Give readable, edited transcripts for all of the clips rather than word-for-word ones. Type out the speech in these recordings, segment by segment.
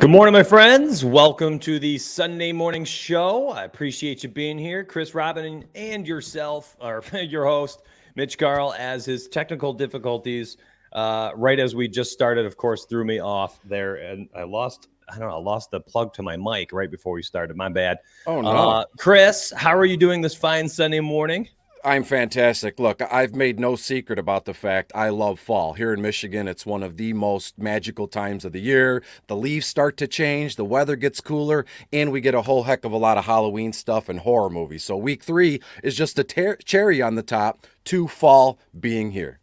Good morning, my friends. Welcome to the Sunday morning show. I appreciate you being here. Chris Robin and yourself, or your host, Mitch Carl, as his technical difficulties, right as we just started, of course, threw me off there. And I lost the plug to my mic right before we started. My bad. Oh, no. Chris, how are you doing this fine Sunday morning? I'm fantastic. Look, I've made no secret about the fact I love fall. Here in Michigan, it's one of the most magical times of the year. The leaves start to change, the weather gets cooler, and we get a whole heck of a lot of Halloween stuff and horror movies. So week 3 is just a cherry on the top to fall being here.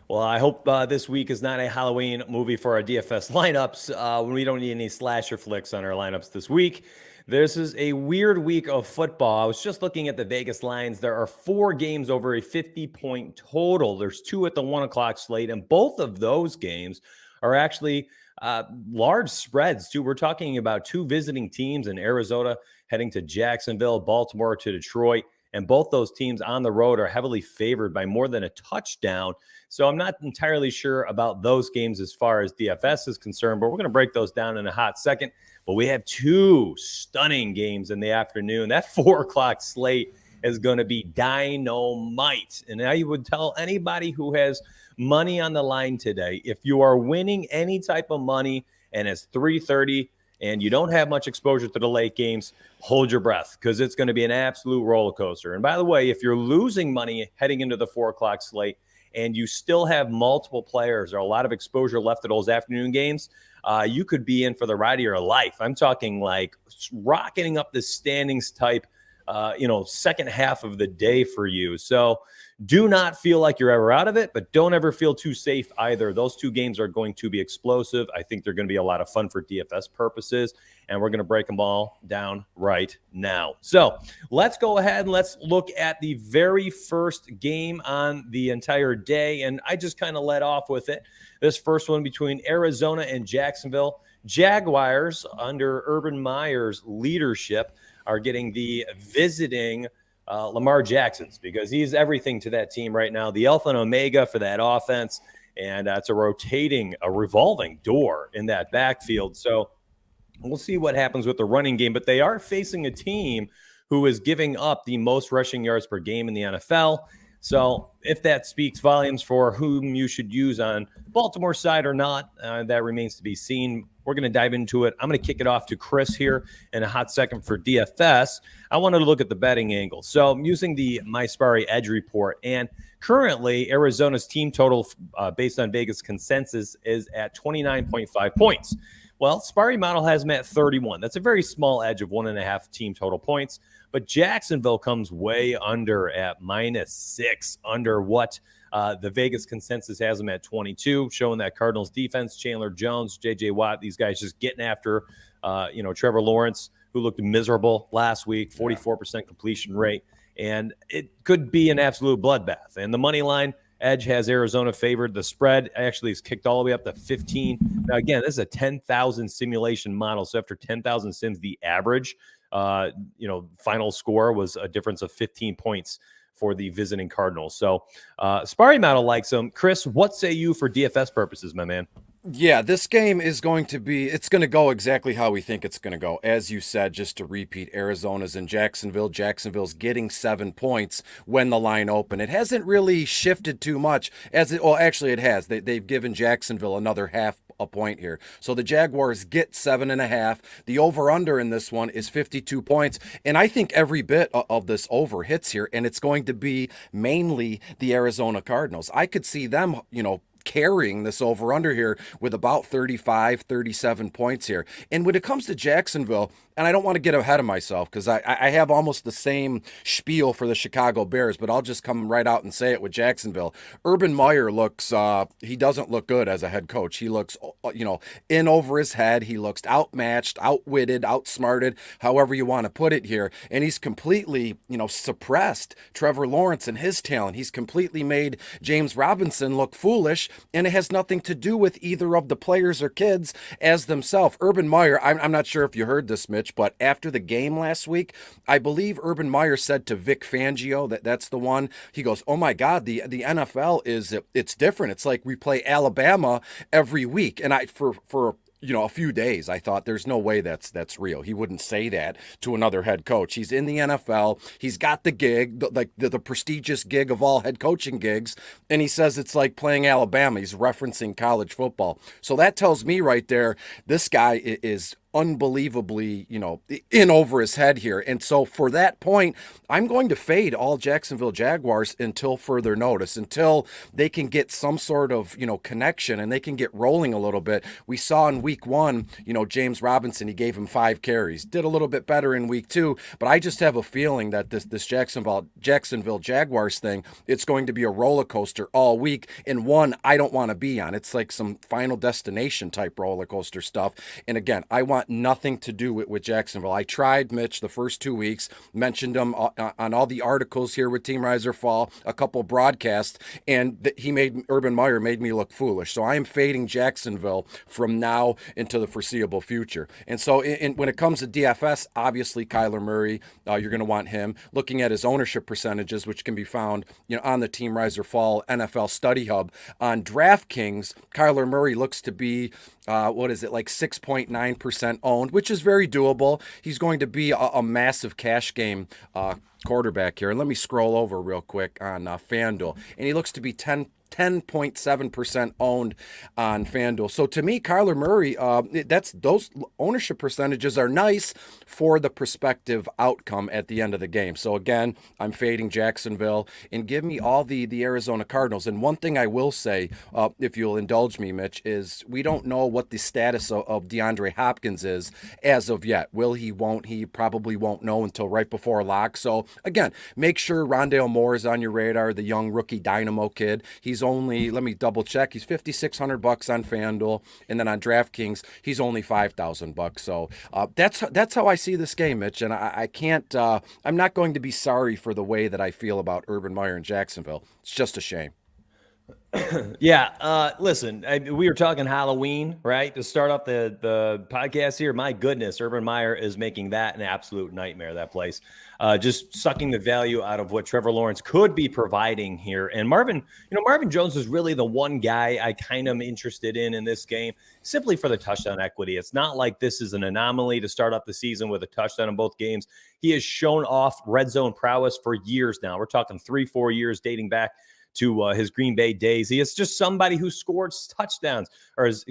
Well, I hope this week is not a Halloween movie for our DFS lineups. We don't need any slasher flicks on our lineups this week. This is a weird week of football. I was just looking at the Vegas lines. There are 4 games over a 50-point total. There's 2 at the 1 o'clock slate, and both of those games are actually large spreads, too. We're talking about 2 visiting teams in Arizona heading to Jacksonville, Baltimore to Detroit, and both those teams on the road are heavily favored by more than a touchdown. So I'm not entirely sure about those games as far as DFS is concerned, but we're going to break those down in a hot second. But we have 2 stunning games in the afternoon. That 4 o'clock slate is going to be dynamite. And I would tell anybody who has money on the line today, if you are winning any type of money and it's 3:30 and you don't have much exposure to the late games, hold your breath because it's going to be an absolute roller coaster. And by the way, if you're losing money heading into the 4 o'clock slate and you still have multiple players or a lot of exposure left at those afternoon games, you could be in for the ride of your life. I'm talking like rocketing up the standings type, second half of the day for you. So do not feel like you're ever out of it, but don't ever feel too safe either. Those 2 games are going to be explosive. I think they're going to be a lot of fun for DFS purposes, and we're going to break them all down right now. So let's go ahead and let's look at the very first game on the entire day, and I just kind of let off with it. This first one between Arizona and Jacksonville. Jaguars, under Urban Meyer's leadership, are getting the visiting Lamar Jackson's because he's everything to that team right now, the alpha and omega for that offense, and it's a revolving door in that backfield. So we'll see what happens with the running game, but they are facing a team who is giving up the most rushing yards per game in the NFL. So if that speaks volumes for whom you should use on Baltimore side or not, that remains to be seen. We're going to dive into it. I'm going to kick it off to Chris here in a hot second for DFS. I wanted to look at the betting angle. So I'm using the MySparry Edge report, and currently Arizona's team total based on Vegas consensus is at 29.5 points. Well, Sparry model has them at 31. That's a very small edge of 1.5 team total points. But Jacksonville comes way under at -6, under what the Vegas consensus has them at 22, showing that Cardinals defense, Chandler Jones, J.J. Watt, these guys just getting after, Trevor Lawrence, who looked miserable last week, 44% completion rate. And it could be an absolute bloodbath. And the money line, Edge has Arizona favored. The spread actually is kicked all the way up to 15. Now, again, this is a 10,000 simulation model. So after 10,000 sims, the average, final score was a difference of 15 points for the visiting Cardinals. So Sparry model likes them. Chris, what say you for DFS purposes, my man? Yeah, this game is going to go exactly how we think it's going to go. As you said, just to repeat, Arizona's in Jacksonville. Jacksonville's getting 7 points when the line opened. It hasn't really shifted too much actually it has. They've given Jacksonville another half a point here. So the Jaguars get 7.5. The over-under in this one is 52 points. And I think every bit of this over hits here, and it's going to be mainly the Arizona Cardinals. I could see them, carrying this over-under here with about 35, 37 points here. And when it comes to Jacksonville, and I don't want to get ahead of myself because I have almost the same spiel for the Chicago Bears, but I'll just come right out and say it with Jacksonville. Urban Meyer looks, he doesn't look good as a head coach. He looks, in over his head. He looks outmatched, outwitted, outsmarted, however you want to put it here. And he's completely, suppressed Trevor Lawrence and his talent. He's completely made James Robinson look foolish, and it has nothing to do with either of the players or kids as themselves. Urban Meyer, I'm not sure if you heard this, Mitch, but after the game last week, I believe Urban Meyer said to Vic Fangio, that's the one, he goes, oh my God, the NFL it's different. It's like we play Alabama every week. And for a few days. I thought there's no way that's real. He wouldn't say that to another head coach. He's in the NFL. He's got the gig, the prestigious gig of all head coaching gigs, and he says it's like playing Alabama. He's referencing college football. So that tells me right there, this guy is unbelievably, in over his head here. And so for that point, I'm going to fade all Jacksonville Jaguars until further notice, until they can get some sort of, connection and they can get rolling a little bit. We saw in week 1, James Robinson, he gave him 5 carries, did a little bit better in week 2, but I just have a feeling that this Jacksonville Jaguars thing, it's going to be a roller coaster all week, and one I don't want to be on. It's like some Final Destination type roller coaster stuff. And again, I want nothing to do with Jacksonville. I tried Mitch the first 2 weeks, mentioned him on all the articles here with Team Rise or Fall, a couple broadcasts, and Urban Meyer made me look foolish. So I am fading Jacksonville from now into the foreseeable future. And so when it comes to DFS, obviously Kyler Murray, you're going to want him. Looking at his ownership percentages, which can be found on the Team Rise or Fall NFL Study Hub on DraftKings, Kyler Murray looks to be like 6.9% owned, which is very doable. He's going to be a massive cash game quarterback here. And let me scroll over real quick on FanDuel. And he looks to be 10.7% owned on FanDuel. So to me, Kyler Murray, those ownership percentages are nice for the prospective outcome at the end of the game. So again, I'm fading Jacksonville, and give me all the Arizona Cardinals. And one thing I will say, if you'll indulge me, Mitch, is we don't know what the status of DeAndre Hopkins is as of yet. Will he, won't he? Probably won't know until right before lock. So again, make sure Rhondell Moore is on your radar, the young rookie dynamo kid. He's only, let me double check, he's $5,600 on FanDuel, and then on DraftKings he's only $5,000. So that's how I see this game, Mitch, and I can't I'm not going to be sorry for the way that I feel about Urban Meyer in Jacksonville. It's just a shame. Yeah. Listen, we were talking Halloween, right? To start off the podcast here. My goodness, Urban Meyer is making that an absolute nightmare, that place. Just sucking the value out of what Trevor Lawrence could be providing here. And Marvin Jones is really the one guy I kind of am interested in this game, simply for the touchdown equity. It's not like this is an anomaly to start off the season with a touchdown in both games. He has shown off red zone prowess for years now. We're talking 3-4 years dating back to his Green Bay days. He is just somebody who scores touchdowns, or his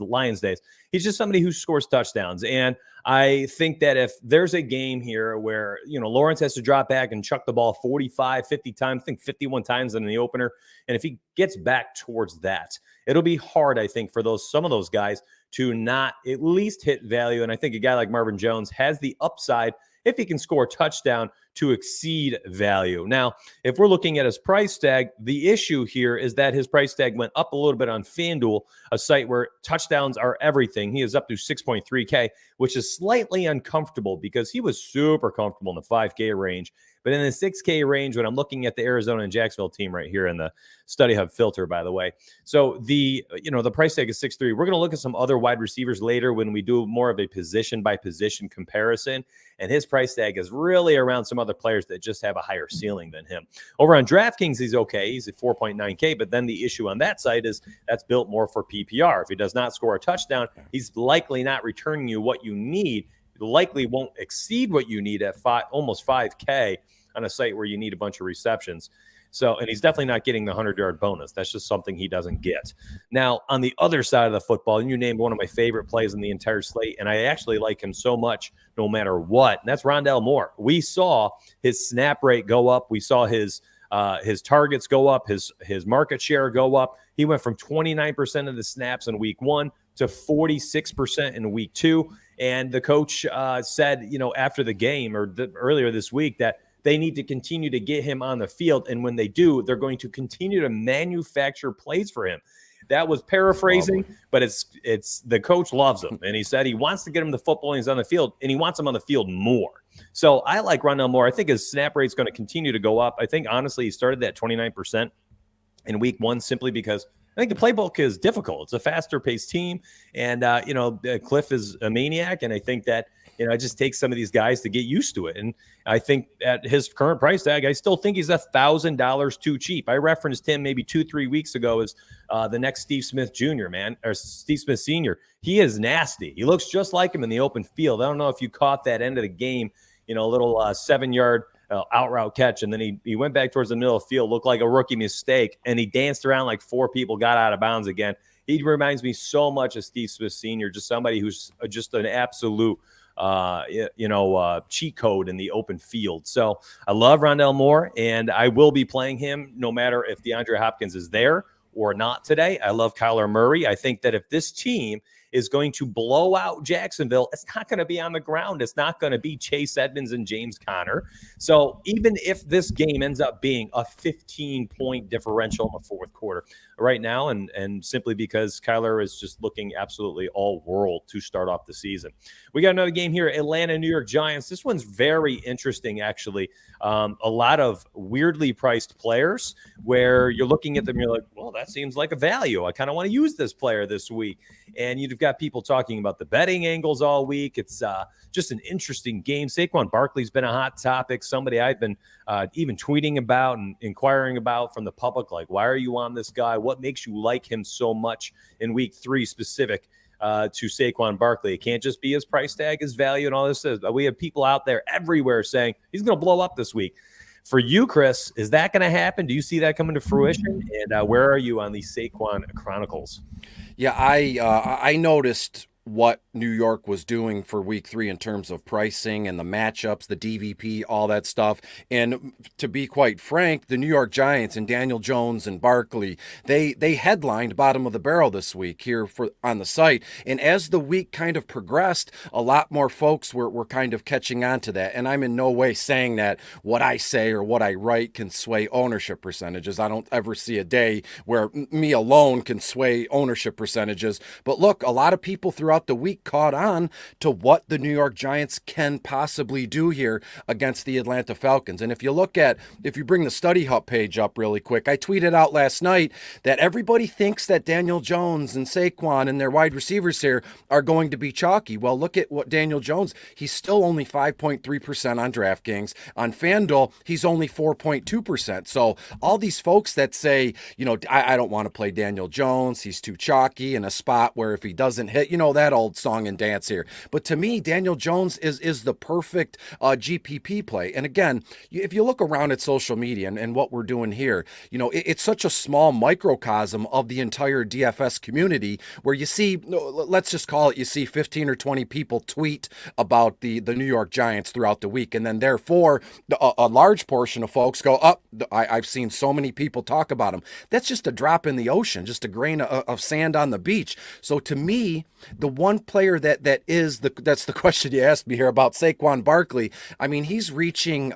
Lions days. He's just somebody who scores touchdowns. And I think that if there's a game here where, Lawrence has to drop back and chuck the ball 45, 50 times, I think 51 times in the opener. And if he gets back towards that, it'll be hard, I think, for some of those guys to not at least hit value. And I think a guy like Marvin Jones has the upside, if he can score a touchdown, to exceed value. Now, if we're looking at his price tag, the issue here is that his price tag went up a little bit on FanDuel, a site where touchdowns are everything. He is up to 6.3K, which is slightly uncomfortable because he was super comfortable in the 5K range. But in the 6K range, when I'm looking at the Arizona and Jacksonville team right here in the Study Hub filter, by the way. So the price tag is 6.3. We're going to look at some other wide receivers later when we do more of a position by position comparison. And his price tag is really around some other players that just have a higher ceiling than him. Over on DraftKings, he's okay. He's at 4.9K. But then the issue on that site is that's built more for PPR. If he does not score a touchdown, he's likely not returning you what you need. Likely won't exceed what you need at almost 5K on a site where you need a bunch of receptions. So, and he's definitely not getting the 100-yard bonus. That's just something he doesn't get. Now, on the other side of the football, and you named one of my favorite plays in the entire slate, and I actually like him so much no matter what, and that's Rhondell Moore. We saw his snap rate go up. We saw his targets go up, his market share go up. He went from 29% of the snaps in week 1 to 46% in week 2. And the coach said, after the game or earlier this week that they need to continue to get him on the field. And when they do, they're going to continue to manufacture plays for him. That was paraphrasing, but it's the coach loves him. And he said he wants to get him the football when he's on the field, and he wants him on the field more. So I like Rhondell Moore. I think his snap rate is going to continue to go up. I think, honestly, he started at 29% in week 1 simply because I think the playbook is difficult. It's a faster-paced team, and Cliff is a maniac, and I think that it just takes some of these guys to get used to it. And I think at his current price tag, I still think he's $1,000 too cheap. I referenced him maybe 2-3 weeks ago as the next Steve Smith Jr., man, or Steve Smith Sr. He is nasty. He looks just like him in the open field. I don't know if you caught that end of the game, a little 7-yard out route catch, and then he went back towards the middle of the field, looked like a rookie mistake, and he danced around like 4 people, got out of bounds again. He reminds me so much of Steve Smith Sr., just somebody who's just an absolute cheat code in the open field. So I love Rhondell Moore, and I will be playing him no matter if DeAndre Hopkins is there or not today. I love Kyler Murray. I think that if this team is going to blow out Jacksonville, it's not going to be on the ground. It's not going to be Chase Edmonds and James Conner. So even if this game ends up being a 15-point differential in the fourth quarter right now, and simply because Kyler is just looking absolutely all world to start off the season. We got another game here, Atlanta, New York Giants. This one's very interesting, actually. A lot of weirdly priced players where you're looking at them, you're like, well, that seems like a value. I kind of want to use this player this week. And you've got people talking about the betting angles all week. It's just an interesting game. Saquon Barkley's been a hot topic, somebody I've been even tweeting about and inquiring about from the public, like, why are you on this guy? What makes you like him so much in week 3 specific to Saquon Barkley? It can't just be his price tag, his value, and all this. We have people out there everywhere saying he's going to blow up this week. For you, Chris, is that going to happen? Do you see that coming to fruition? And where are you on the Saquon Chronicles? Yeah, I noticed what New York was doing for week 3 in terms of pricing and the matchups, the DVP, all that stuff. And to be quite frank, the New York Giants and Daniel Jones and Barkley, they headlined bottom of the barrel this week here on the site. And as the week kind of progressed, a lot more folks were kind of catching on to that. And I'm in no way saying that what I say or what I write can sway ownership percentages. I don't ever see a day where me alone can sway ownership percentages. But look, a lot of people throughout the week caught on to what the New York Giants can possibly do here against the Atlanta Falcons. And if you bring the Study Hub page up really quick, I tweeted out last night that everybody thinks that Daniel Jones and Saquon and their wide receivers here are going to be chalky. Well, look at what Daniel Jones, he's still only 5.3% on DraftKings. On FanDuel, he's only 4.2%. So all these folks that say, I don't want to play Daniel Jones, he's too chalky in a spot where if he doesn't hit, that old song and dance here. But to me, Daniel Jones is the perfect GPP play. And again, if you look around at social media and what we're doing here, it's such a small microcosm of the entire DFS community where you see, let's just call it, you see 15 or 20 people tweet about the New York Giants throughout the week. And then therefore, a large portion of folks go, I've seen so many people talk about them. That's just a drop in the ocean, just a grain of sand on the beach. So to me, the one player that's the question you asked me here about Saquon Barkley. I mean, he's reaching,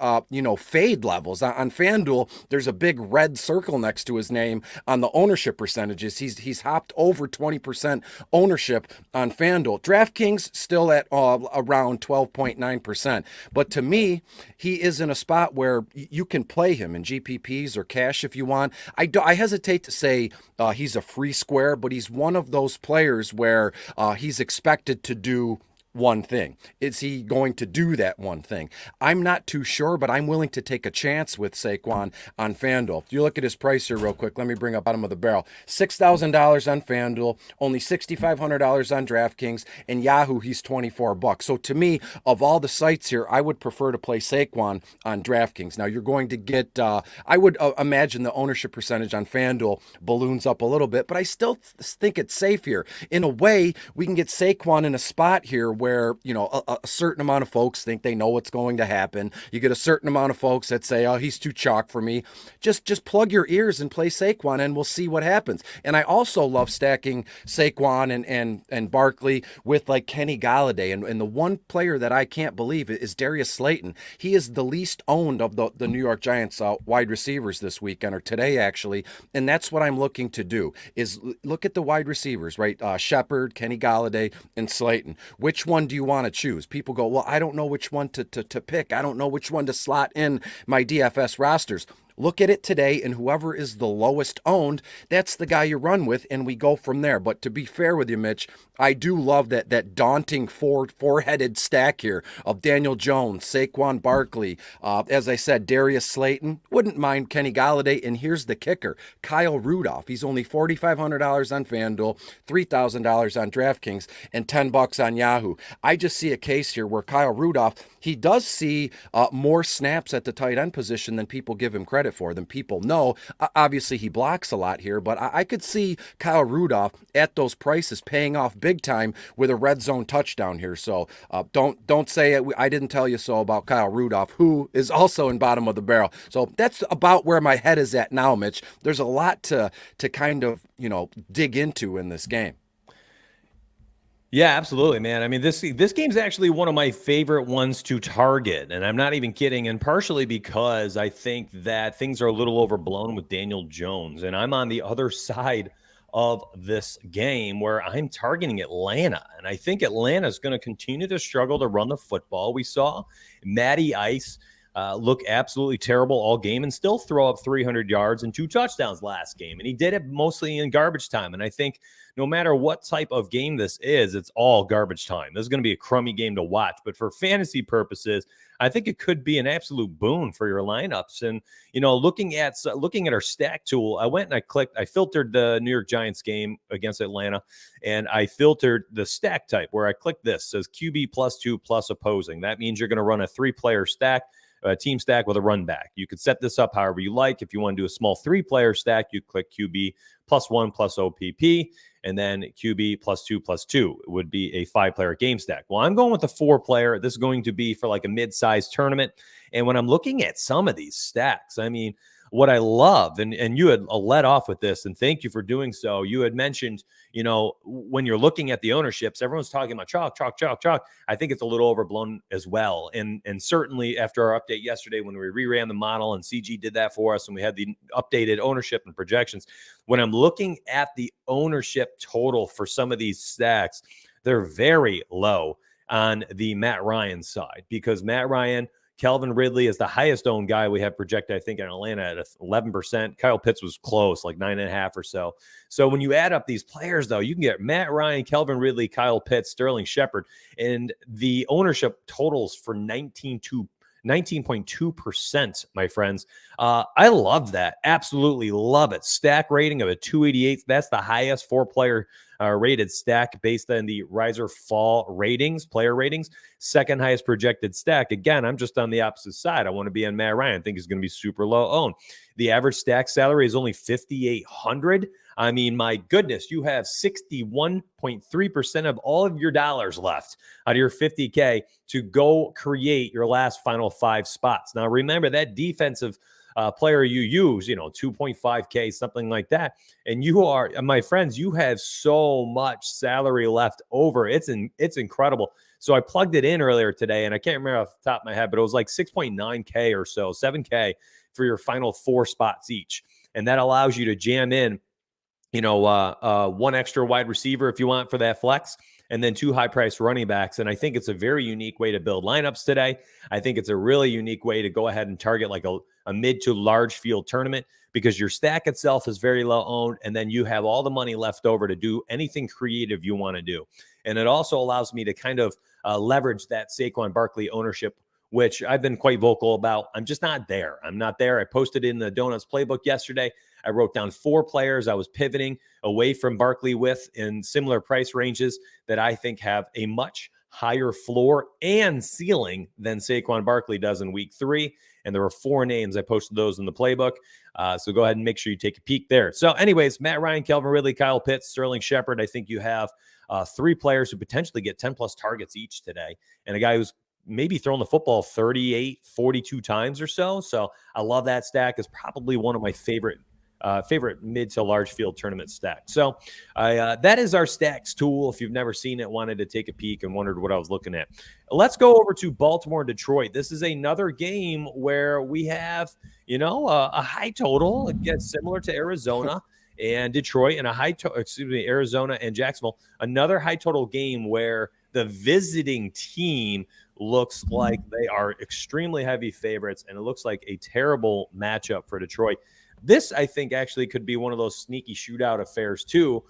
fade levels on FanDuel. There's a big red circle next to his name on the ownership percentages. He's hopped over 20% ownership on FanDuel. DraftKings still at around 12.9%. But to me, he is in a spot where you can play him in GPPs or cash if you want. I hesitate to say he's a free square, but he's one of those players where he's expected to do one thing. Is he going to do that one thing? I'm not too sure, but I'm willing to take a chance with Saquon on FanDuel. If you look at his price here real quick, let me bring up bottom of the barrel. $6,000 on FanDuel, only $6,500 on DraftKings, and Yahoo, he's $24. So to me, of all the sites here, I would prefer to play Saquon on DraftKings. Now you're going to get, I would imagine the ownership percentage on FanDuel balloons up a little bit, but I still think it's safe here. In a way, we can get Saquon in a spot here where, a certain amount of folks think they know what's going to happen. You get a certain amount of folks that say, oh, he's too chalk for me. Just plug your ears and play Saquon and we'll see what happens. And I also love stacking Saquon and Barkley with like Kenny Galladay. And the one player that I can't believe is Darius Slayton. He is the least owned of the New York Giants wide receivers this weekend, or today actually. And that's what I'm looking to do, is look at the wide receivers, right? Shepard, Kenny Galladay, and Slayton. Which one do you want to choose? People go, well, I don't know which one to pick. I don't know which one to slot in my DFS rosters. look at it today, and whoever is the lowest owned, that's the guy you run with, and we go from there. But to be fair with you, Mitch, I do love that daunting four-headed stack here of Daniel Jones, Saquon Barkley, as I said, Darius Slayton. Wouldn't mind Kenny Golladay, and here's the kicker, Kyle Rudolph. He's only $4,500 on FanDuel, $3,000 on DraftKings, and $10 on Yahoo. I just see a case here where Kyle Rudolph, he does see more snaps at the tight end position than people give him credit for, than people know. Obviously, he blocks a lot here, but I could see Kyle Rudolph at those prices paying off big time with a red zone touchdown here. So don't say I didn't tell you so about Kyle Rudolph, who is also in bottom of the barrel. So that's about where my head is at now, Mitch. There's a lot to kind of, dig into in this game. Yeah, absolutely, man. I mean, this game's actually one of my favorite ones to target, and I'm not even kidding, and partially because I think that things are a little overblown with Daniel Jones, and I'm on the other side of this game where I'm targeting Atlanta, and I think Atlanta is going to continue to struggle to run the football. We saw Matty Ice look absolutely terrible all game and still throw up 300 yards and 2 touchdowns last game, and he did it mostly in garbage time, and I think no matter what type of game this is, it's all garbage time. This is going to be a crummy game to watch. But for fantasy purposes, I think it could be an absolute boon for your lineups. And, looking at our stack tool, I went and I filtered the New York Giants game against Atlanta, and I filtered the stack type where I clicked this. It says QB +2 plus opposing. That means you're going to run a 3-player stack, a team stack with a run back. You could set this up however you like. If you want to do a small 3-player stack, you click QB +1 plus OPP, and then QB +2 +2 would be a 5-player game stack. Well, I'm going with a 4-player. This is going to be for like a mid-sized tournament. And when I'm looking at some of these stacks, I mean, what I love, and you had led off with this, and thank you for doing so. You had mentioned, when you're looking at the ownerships, everyone's talking about chalk, chalk, chalk, chalk. I think it's a little overblown as well. And certainly after our update yesterday, when we reran the model and CG did that for us, and we had the updated ownership and projections, when I'm looking at the ownership total for some of these stacks, they're very low on the Matt Ryan side, because Matt Ryan, Calvin Ridley is the highest owned guy we have projected, I think, in Atlanta at 11%. Kyle Pitts was close, like 9.5 or so. So when you add up these players, though, you can get Matt Ryan, Calvin Ridley, Kyle Pitts, Sterling Shepard, and the ownership totals for 19.2%, my friends. I love that. Absolutely love it. Stack rating of a 288. That's the highest 4-player rated stack based on the riser fall ratings, player ratings. Second highest projected stack. Again, I'm just on the opposite side. I want to be on Matt Ryan. I think he's going to be super low owned. The average stack salary is only $5,800. I mean, my goodness, you have 61.3% of all of your dollars left out of your 50K to go create your last final 5 spots. Now, remember that defensive player you use, 2.5K, something like that. And you are, my friends, you have so much salary left over. It's incredible. So I plugged it in earlier today, and I can't remember off the top of my head, but it was like 6.9K or so, 7K for your final 4 spots each. And that allows you to jam in, one extra wide receiver if you want for that flex, and then 2 high-priced running backs. And I think it's a very unique way to build lineups today. I think it's a really unique way to go ahead and target like a mid to large field tournament, because your stack itself is very low owned, and then you have all the money left over to do anything creative you want to do. And it also allows me to kind of leverage that Saquon Barkley ownership, which I've been quite vocal about. I'm just not there. I'm not there. I posted in the Donuts playbook yesterday. I wrote down 4 players I was pivoting away from Barkley with in similar price ranges that I think have a much higher floor and ceiling than Saquon Barkley does in week 3. And there were 4 names. I posted those in the playbook. So go ahead and make sure you take a peek there. So anyways, Matt Ryan, Calvin Ridley, Kyle Pitts, Sterling Shepard. I think you have 3 players who potentially get 10 plus targets each today, and a guy who's maybe thrown the football 42 times or so. So I love that stack. Is probably one of my favorite mid to large field tournament stack. So that is our stacks tool. If you've never seen it, wanted to take a peek and wondered what I was looking at. Let's go over to Baltimore and Detroit. This is another game where we have, a high total, again, similar to Arizona and Detroit, and Arizona and Jacksonville. Another high total game where the visiting team looks like they are extremely heavy favorites, and it looks like a terrible matchup for Detroit. This, I think, actually could be one of those sneaky shootout affairs too.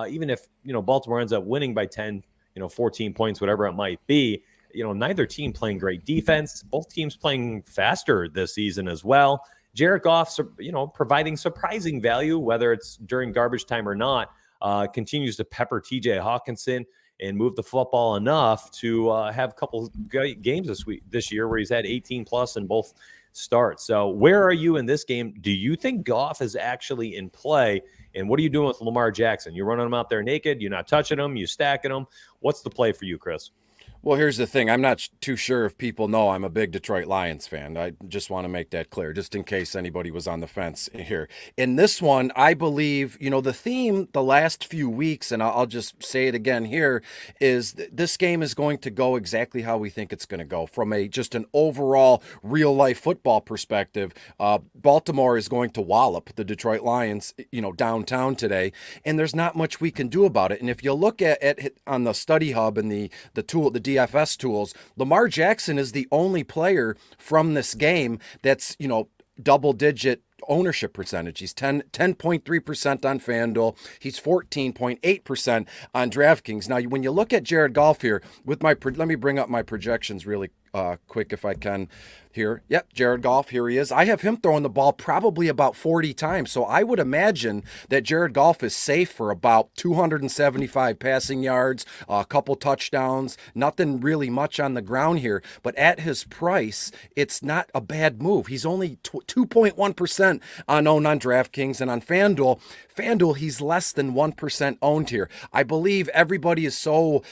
Even if Baltimore ends up winning by 10, 14 points, whatever it might be. Neither team playing great defense. Both teams playing faster this season as well. Jared Goff, providing surprising value, whether it's during garbage time or not, continues to pepper TJ Hawkinson and move the football enough to have a couple games this year where he's had 18 plus in both starts. So where are you in this game? Do you think Goff is actually in play? And what are you doing with Lamar Jackson? You're running him out there naked. You're not touching him. You stacking him. What's the play for you, Chris? Well, here's the thing. I'm not too sure if people know I'm a big Detroit Lions fan. I just want to make that clear, just in case anybody was on the fence here. In this one, I believe, the theme the last few weeks, and I'll just say it again here, is this game is going to go exactly how we think it's going to go. From just an overall real-life football perspective, Baltimore is going to wallop the Detroit Lions, downtown today, and there's not much we can do about it. And if you look at on the study hub and the DFS tools, Lamar Jackson is the only player from this game that's, double-digit ownership percentage. He's 10.3% on FanDuel. He's 14.8% on DraftKings. Now, when you look at Jared Goff here, let me bring up my projections really quick if I can here. Yep, Jared Goff, here he is. I have him throwing the ball probably about 40 times. So I would imagine that Jared Goff is safe for about 275 passing yards, a couple touchdowns, nothing really much on the ground here. But at his price, it's not a bad move. He's only 2.1% owned on DraftKings, and on FanDuel, he's less than 1% owned here. I believe everybody is so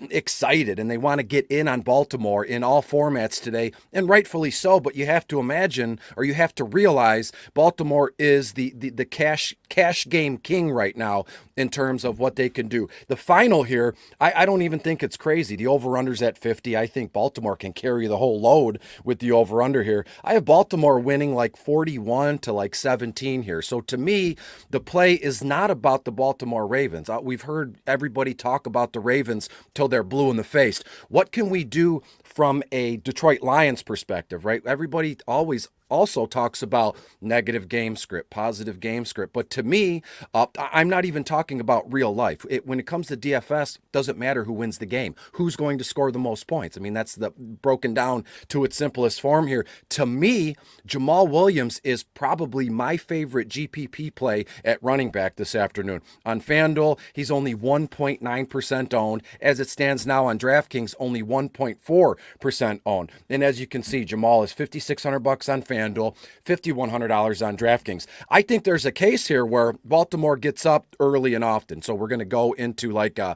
excited and they want to get in on Baltimore in all formats today, and rightfully so, but you have to imagine, or you have to realize, Baltimore is the cash game king right now in terms of what they can do. The final here, I don't even think it's crazy. The over-under's at 50. I think Baltimore can carry the whole load with the over-under here. I have Baltimore winning like 41 to like 17 here. So to me, the play is not about the Baltimore Ravens. We've heard everybody talk about the Ravens till they're blue in the face. What can we do from a Detroit Lions perspective, right? Everybody always also talks about negative game script, positive game script. But to me, I'm not even talking about real life. When it comes to DFS, it doesn't matter who wins the game. Who's going to score the most points? I mean, that's broken down to its simplest form here. To me, Jamal Williams is probably my favorite GPP play at running back this afternoon. On FanDuel, he's only 1.9% owned. As it stands now on DraftKings, only 1.4% owned. And as you can see, Jamal is $5,600 on FanDuel, $5,100 on DraftKings. I think there's a case here where Baltimore gets up early and often. So we're going to go into like a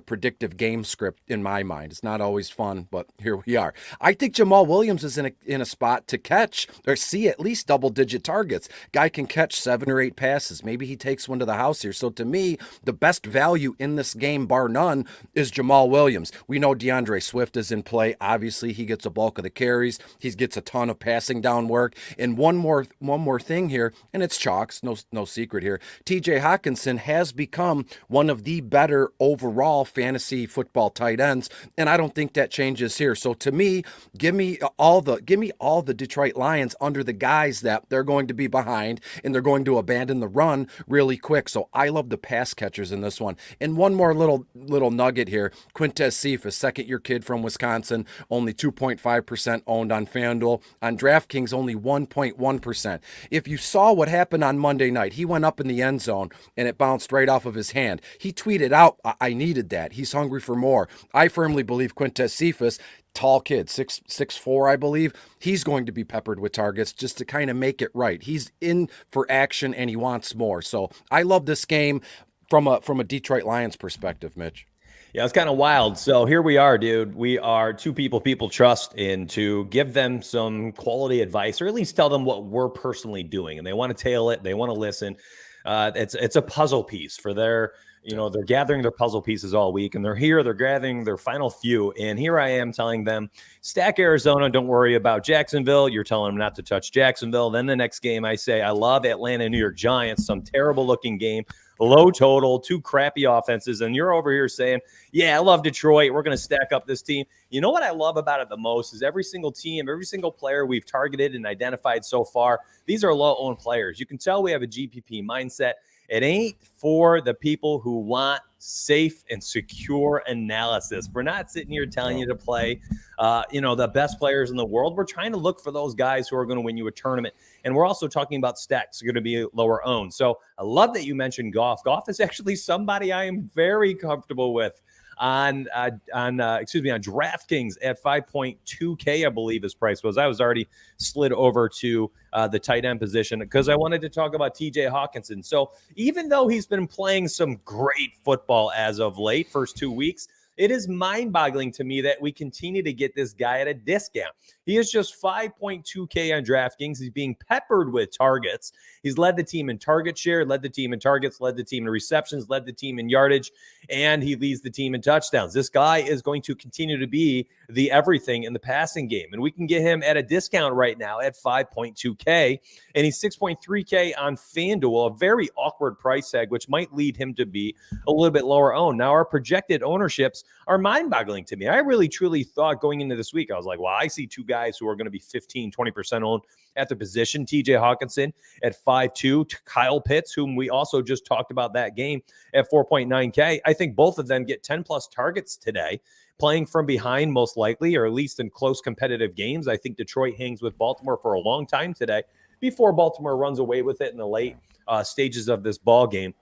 predictive game script in my mind. It's not always fun, but here we are. I think Jamal Williams is in a spot to catch or see at least double-digit targets. Guy can catch 7 or 8 passes. Maybe he takes one to the house here. So to me, the best value in this game, bar none, is Jamal Williams. We know DeAndre Swift is in play. Obviously, he gets a bulk of the carries. He gets a ton of passing down work. And one more thing here, and it's chalks, no secret here. TJ Hawkinson has become one of the better overall fantasy football tight ends, and I don't think that changes here. So to me, give me all the Detroit Lions under the guise that they're going to be behind and they're going to abandon the run really quick. So I love the pass catchers in this one. And one more little nugget here. Quintez Cephas, second-year kid from Wisconsin, only 2.5% owned on FanDuel. On DraftKings, only 1.1%. If you saw what happened on Monday night, he went up in the end zone and it bounced right off of his hand. He tweeted out, I needed that. He's hungry for more. I firmly believe Quintez Cephas, tall kid, 6'4", I believe, he's going to be peppered with targets just to kind of make it right. He's in for action and he wants more. So I love this game from a Detroit Lions perspective, Mitch. Yeah, it's kind of wild. So here we are, dude. We are two people trust in to give them some quality advice, or at least tell them what we're personally doing. And they want to tail it. They want to listen. It's a puzzle piece for their They're gathering their puzzle pieces all week, and they're gathering their final few. And here I am telling them, stack Arizona. Don't worry about Jacksonville. You're telling them not to touch Jacksonville. Then the next game I say, I love Atlanta, New York Giants, some terrible looking game, low total, two crappy offenses. And you're over here saying, yeah, I love Detroit. We're going to stack up this team. You know what I love about it the most is every single team, every single player we've targeted and identified so far, these are low-owned players. You can tell we have a GPP mindset. It ain't for the people who want safe and secure analysis. We're not sitting here telling you to play, the best players in the world. We're trying to look for those guys who are going to win you a tournament. And we're also talking about stacks that are going to be lower owned. So I love that you mentioned Goff. Goff is actually somebody I am very comfortable with on DraftKings at 5.2K, I believe his price was. I was already slid over to the tight end position because I wanted to talk about TJ Hawkinson. So even though he's been playing some great football as of late, first 2 weeks, it is mind-boggling to me that we continue to get this guy at a discount. He is just 5.2K on DraftKings. He's being peppered with targets. He's led the team in target share, led the team in targets, led the team in receptions, led the team in yardage, and he leads the team in touchdowns. This guy is going to continue to be the everything in the passing game, and we can get him at a discount right now at 5.2K, and he's 6.3K on FanDuel, a very awkward price tag, which might lead him to be a little bit lower owned. Now, our projected ownerships are mind-boggling to me. I really, truly thought going into this week, I was like, well, I see two guys who are going to be 15, 20% owned at the position. TJ Hawkinson at 5.2, Kyle Pitts, whom we also just talked about that game at 4.9K. I think both of them get 10 plus targets today, playing from behind most likely, or at least in close competitive games. I think Detroit hangs with Baltimore for a long time today before Baltimore runs away with it in the late stages of this ball game.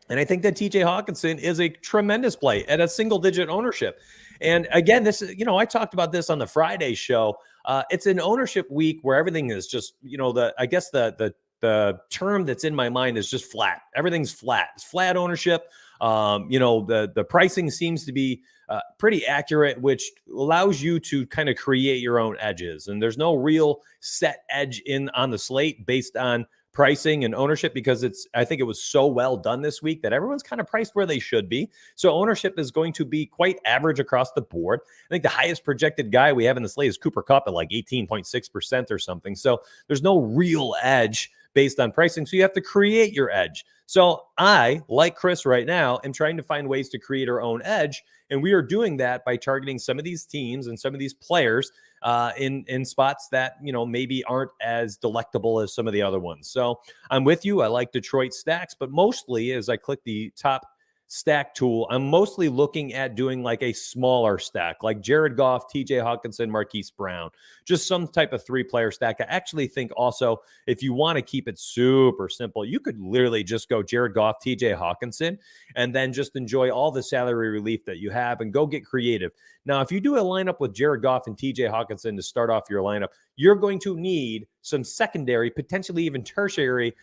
And I think that TJ Hawkinson is a tremendous play at a single-digit ownership. And again, this is, I talked about this on the Friday show. It's an ownership week where everything is just, the term that's in my mind is just flat. Everything's flat. It's flat ownership. The pricing seems to be pretty accurate, which allows you to kind of create your own edges. And there's no real set edge on the slate based on pricing and ownership, because I think it was so well done this week that everyone's kind of priced where they should be. So ownership is going to be quite average across the board. I think the highest projected guy we have in the slate is Cooper Kupp at like 18.6% or something. So there's no real edge based on pricing. So you have to create your edge. So I, like Chris right now, am trying to find ways to create our own edge. And we are doing that by targeting some of these teams and some of these players in spots that, maybe aren't as delectable as some of the other ones. So I'm with you. I like Detroit stacks, but mostly as I click the top stack tool, I'm mostly looking at doing like a smaller stack, like Jared Goff, TJ Hawkinson, Marquise Brown, just some type of 3-player stack. I actually think also, if you want to keep it super simple, you could literally just go Jared Goff, TJ Hawkinson, and then just enjoy all the salary relief that you have and go get creative. Now, if you do a lineup with Jared Goff and TJ Hawkinson to start off your lineup, you're going to need some secondary, potentially even tertiary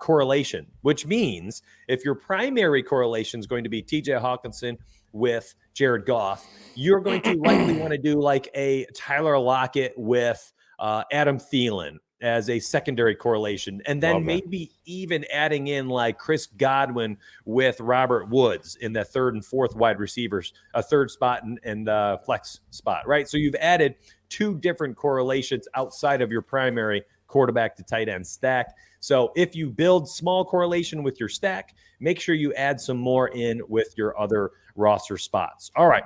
correlation, which means if your primary correlation is going to be TJ Hawkinson with Jared Goff, you're going to likely want to do like a Tyler Lockett with Adam Thielen as a secondary correlation. And then maybe even adding in like Chris Godwin with Robert Woods in the third and fourth wide receivers, a third spot and flex spot, right? So you've added 2 different correlations outside of your primary quarterback to tight end stack. So if you build small correlation with your stack, make sure you add some more in with your other roster spots. All right.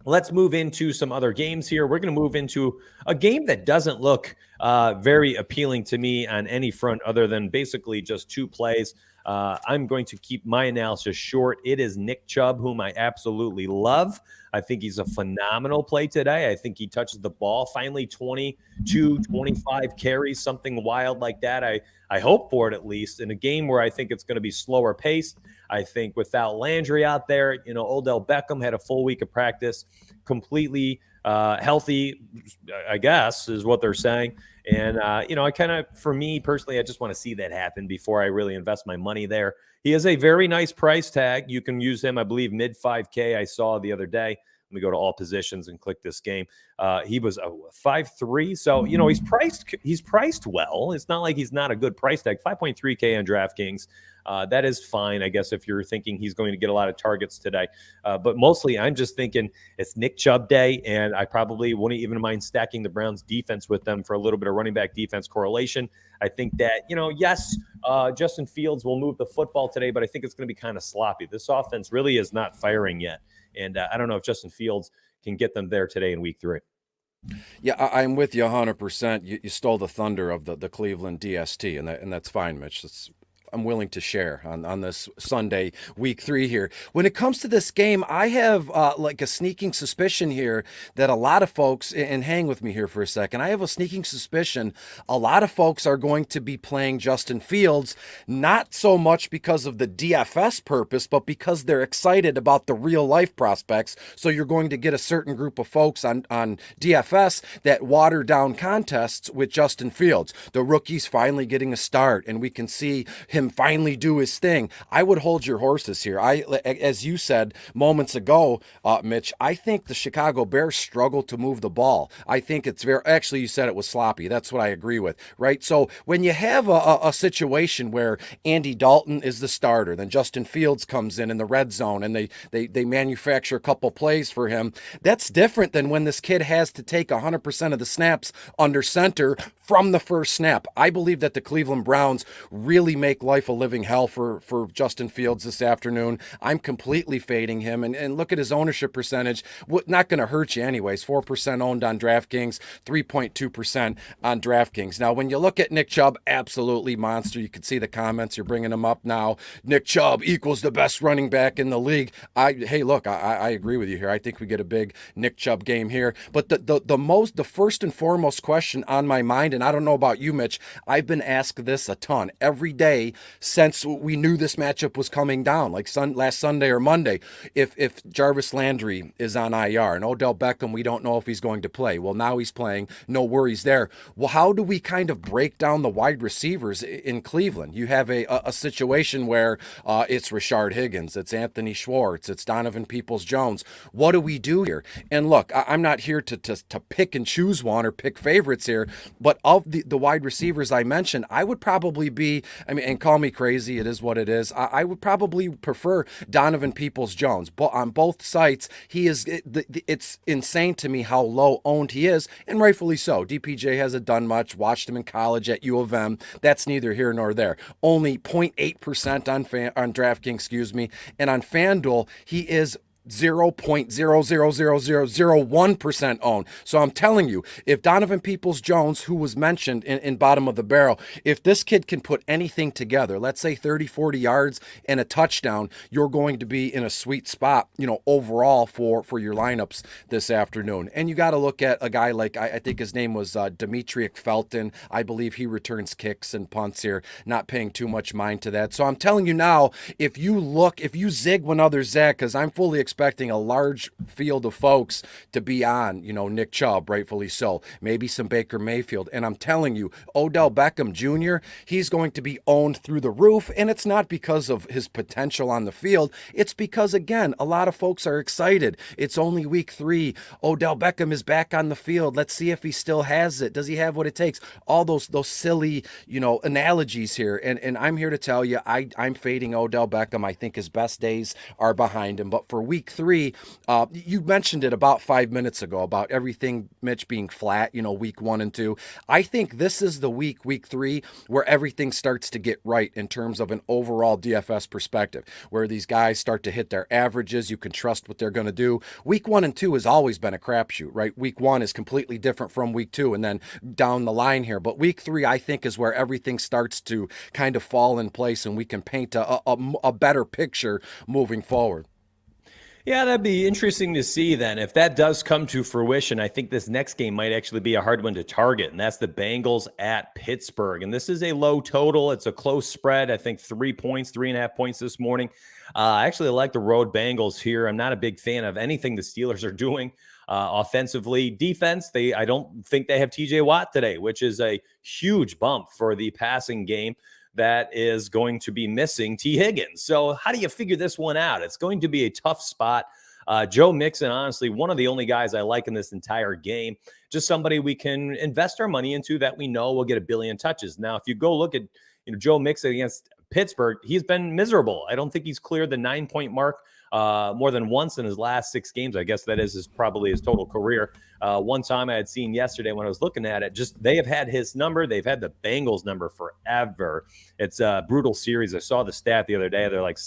Let's move into some other games here. We're going to move into a game that doesn't look very appealing to me on any front other than basically just 2 plays. I'm going to keep my analysis short. It is Nick Chubb, whom I absolutely love. I think he's a phenomenal play today. I think he touches the ball finally 22, 25 carries, something wild like that. I hope for it at least in a game where I think it's going to be slower paced. I think without Landry out there, Odell Beckham had a full week of practice, completely healthy, I guess, is what they're saying. And, I kind of, for me personally, I just want to see that happen before I really invest my money there. He has a very nice price tag. You can use him, I believe, mid 5K I saw the other day. Let me go to all positions and click this game. He was 5.3. So, you know, he's priced well. It's not like he's not a good price tag. 5.3K on DraftKings. That is fine, I guess, if you're thinking he's going to get a lot of targets today. But mostly I'm just thinking it's Nick Chubb day, and I probably wouldn't even mind stacking the Browns defense with them for a little bit of running back defense correlation. I think that, you know, yes, Justin Fields will move the football today, but I think it's going to be kind of sloppy. This offense really is not firing yet. And I don't know if Justin Fields can get them there today in week 3. Yeah, I'm with you 100%. You stole the thunder of the Cleveland DST, and that's fine, Mitch. I'm willing to share on this Sunday, week 3 here. When it comes to this game, I have like a sneaking suspicion here that a lot of folks, and hang with me here for a second, I have a sneaking suspicion a lot of folks are going to be playing Justin Fields, not so much because of the DFS purpose, but because they're excited about the real life prospects. So you're going to get a certain group of folks on DFS that water down contests with Justin Fields. The rookie's finally getting a start, and we can see him finally do his thing. I would hold your horses here. As you said moments ago, Mitch, I think the Chicago Bears struggle to move the ball. I think it's actually, you said it was sloppy. That's what I agree with, right? So when you have a situation where Andy Dalton is the starter, then Justin Fields comes in the red zone and they manufacture a couple plays for him, that's different than when this kid has to take 100% of the snaps under center from the first snap. I believe that the Cleveland Browns really make life a living hell for Justin Fields this afternoon. I'm completely fading him, and look at his ownership percentage. Not going to hurt you anyways. 4% owned on DraftKings, 3.2% on DraftKings. Now, when you look at Nick Chubb, absolutely monster. You can see the comments. You're bringing him up now. Nick Chubb equals the best running back in the league. Hey, look, I agree with you here. I think we get a big Nick Chubb game here. But the first and foremost question on my mind, and I don't know about you, Mitch, I've been asked this a ton every day since we knew this matchup was coming down, like last Sunday or Monday. If Jarvis Landry is on IR and Odell Beckham, we don't know if he's going to play. Well, now he's playing. No worries there. Well, how do we kind of break down the wide receivers in Cleveland? You have a situation where it's Rashard Higgins, it's Anthony Schwartz, it's Donovan Peoples-Jones. What do we do here? And look, I'm not here to pick and choose one or pick favorites here, but of the wide receivers I mentioned, I would probably be, and call me crazy, it is what it is. I would probably prefer Donovan Peoples-Jones. But on both sites, it's insane to me how low owned he is, and rightfully so. DPJ hasn't done much. Watched him in college at U of M. That's neither here nor there. Only 0.8% on DraftKings, and on FanDuel, he is 0.00001% owned. So I'm telling you, if Donovan Peoples-Jones, who was mentioned in bottom of the barrel, if this kid can put anything together, let's say 30, 40 yards and a touchdown, you're going to be in a sweet spot, overall for your lineups this afternoon. And you got to look at a guy like, I think his name was Demetric Felton. I believe he returns kicks and punts here, not paying too much mind to that. So I'm telling you now, if you zig when others zag, because I'm fully expecting a large field of folks to be on, Nick Chubb, rightfully so, maybe some Baker Mayfield. And I'm telling you, Odell Beckham Jr., he's going to be owned through the roof. And it's not because of his potential on the field. It's because, again, a lot of folks are excited. It's only week 3. Odell Beckham is back on the field. Let's see if he still has it. Does he have what it takes? All those silly, analogies here. And I'm here to tell you, I'm fading Odell Beckham. I think his best days are behind him. But for week 3, you mentioned it about 5 minutes ago about everything, Mitch, being flat, week 1 and 2. I think this is the week 3, where everything starts to get right in terms of an overall DFS perspective, where these guys start to hit their averages. You can trust what they're going to do. Week 1 and 2 has always been a crapshoot, right? Week 1 is completely different from week 2 and then down the line here. But week 3, I think, is where everything starts to kind of fall in place and we can paint a better picture moving forward. Yeah, that'd be interesting to see then. If that does come to fruition, I think this next game might actually be a hard one to target, and that's the Bengals at Pittsburgh. And this is a low total. It's a close spread. I think 3.5 points this morning. I actually like the road Bengals here. I'm not a big fan of anything the Steelers are doing offensively. Defense, I don't think they have TJ Watt today, which is a huge bump for the passing game that is going to be missing T. Higgins. So how do you figure this one out? It's going to be a tough spot. Joe Mixon, honestly, one of the only guys I like in this entire game. Just somebody we can invest our money into that we know will get a billion touches. Now, if you go look at Joe Mixon against Pittsburgh, he's been miserable. I don't think he's cleared the 9-point mark more than once in his last 6 games. I guess that is probably his total career. One time I had seen yesterday when I was looking at it, just they have had his number. They've had the Bengals number forever. It's a brutal series. I saw the stat the other day. They're like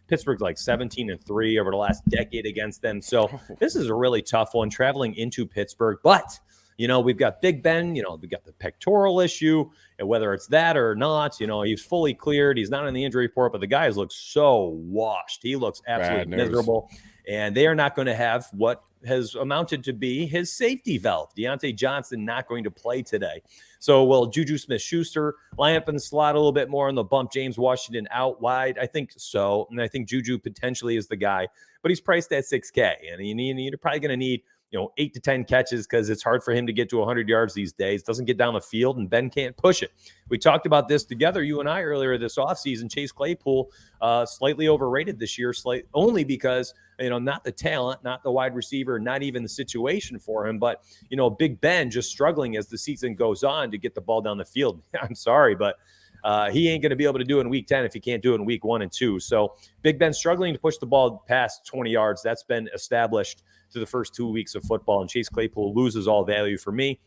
Pittsburgh's like 17-3 over the last decade against them. So this is a really tough one traveling into Pittsburgh. But we've got Big Ben, we've got the pectoral issue, and whether it's that or not, he's fully cleared. He's not on the injury report, but the guy looks so washed. He looks absolutely miserable. And they are not going to have what has amounted to be his safety valve. Deontay Johnson not going to play today. So will Juju Smith-Schuster line up in the slot a little bit more and they'll bump James Washington out wide? I think so. And I think Juju potentially is the guy, but he's priced at $6K. And you're probably going to need 8 to 10 catches because it's hard for him to get to 100 yards these days. Doesn't get down the field, and Ben can't push it. We talked about this together, you and I, earlier this offseason. Chase Claypool, slightly overrated this year, only because, not the talent, not the wide receiver, not even the situation for him, but, Big Ben just struggling as the season goes on to get the ball down the field. I'm sorry, but he ain't going to be able to do it in week 10 if he can't do it in week 1 and 2. So Big Ben struggling to push the ball past 20 yards. That's been established through the first 2 weeks of football, and Chase Claypool loses all value for me.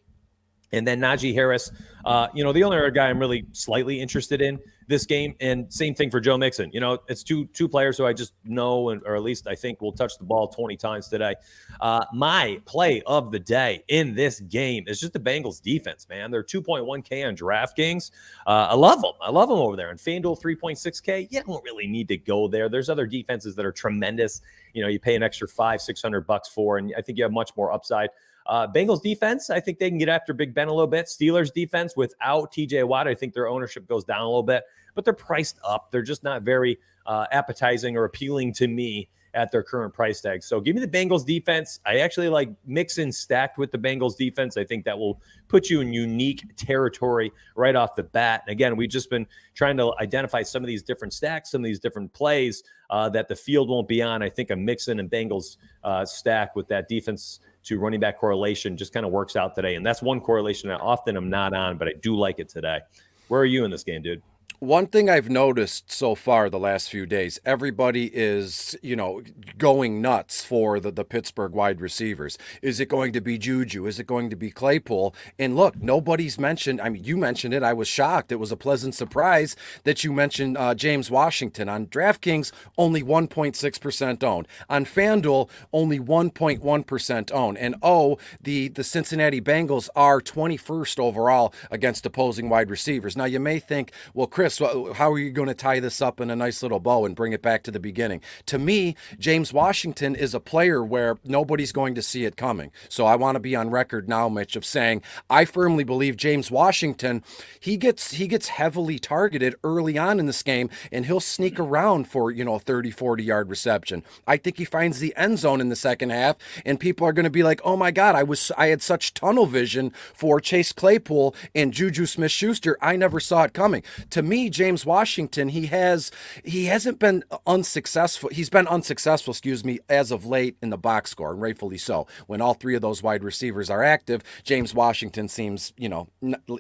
And then Najee Harris, the only other guy I'm really slightly interested in this game, and same thing for Joe Mixon. It's two players who I just know, or at least I think will touch the ball 20 times today. My play of the day in this game is just the Bengals defense, man. They're 2.1K on DraftKings. I love them. I love them over there. And FanDuel 3.6K, you don't really need to go there. There's other defenses that are tremendous. You pay an extra $500-$600 for, and I think you have much more upside. Bengals defense, I think they can get after Big Ben a little bit. Steelers defense without TJ Watt, I think their ownership goes down a little bit, but they're priced up. They're just not very appetizing or appealing to me at their current price tag. So give me the Bengals defense. I actually like Mixon stacked with the Bengals defense. I think that will put you in unique territory right off the bat. And again, we've just been trying to identify some of these different stacks, some of these different plays that the field won't be on. I think a Mixon and Bengals stack with that defense to running back correlation just kind of works out today. And that's one correlation that often I'm not on, but I do like it today. Where are you in this game, dude? One thing I've noticed so far the last few days, everybody is, going nuts for the Pittsburgh wide receivers. Is it going to be Juju? Is it going to be Claypool? And look, nobody's mentioned, you mentioned it. I was shocked. It was a pleasant surprise that you mentioned James Washington. On DraftKings, only 1.6% owned. On FanDuel, only 1.1% owned. And the Cincinnati Bengals are 21st overall against opposing wide receivers. Now, you may think, well, Chris, how are you going to tie this up in a nice little bow and bring it back to the beginning? To me, James Washington is a player where nobody's going to see it coming. So I want to be on record now, Mitch, of saying I firmly believe James Washington, he gets heavily targeted early on in this game, and he'll sneak around for, 30, 40-yard reception. I think he finds the end zone in the second half, and people are going to be like, oh my God, I had such tunnel vision for Chase Claypool and Juju Smith-Schuster. I never saw it coming. To me, James Washington, he hasn't been unsuccessful. He's been unsuccessful, as of late in the box score, and rightfully so. When all three of those wide receivers are active, James Washington seems,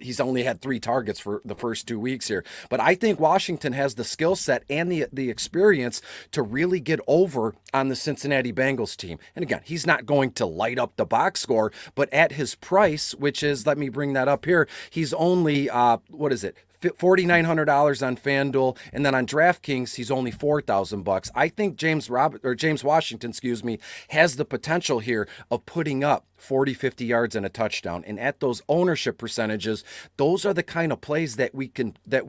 he's only had 3 targets for the first 2 weeks here. But I think Washington has the skill set and the experience to really get over on the Cincinnati Bengals team. And again, he's not going to light up the box score, but at his price, which is, let me bring that up here, he's only, $4,900 on FanDuel, and then on DraftKings he's only $4,000. I think James Washington, has the potential here of putting up 40, 50 yards and a touchdown. And at those ownership percentages, those are the kind of plays that we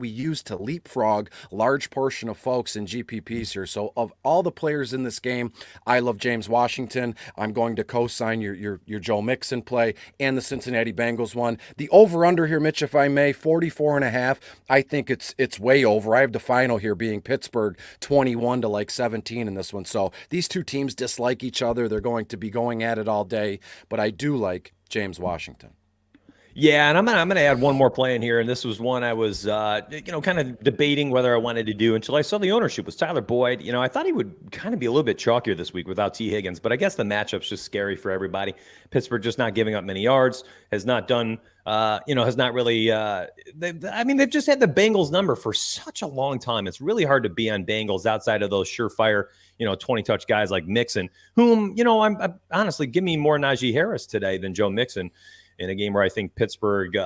use to leapfrog large portion of folks in GPPs here. So of all the players in this game, I love James Washington. I'm going to co-sign your Joe Mixon play and the Cincinnati Bengals one. The over-under here, Mitch, if I may, 44.5. I think it's way over. I have the final here being Pittsburgh 21 to 17 in this one. So these two teams dislike each other. They're going to be going at it all day, but I do like James Washington. Yeah, and I'm gonna add one more play in here, and this was one I was kind of debating whether I wanted to do until I saw the ownership was Tyler Boyd. I thought he would kind of be a little bit chalkier this week without T. Higgins, but I guess the matchup's just scary for everybody. Pittsburgh just not giving up many yards, has not done has not really. They've just had the Bengals number for such a long time. It's really hard to be on Bengals outside of those surefire 20 touch guys like Mixon, whom I'm honestly, give me more Najee Harris today than Joe Mixon in a game where I think Pittsburgh,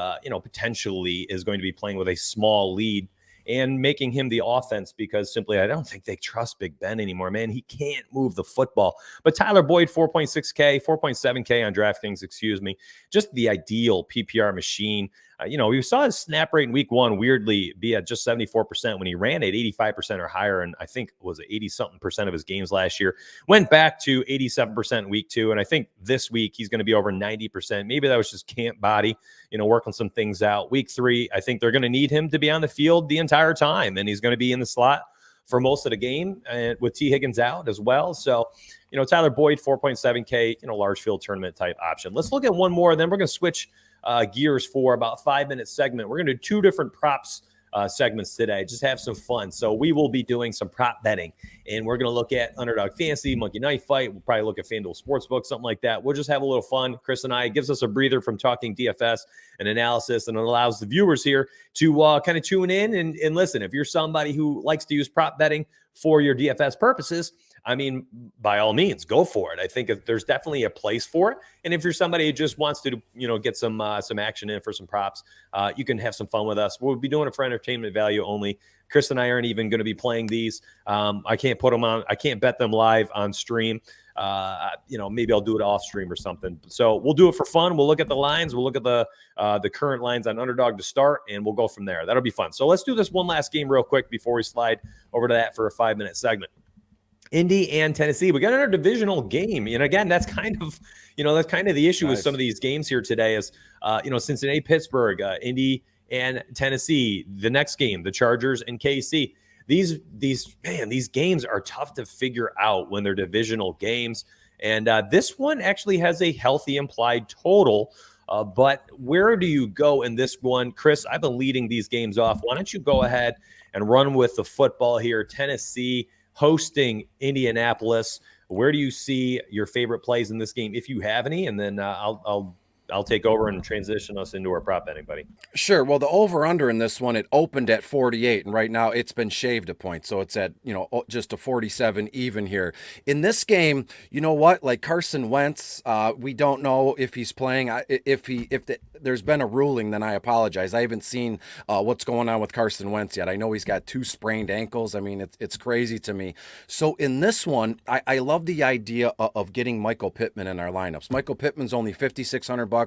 potentially is going to be playing with a small lead and making him the offense because simply I don't think they trust Big Ben anymore, man. He can't move the football. But Tyler Boyd, 4.6K, 4.7K on DraftKings, excuse me, just the ideal PPR machine. We saw his snap rate in week one weirdly be at just 74% when he ran at 85% or higher. And I think it was 80-something% of his games last year. Went back to 87% in week two. And I think this week he's going to be over 90%. Maybe that was just camp body, working some things out. Week three, I think they're going to need him to be on the field the entire time. And he's going to be in the slot for most of the game and with T. Higgins out as well. So, Tyler Boyd, 4.7K, large field tournament type option. Let's look at one more. Then we're going to switch gears for about 5-minute segment. We're going to do two different props segments today. Just have some fun. So we will be doing some prop betting, and we're going to look at Underdog Fantasy, Monkey Knife Fight. We'll probably look at FanDuel Sportsbook, something like that. We'll just have a little fun. Chris and I, it gives us a breather from talking DFS and analysis, and it allows the viewers here to kind of tune in and listen. If you're somebody who likes to use prop betting for your DFS purposes, by all means, go for it. I think there's definitely a place for it. And if you're somebody who just wants to, get some action in for some props, you can have some fun with us. We'll be doing it for entertainment value only. Chris and I aren't even going to be playing these. I can't put them on. I can't bet them live on stream. Maybe I'll do it off stream or something. So we'll do it for fun. We'll look at the lines. We'll look at the current lines on Underdog to start, and we'll go from there. That'll be fun. So let's do this one last game real quick before we slide over to that for a 5-minute segment. Indy and Tennessee. We got another divisional game. And again, that's kind of the issue with some of these games here today is, Cincinnati, Pittsburgh, Indy and Tennessee. The next game, the Chargers and KC. These games are tough to figure out when they're divisional games. And this one actually has a healthy implied total. But where do you go in this one? Chris, I've been leading these games off. Why don't you go ahead and run with the football here? Tennessee hosting Indianapolis. Where do you see your favorite plays in this game, if you have any? And then I'll take over and transition us into our prop betting, buddy. Sure. Well, the over-under in this one, it opened at 48, and right now it's been shaved a point. So it's at, just a 47 even here. In this game, you know what? Like Carson Wentz, we don't know if he's playing. There's been a ruling, then I apologize. I haven't seen what's going on with Carson Wentz yet. I know he's got 2 sprained ankles. It's crazy to me. So in this one, I love the idea of getting Michael Pittman in our lineups. Michael Pittman's only $5,600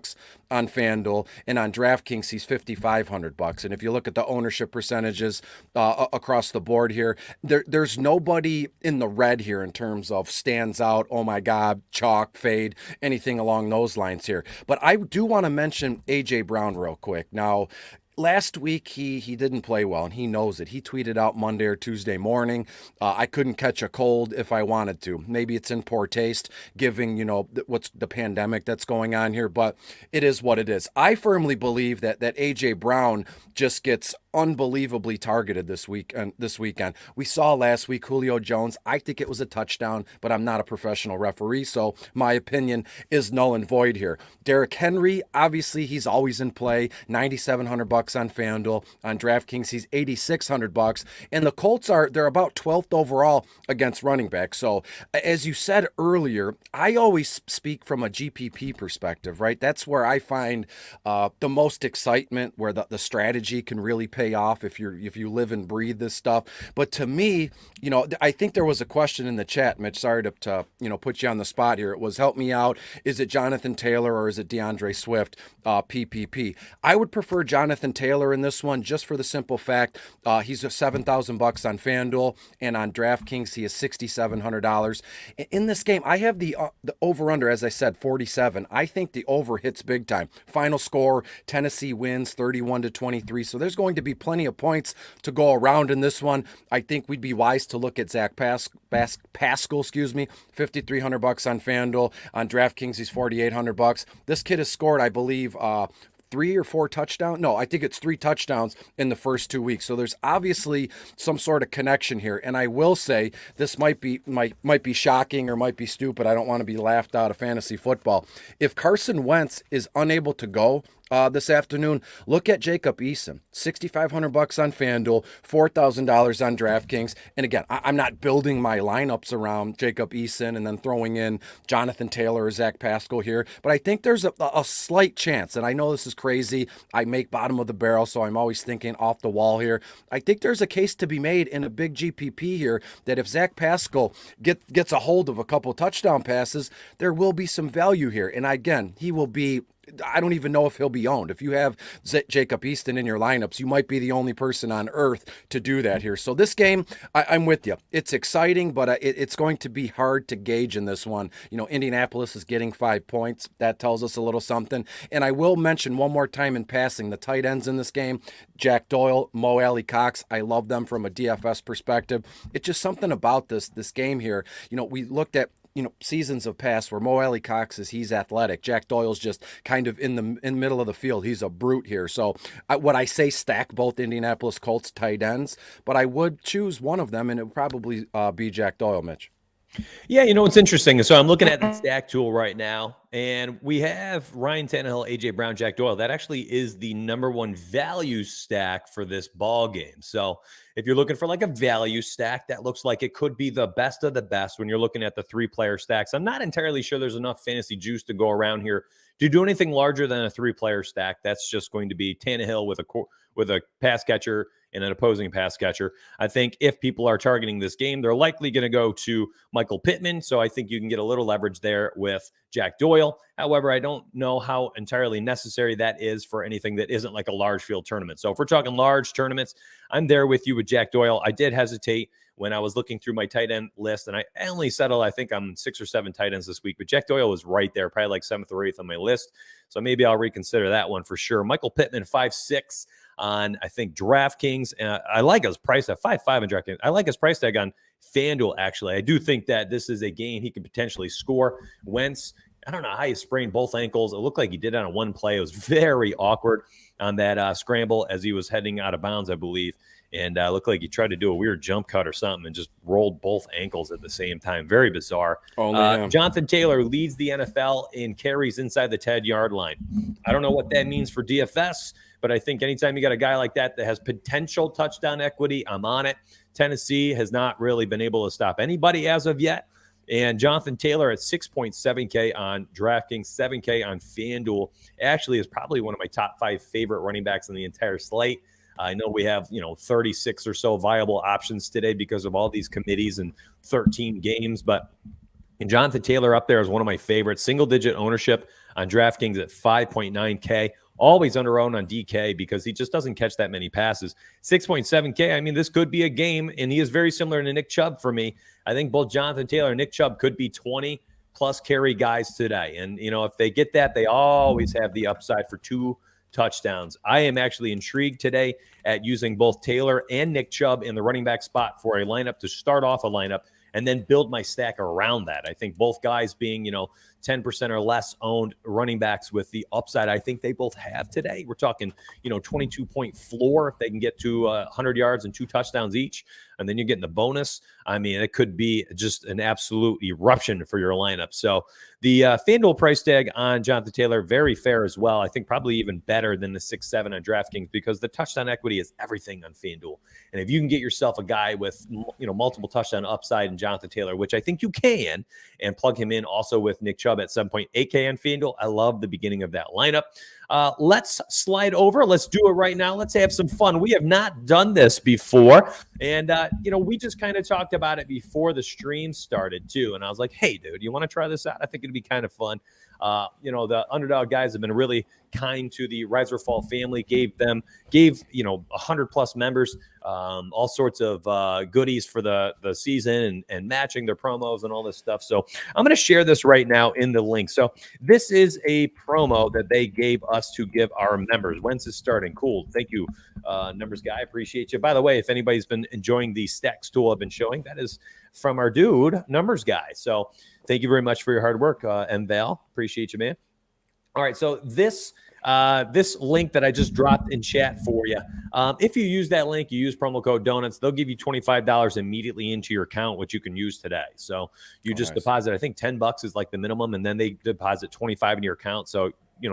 on FanDuel, and on DraftKings he's $5,500. And if you look at the ownership percentages across the board here, there's nobody in the red here in terms of stands out, oh my God, chalk, fade, anything along those lines here. But I do want to mention A.J. Brown real quick. Now, last week, he didn't play well, and he knows it. He tweeted out Monday or Tuesday morning, I couldn't catch a cold if I wanted to. Maybe it's in poor taste, given, what's the pandemic that's going on here, but it is what it is. I firmly believe that A.J. Brown just gets unbelievably targeted this weekend. We saw last week Julio Jones. I think it was a touchdown, but I'm not a professional referee, so my opinion is null and void here. Derrick Henry, obviously he's always in play, $9,700 on FanDuel. On DraftKings, he's $8,600, and the Colts they're about 12th overall against running backs. So as you said earlier, I always speak from a GPP perspective, right? That's where I find the most excitement, where the strategy can really pay off if you live and breathe this stuff. But to me, I think there was a question in the chat, Mitch. Sorry to put you on the spot here. It was, help me out. Is it Jonathan Taylor or is it DeAndre Swift PPP? I would prefer Jonathan Taylor in this one, just for the simple fact he's $7,000 on FanDuel, and on DraftKings he is $6,700. In this game, I have the over/under, as I said, 47. I think the over hits big time. Final score: Tennessee wins 31-23. So there's going to be plenty of points to go around in this one. I think we'd be wise to look at Zach Pascal, $5,300 on FanDuel. On DraftKings, he's $4,800. This kid has scored, I believe, 3 or 4 touchdowns? No, I think it's 3 touchdowns in the first 2 weeks. So there's obviously some sort of connection here. And I will say this might be shocking or might be stupid. I don't want to be laughed out of fantasy football. If Carson Wentz is unable to go this afternoon, look at Jacob Eason, $6,500 on FanDuel, $4,000 on DraftKings. And again, I'm not building my lineups around Jacob Eason and then throwing in Jonathan Taylor or Zach Pascal here, but I think there's a slight chance, and I know this is crazy. I make bottom of the barrel, so I'm always thinking off the wall here. I think there's a case to be made in a big GPP here that if Zach Pascal gets a hold of a couple touchdown passes, there will be some value here. And again, he will be, I don't even know if he'll be owned. If you have Jacob Easton in your lineups, you might be the only person on earth to do that here. So this game, I'm with you. It's exciting, but it's going to be hard to gauge in this one. Indianapolis is getting 5 points. That tells us a little something. And I will mention one more time in passing, the tight ends in this game, Jack Doyle, Mo Alley Cox. I love them from a DFS perspective. It's just something about this game here. We looked at seasons of past where Mo Alley Cox he's athletic. Jack Doyle's just kind of in the middle of the field. He's a brute here. So what I say, stack both Indianapolis Colts tight ends, but I would choose one of them, and it would probably be Jack Doyle, Mitch. Yeah, it's interesting. So I'm looking at the stack tool right now, and we have Ryan Tannehill, A.J. Brown, Jack Doyle. That actually is the #1 value stack for this ball game. So if you're looking for like a value stack, that looks like it could be the best of the best when you're looking at the 3-player stacks. I'm not entirely sure there's enough fantasy juice to go around here to do anything larger than a 3-player stack. That's just going to be Tannehill with a pass catcher and an opposing pass catcher. I think if people are targeting this game, they're likely going to go to Michael Pittman. So I think you can get a little leverage there with Jack Doyle. However, I don't know how entirely necessary that is for anything that isn't like a large field tournament. So if we're talking large tournaments, I'm there with you with Jack Doyle. I did hesitate when I was looking through my tight end list, and I only settled, I think, on 6 or 7 tight ends this week, but Jack Doyle was right there, probably like 7th or 8th on my list. So maybe I'll reconsider that one for sure. Michael Pittman, 5.6 on, I think, DraftKings. I like his price at 5.5 on DraftKings. I like his price tag on FanDuel, actually. I do think that this is a game he could potentially score. Wentz, I don't know how he sprained both ankles. It looked like he did it on one play. It was very awkward on that scramble as he was heading out of bounds, I believe. And looked like he tried to do a weird jump cut or something and just rolled both ankles at the same time. Very bizarre. Jonathan Taylor leads the NFL in carries inside the 10-yard line. I don't know what that means for DFS, but I think anytime you got a guy like that has potential touchdown equity, I'm on it. Tennessee has not really been able to stop anybody as of yet. And Jonathan Taylor at 6.7K on DraftKings, 7K on FanDuel, actually is probably one of my top 5 favorite running backs in the entire slate. I know we have, 36 or so viable options today because of all these committees and 13 games, but Jonathan Taylor up there is one of my favorites. Single-digit ownership on DraftKings at 5.9K. Always under-owned on DK because he just doesn't catch that many passes. 6.7K, I mean, this could be a game, and he is very similar to Nick Chubb for me. I think both Jonathan Taylor and Nick Chubb could be 20-plus carry guys today. And, if they get that, they always have the upside for 2 touchdowns. I am actually intrigued today at using both Taylor and Nick Chubb in the running back spot for a lineup to start off a lineup and then build my stack around that. I think both guys being, 10% or less owned running backs with the upside I think they both have today. We're talking, 22-point floor if they can get to 100 yards and 2 touchdowns each. And then you're getting the bonus. I mean, it could be just an absolute eruption for your lineup. So the FanDuel price tag on Jonathan Taylor, very fair as well. I think probably even better than the 6.7 on DraftKings because the touchdown equity is everything on FanDuel. And if you can get yourself a guy with, multiple touchdown upside in Jonathan Taylor, which I think you can, and plug him in also with Nick Chubb at 7.8K on FanDuel, I love the beginning of that lineup. Let's slide over. Let's do it right now. Let's have some fun. We have not done this before. And, we just kind of talked about it before the stream started too. And I was like, hey, dude, you want to try this out? I think it'd be kind of fun. The underdog guys have been really kind to the Rise or Fall family, gave 100 plus members all sorts of goodies for the season and matching their promos and all this stuff. So I'm going to share this right now in the link. So this is a promo that they gave us to give our members. When's it starting? Cool. Thank you, numbers guy. Appreciate you. By the way, if anybody's been enjoying the stacks tool I've been showing, that is from our dude, numbers guy. So thank you very much for your hard work, M. Val. Appreciate you, man. All right, so this this link that I just dropped in chat for you. If you use that link, you use promo code Donuts, they'll give you $25 immediately into your account, which you can use today. So you just deposit, I think $10 is like the minimum, and then they deposit 25 in your account. So,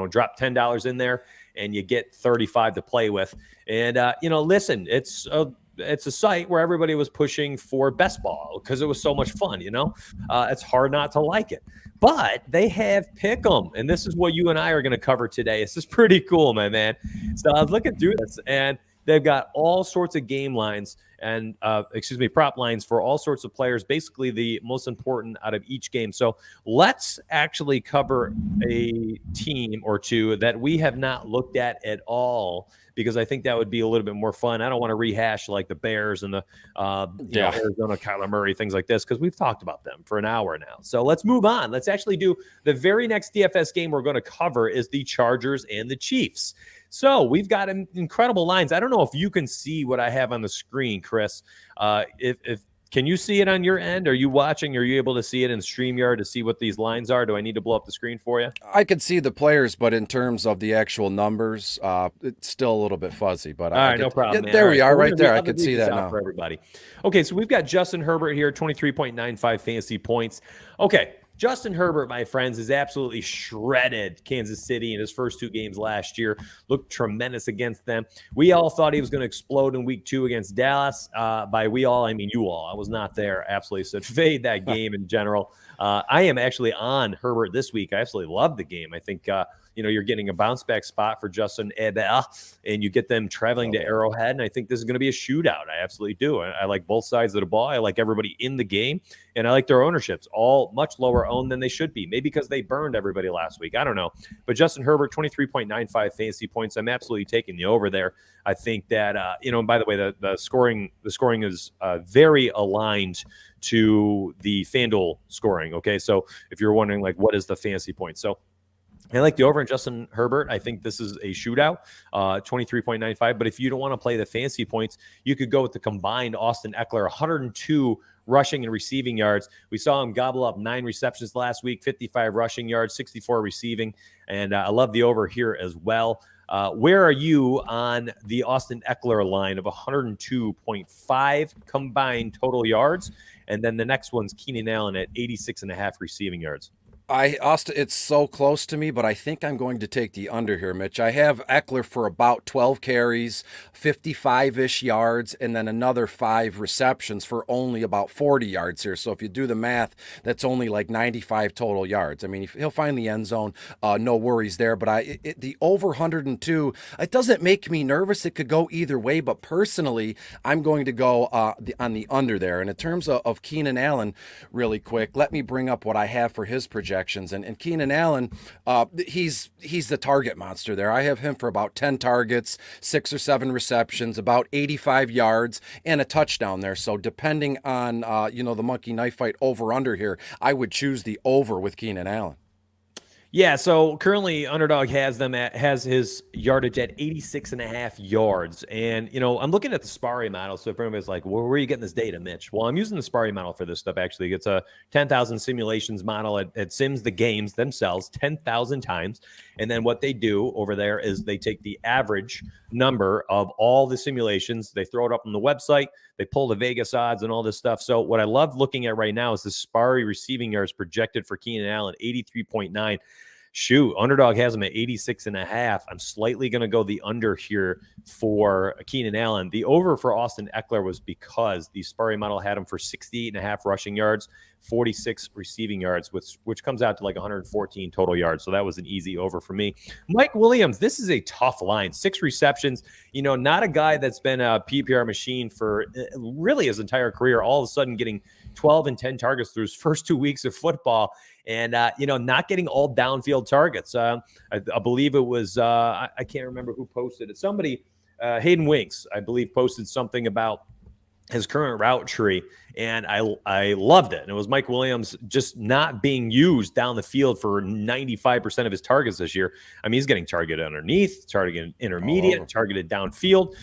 drop $10 in there and you get 35 to play with. And, listen, it's a site where everybody was pushing for best ball because it was so much fun, it's hard not to like it. But they have pick 'em, and this is what you and I are going to cover today. This is pretty cool, my man. So I was looking through this, and they've got all sorts of game lines and prop lines for all sorts of players, basically the most important out of each game. So let's actually cover a team or two that we have not looked at all, because I think that would be a little bit more fun. I don't want to rehash like the Bears and the Arizona Kyler Murray, things like this, because we've talked about them for an hour now. So let's move on. Let's actually do the very next DFS game we're going to cover is the Chargers and the Chiefs. So we've got incredible lines. I don't know if you can see what I have on the screen, Chris. If can you see it on your end? Are you watching? Are you able to see it in StreamYard to see what these lines are? Do I need to blow up the screen for you? I can see the players, but in terms of the actual numbers, it's still a little bit fuzzy. But all right, no problem. Yeah, there we are, right there. I can see that now for everybody. Okay, so we've got Justin Herbert here, 23.95 fantasy points. Okay. Justin Herbert, my friends, is absolutely shredded Kansas City in his first two games last year. Looked tremendous against them. We all thought he was going to explode in week 2 against Dallas. By we all, I mean you all. I was not there. Absolutely said fade that game in general. I am actually on Herbert this week. I absolutely love the game. I think you're getting a bounce back spot for Justin Herbert, and you get them traveling to Arrowhead, and I think this is going to be a shootout. I absolutely do. I like both sides of the ball. I like everybody in the game, and I like their ownerships, all much lower owned than they should be. Maybe because they burned everybody last week. I don't know. But Justin Herbert, 23.95 fantasy points. I'm absolutely taking the over there. I think that, and by the way, the scoring is very aligned to the FanDuel scoring. Okay, so if you're wondering, like, what is the fantasy point? So I like the over in Justin Herbert. I think this is a shootout, 23.95. But if you don't want to play the fantasy points, you could go with the combined Austin Eckler, 102 rushing and receiving yards. We saw him gobble up 9 receptions last week, 55 rushing yards, 64 receiving. And I love the over here as well. Where are you on the Austin Eckler line of 102.5 combined total yards? And then the next one's Keenan Allen at 86.5 receiving yards. Austin, it's so close to me, but I think I'm going to take the under here, Mitch. I have Eckler for about 12 carries, 55-ish yards, and then another 5 receptions for only about 40 yards here. So if you do the math, that's only like 95 total yards. I mean, he'll find the end zone, no worries there. But the over 102, it doesn't make me nervous. It could go either way, but personally, I'm going to go on the under there. And in terms of Keenan Allen, really quick, let me bring up what I have for his projection. And Keenan Allen, he's the target monster there. I have him for about 10 targets, 6 or 7 receptions, about 85 yards, and a touchdown there. So depending on the monkey knife fight over under here, I would choose the over with Keenan Allen. Yeah, so currently Underdog has his yardage at 86.5 yards. And, I'm looking at the Sparry model. So if anybody's like, well, where are you getting this data, Mitch? Well, I'm using the Sparry model for this stuff, actually. It's a 10,000 simulations model. It sims the games themselves 10,000 times. And then what they do over there is they take the average number of all the simulations. They throw it up on the website. They pull the Vegas odds and all this stuff. So what I love looking at right now is the Sparry receiving yards projected for Keenan Allen, 83.9. Shoot, Underdog has him at 86.5. I'm slightly going to go the under here for Keenan Allen. The over for Austin Eckler was because the Sparry model had him for 68.5 rushing yards, 46 receiving yards, which comes out to like 114 total yards. So that was an easy over for me. Mike Williams, this is a tough line. 6 receptions, not a guy that's been a PPR machine for really his entire career, all of a sudden getting 12 and 10 targets through his first 2 weeks of football. And, not getting all downfield targets. I believe it was, I can't remember who posted it. Somebody, Hayden Winks, I believe, posted something about his current route tree, and I loved it. And it was Mike Williams just not being used down the field for 95% of his targets this year. I mean, he's getting targeted underneath, targeted intermediate, targeted downfield.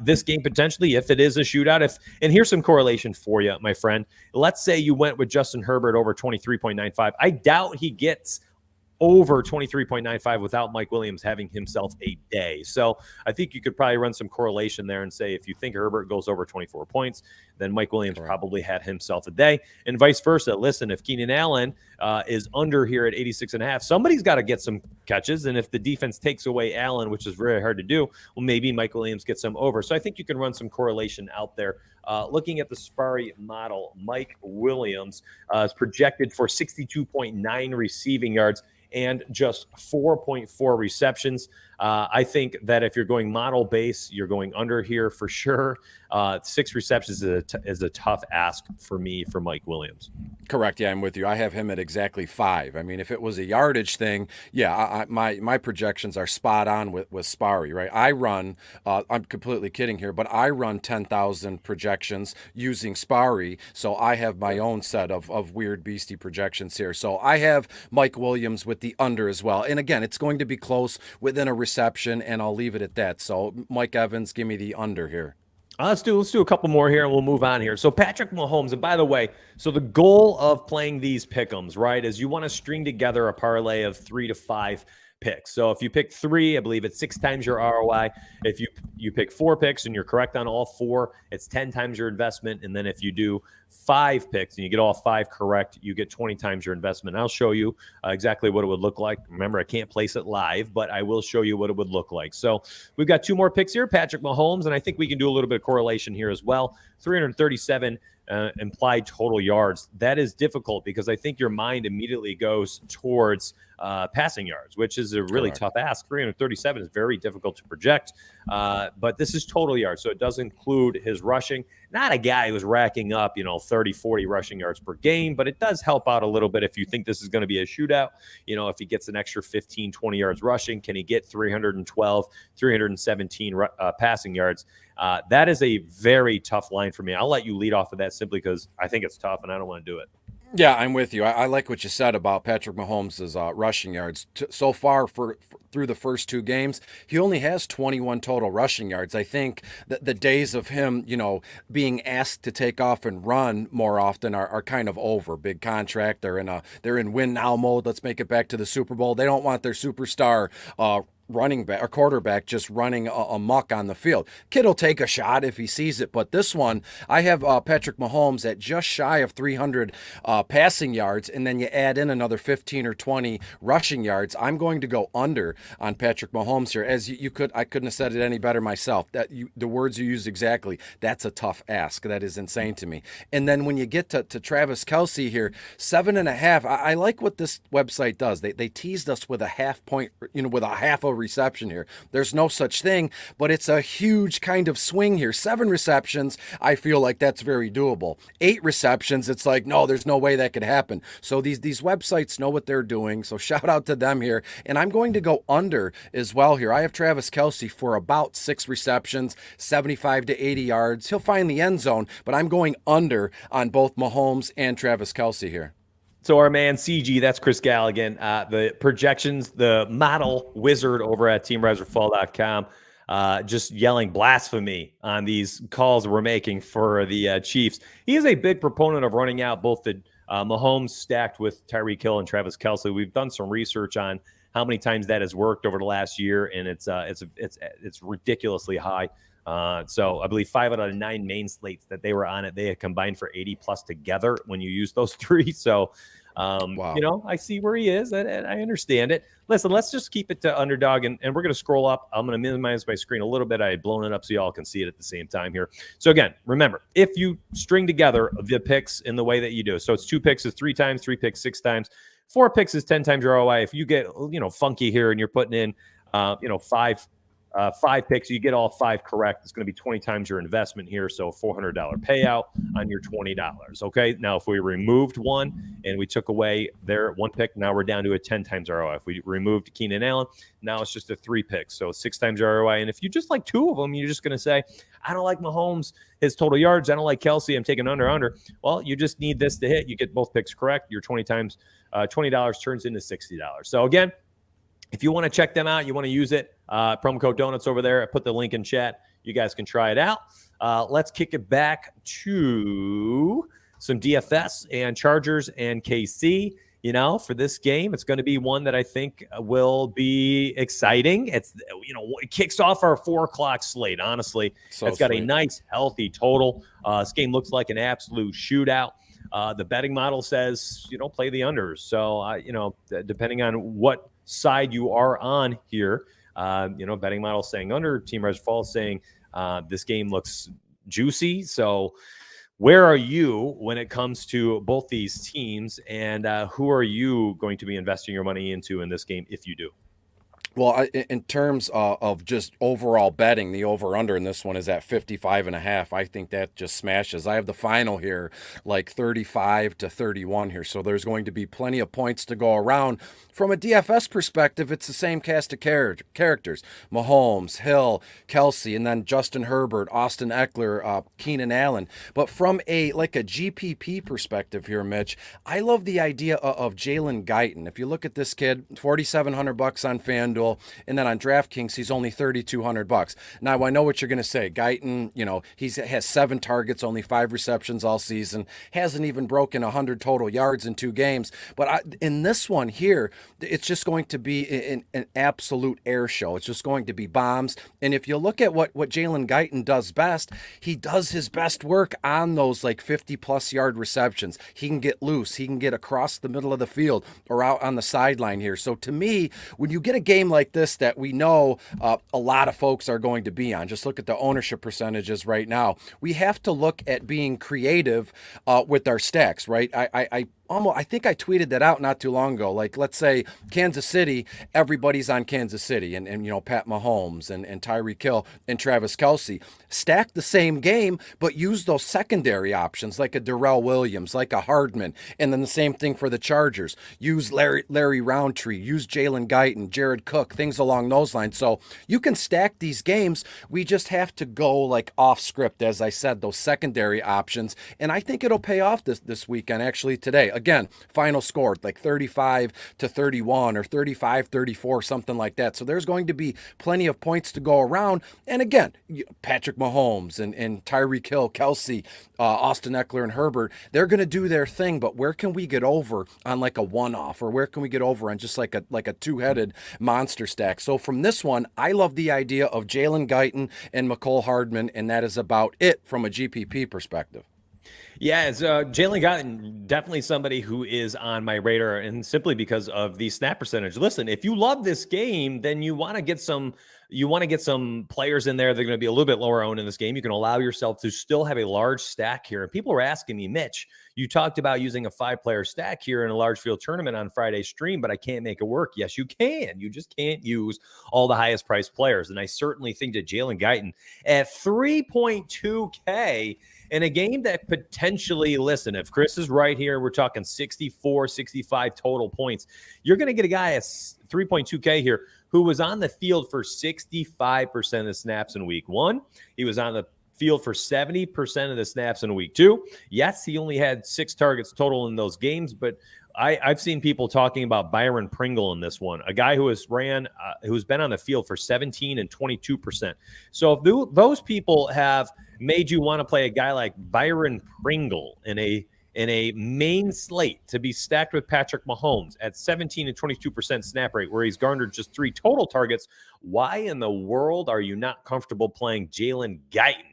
This game potentially, if it is a shootout, and here's some correlation for you, my friend. Let's say you went with Justin Herbert over 23.95. I doubt he gets over 23.95 without Mike Williams having himself a day. So I think you could probably run some correlation there and say if you think Herbert goes over 24 points, then Mike Williams probably had himself a day, and vice versa. Listen, if Keenan Allen is under here at 86.5, somebody's got to get some catches, and if the defense takes away Allen, which is very hard to do, well, maybe Mike Williams gets some over. So I think you can run some correlation out there. Looking at the Sparry model, Mike Williams is projected for 62.9 receiving yards and just 4.4 receptions. I think that if you're going model base, you're going under here for sure. 6 receptions is a tough ask for me for Mike Williams. Correct. Yeah, I'm with you. I have him at exactly 5. I mean, if it was a yardage thing, yeah, my projections are spot on with Sparry, right? I run, I'm completely kidding here, but I run 10,000 projections using Sparry, so I have my own set of weird beastie projections here. So I have Mike Williams with the under as well. And again, it's going to be close within a reception, and I'll leave it at that. So Mike Evans, give me the under here. Let's do a couple more here and we'll move on here. So Patrick Mahomes, and by the way, so the goal of playing these pick'ems, right, is you want to string together a parlay of 3 to 5 picks. So if you pick 3, I believe it's 6 times your ROI. If you pick 4 picks and you're correct on all 4, it's 10 times your investment. And then if you do 5 picks and you get all 5 correct, you get 20 times your investment. And I'll show you exactly what it would look like. Remember, I can't place it live, but I will show you what it would look like. So we've got 2 more picks here, Patrick Mahomes, and I think we can do a little bit of correlation here as well. 337 implied total yards. That is difficult because I think your mind immediately goes towards passing yards, which is a really tough ask. 337 is very difficult to project, but this is total yards, so it does include his rushing. Not a guy who's racking up, 30, 40 rushing yards per game, but it does help out a little bit if you think this is going to be a shootout. If he gets an extra 15, 20 yards rushing, can he get 312, 317 passing yards? That is a very tough line for me. I'll let you lead off of that simply because I think it's tough and I don't want to do it. Yeah, I'm with you. I like what you said about Patrick Mahomes' rushing yards. So far, through the first 2 games, he only has 21 total rushing yards. I think that the days of him, being asked to take off and run more often are kind of over. Big contract. They're in win now mode. Let's make it back to the Super Bowl. They don't want their superstar running back or quarterback just running amok on the field. Kid will take a shot if he sees it, but this one, I have Patrick Mahomes at just shy of 300 passing yards, and then you add in another 15 or 20 rushing yards. I'm going to go under on Patrick Mahomes here. As I couldn't have said it any better myself. The words you used exactly. That's a tough ask. That is insane to me. And then when you get to Travis Kelce here, 7.5. I like what this website does. They teased us with a half point, with a half a reception here. There's no such thing, but it's a huge kind of swing here. 7 receptions, I feel like that's very doable. 8 receptions, it's like, no, there's no way that could happen. So these websites know what they're doing, so shout out to them here. And I'm going to go under as well here. I have Travis Kelce for about 6 receptions, 75 to 80 yards. He'll find the end zone, but I'm going under on both Mahomes and Travis Kelce here. So our man CG, that's Chris Galligan, the projections, the model wizard over at teamriseorfall.com, just yelling blasphemy on these calls we're making for the Chiefs. He is a big proponent of running out both the Mahomes stacked with Tyreek Hill and Travis Kelce. We've done some research on how many times that has worked over the last year, and it's ridiculously high. So I believe 5 out of 9 main slates that they were on they had combined for 80 plus together when you use those 3. So, wow. I see where he is. I understand it. Listen, let's just keep it to underdog, and we're going to scroll up. I'm going to minimize my screen a little bit. I had blown it up so y'all can see it at the same time here. So again, remember, if you string together the picks in the way that you do, so it's 2 picks is 3 times, 3 picks 6 times, 4 picks is 10 times your ROI. If you get, funky here and you're putting in, 5 picks, you get all 5 correct, it's going to be 20 times your investment here. So $400 payout on your $20. Okay. Now, if we removed one and we took away their 1 pick, now we're down to a 10 times ROI. If we removed Keenan Allen, now it's just a 3 picks. So 6 times ROI. And if you just like 2 of them, you're just going to say, I don't like Mahomes, his total yards. I don't like Kelce. I'm taking under. Well, you just need this to hit. You get both picks correct. Your 20 times $20 turns into $60. So again, if you want to check them out, you want to use it, promo code Donuts over there. I put the link in chat. You guys can try it out. Let's kick it back to some DFS and Chargers and KC. for this game. It's going to be one that I think will be exciting. It kicks off our 4:00 slate. Honestly, it's got a nice, healthy total. This game looks like an absolute shootout. The betting model says, play the unders. So, depending on what side you are on here, betting model saying under, Team ResFall saying this game looks juicy. So, where are you when it comes to both these teams, and who are you going to be investing your money into in this game if you do? Well, in terms of just overall betting, the over-under in this one is at 55.5. I think that just smashes. I have the final here, like 35-31 here. So there's going to be plenty of points to go around. From a DFS perspective, it's the same cast of characters. Mahomes, Hill, Kelsey, and then Justin Herbert, Austin Eckler, Keenan Allen. But from a GPP perspective here, Mitch, I love the idea of Jalen Guyton. If you look at this kid, $4,700 on FanDuel. And then on DraftKings, he's only $3,200. Now, I know what you're going to say. Guyton, he has 7 targets, only 5 receptions all season, hasn't even broken 100 total yards in 2 games. But in this one here, it's just going to be an absolute air show. It's just going to be bombs. And if you look at what Jalen Guyton does best, he does his best work on those 50-plus yard receptions. He can get loose. He can get across the middle of the field or out on the sideline here. So to me, when you get a game like this that we know a lot of folks are going to be on, just look at the ownership percentages right now. We have to look at being creative with our stacks, right? I think I tweeted that out not too long ago. Let's say Kansas City, everybody's on Kansas City and Pat Mahomes and Tyreek Hill and Travis Kelce. Stack the same game, but use those secondary options like a Darrell Williams, like a Hardman, and then the same thing for the Chargers. Use Larry Roundtree, use Jalen Guyton, Jared Cook, things along those lines. So you can stack these games. We just have to go off script, as I said, those secondary options. And I think it'll pay off this weekend, actually today. Again, final score 35-31 or 35-34, something like that. So there's going to be plenty of points to go around. And again, Patrick Mahomes and Tyreek Hill, Kelsey, Austin Eckler, and Herbert, they're going to do their thing. But where can we get over on a one-off, or where can we get over on just a two-headed monster stack? So from this one, I love the idea of Jalen Guyton and McCole Hardman, and that is about it from a GPP perspective. Yeah, it's Jalen Guyton, definitely somebody who is on my radar, and simply because of the snap percentage. Listen, if you love this game, then you want to get some players in there that are going to be a little bit lower owned in this game. You can allow yourself to still have a large stack here. And people are asking me, Mitch, you talked about using a 5-player stack here in a large field tournament on Friday's stream, but I can't make it work. Yes, you can. You just can't use all the highest priced players. And I certainly think that Jalen Guyton at 3.2K in a game that potentially, listen, if Chris is right here, we're talking 64, 65 total points. You're going to get a guy at 3.2K here who was on the field for 65% of the snaps in week 1. He was on the field for 70% of the snaps in week 2. Yes, he only had 6 targets total in those games, but I've seen people talking about Byron Pringle in this one, a guy who who's been on the field for 17 and 22%. So if those people have made you want to play a guy like Byron Pringle in a main slate to be stacked with Patrick Mahomes at 17 and 22% snap rate, where he's garnered just 3 total targets, why in the world are you not comfortable playing Jalen Guyton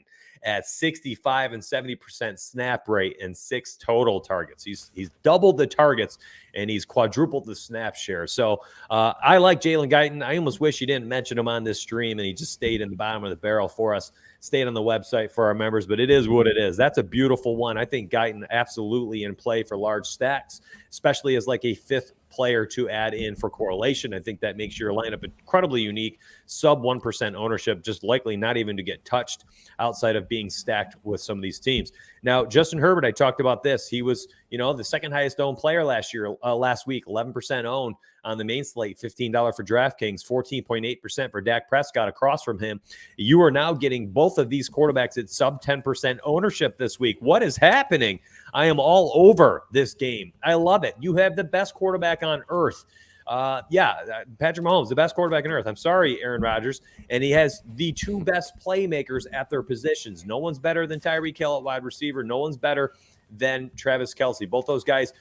at 65 and 70% snap rate and 6 total targets? He's doubled the targets and he's quadrupled the snap share. So I like Jalen Guyton. I almost wish you didn't mention him on this stream and he just stayed in the bottom of the barrel for us, stayed on the website for our members, but it is what it is. That's a beautiful one. I think Guyton absolutely in play for large stacks, especially as a 5th player to add in for correlation. I think that makes your lineup incredibly unique. Sub 1% ownership, just likely not even to get touched outside of being stacked with some of these teams. Now, Justin Herbert, I talked about this. He was, the second highest owned player last week, 11% owned on the main slate, $15 for DraftKings, 14.8% for Dak Prescott across from him. You are now getting both of these quarterbacks at sub 10% ownership this week. What is happening? I am all over this game. I love it. You have the best quarterback on earth. Patrick Mahomes, the best quarterback on earth. I'm sorry, Aaron Rodgers. And he has the 2 best playmakers at their positions. No one's better than Tyreek Hill at wide receiver. No one's better than Travis Kelce. Both those guys,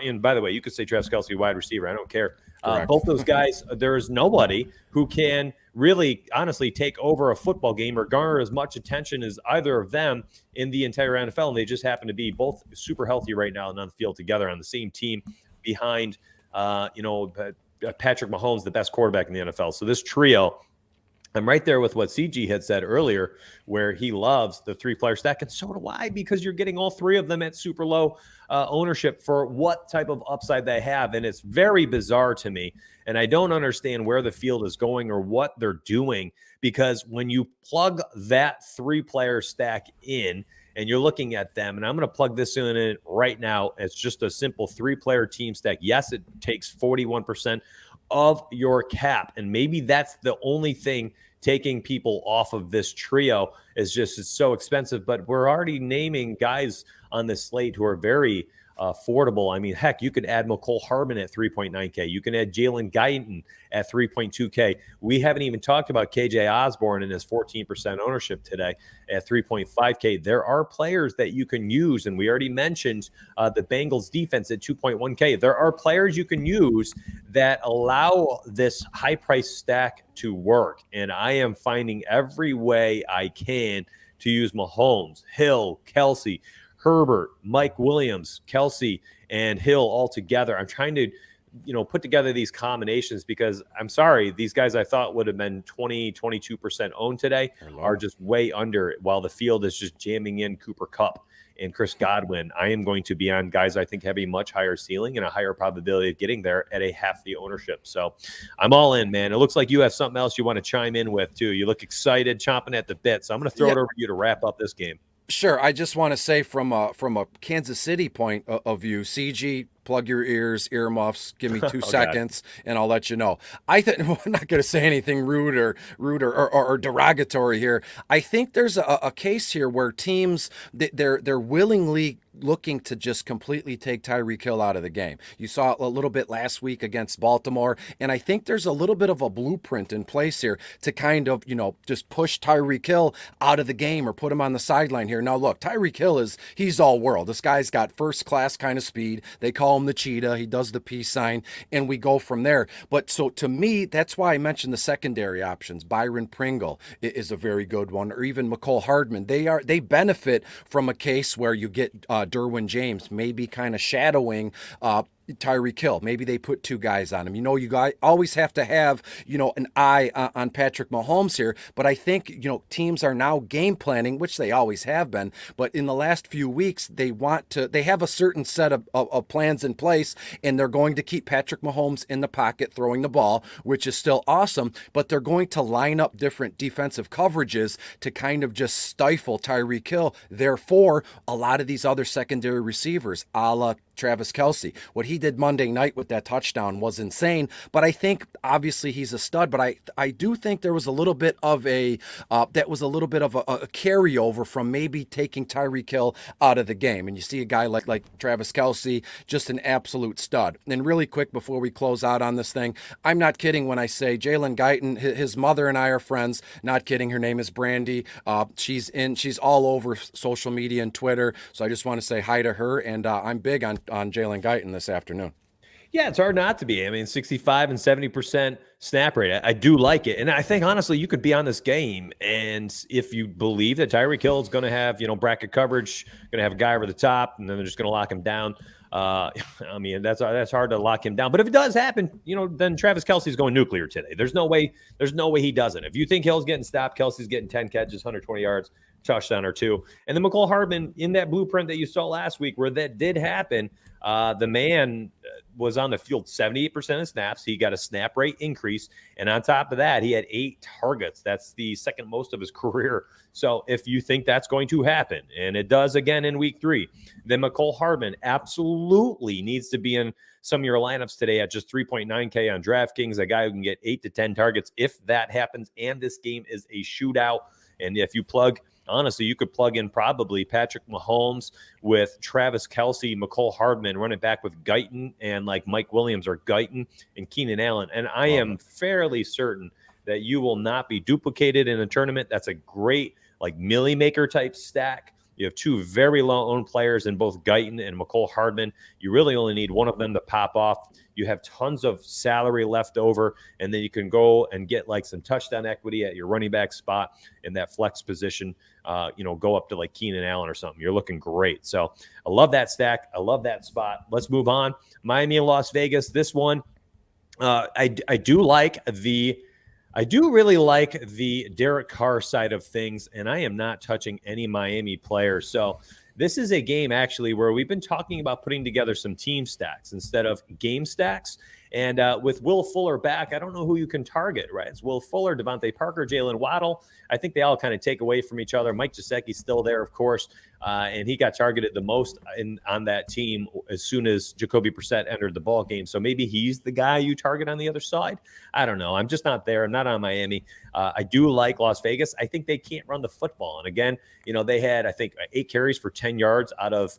and by the way, you could say Travis Kelce wide receiver. I don't care. Correct. Both those guys, there's nobody who can really, honestly, take over a football game or garner as much attention as either of them in the entire NFL. And they just happen to be both super healthy right now and on the field together on the same team behind, Patrick Mahomes, the best quarterback in the NFL. So this trio, I'm right there with what CG had said earlier, where he loves the 3-player stack, and so do I, because you're getting all 3 of them at super low ownership for what type of upside they have. And it's very bizarre to me, and I don't understand where the field is going or what they're doing, because when you plug that 3-player stack in and you're looking at them, and I'm going to plug this in right now, it's just a simple 3-player team stack. Yes, it takes 41% of your cap, and maybe that's the only thing taking people off of this trio is just it's so expensive. But we're already naming guys on this slate who are very affordable. I mean, heck, you could add McCole Hardman at 3.9K. You can add Jalen Guyton at 3.2K. We haven't even talked about KJ Osborne and his 14% ownership today at 3.5K. There are players that you can use, and we already mentioned the Bengals defense at 2.1K. There are players you can use that allow this high price stack to work, and I am finding every way I can to use Mahomes, Hill, Kelce, Herbert, Mike Williams, Kelce, and Hill all together. I'm trying to, put together these combinations because I'm sorry, these guys I thought would have been 22% owned today are just way under it, while the field is just jamming in Cooper Kupp and Chris Godwin. I am going to be on guys I think have a much higher ceiling and a higher probability of getting there at a half the ownership. So I'm all in, man. It looks like you have something else you want to chime in with too. You look excited, chomping at the bit. So I'm going to throw it over to you to wrap up this game. Sure. I just want to say from a Kansas City point of view, CG, plug your ears, earmuffs, give me 2 seconds, and I'll let you know. I think I'm not going to say anything rude or derogatory here. I think there's a case here where teams they're willingly looking to just completely take Tyreek Hill out of the game. You saw a little bit last week against Baltimore, and I think there's a little bit of a blueprint in place here to kind of, just push Tyreek Hill out of the game or put him on the sideline here. Now, look, Tyreek Hill he's all world. This guy's got first class kind of speed. They call him the cheetah. He does the peace sign, and we go from there. But so to me, that's why I mentioned the secondary options. Byron Pringle is a very good one, or even McCole Hardman. They benefit from a case where you get Derwin James maybe kind of shadowing Tyreek Hill. Maybe they put 2 guys on him. You guys always have to have, an eye on Patrick Mahomes here. But I think, teams are now game planning, which they always have been. But in the last few weeks, they have a certain set of plans in place, and they're going to keep Patrick Mahomes in the pocket throwing the ball, which is still awesome. But they're going to line up different defensive coverages to kind of just stifle Tyreek Hill. Therefore, a lot of these other secondary receivers, a la Travis Kelce, what he did Monday night with that touchdown was insane. But I think obviously he's a stud, but I do think there was a little bit of a carryover from maybe taking Tyreek Hill out of the game. And you see a guy like Travis Kelce, just an absolute stud. And really quick before we close out on this thing, I'm not kidding when I say Jalen Guyton, his mother and I are friends. Not kidding. Her name is Brandy. She's all over social media and Twitter. So I just want to say hi to her, and I'm big on Jalen Guyton this afternoon. Yeah, it's hard not to be. I mean, 65 and 70% snap rate. I do like it. And I think, honestly, you could be on this game. And if you believe that Tyreek Hill is going to have, bracket coverage, going to have a guy over the top, and then they're just going to lock him down. I mean, that's hard to lock him down. But if it does happen, then Travis Kelce's going nuclear today. There's no way he doesn't. If you think Hill's getting stopped, Kelce's getting 10 catches, 120 yards, touchdown or 2. And then McCole Hardman, in that blueprint that you saw last week where that did happen, the man was on the field 78% of snaps. He got a snap rate increase. And on top of that, he had 8 targets. That's the second most of his career. So if you think that's going to happen, and it does again in week 3, then McCole Hardman absolutely needs to be in some of your lineups today at just 3.9K on DraftKings, a guy who can get 8 to 10 targets if that happens. And this game is a shootout. And if you plug, honestly, you could plug in probably Patrick Mahomes with Travis Kelce, McCole Hardman, run it back with Guyton and like Mike Williams or Guyton and Keenan Allen. And I am fairly certain that you will not be duplicated in a tournament. That's a great like Millie Maker type stack You have two very low-owned players in both Guyton and McCole Hardman. You really only need one of them to pop off. You have tons of salary left over, and then you can go and get like some touchdown equity at your running back spot in that flex position. Go up to like Keenan Allen or something. You're looking great. So I love that stack. I love that spot. Let's move on. Miami and Las Vegas. This one, I do really like the Derek Carr side of things, and I am not touching any Miami players. So this is a game actually where we've been talking about putting together some team stacks instead of game stacks. And with Will Fuller back, I don't know who you can target, right? It's Will Fuller, Devontae Parker, Jalen Waddle. I think they all kind of take away from each other. Mike Gesicki's still there, of course, and he got targeted the most on that team as soon as Jacoby Brissett entered the ball game. So maybe he's the guy you target on the other side. I don't know. I'm just not there. I'm not on Miami. I do like Las Vegas. I think they can't run the football. And again, they had, I think, 8 carries for 10 yards out of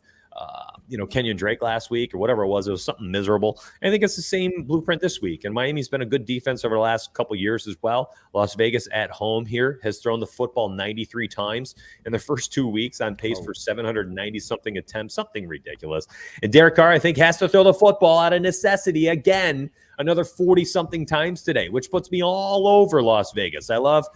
Kenyon Drake last week or whatever it was. It was something miserable. I think it's the same blueprint this week. And Miami's been a good defense over the last couple of years as well. Las Vegas at home here has thrown the football 93 times in the first 2 weeks, on pace for 790-something attempts, something ridiculous. And Derek Carr, I think, has to throw the football out of necessity again another 40-something times today, which puts me all over Las Vegas. I love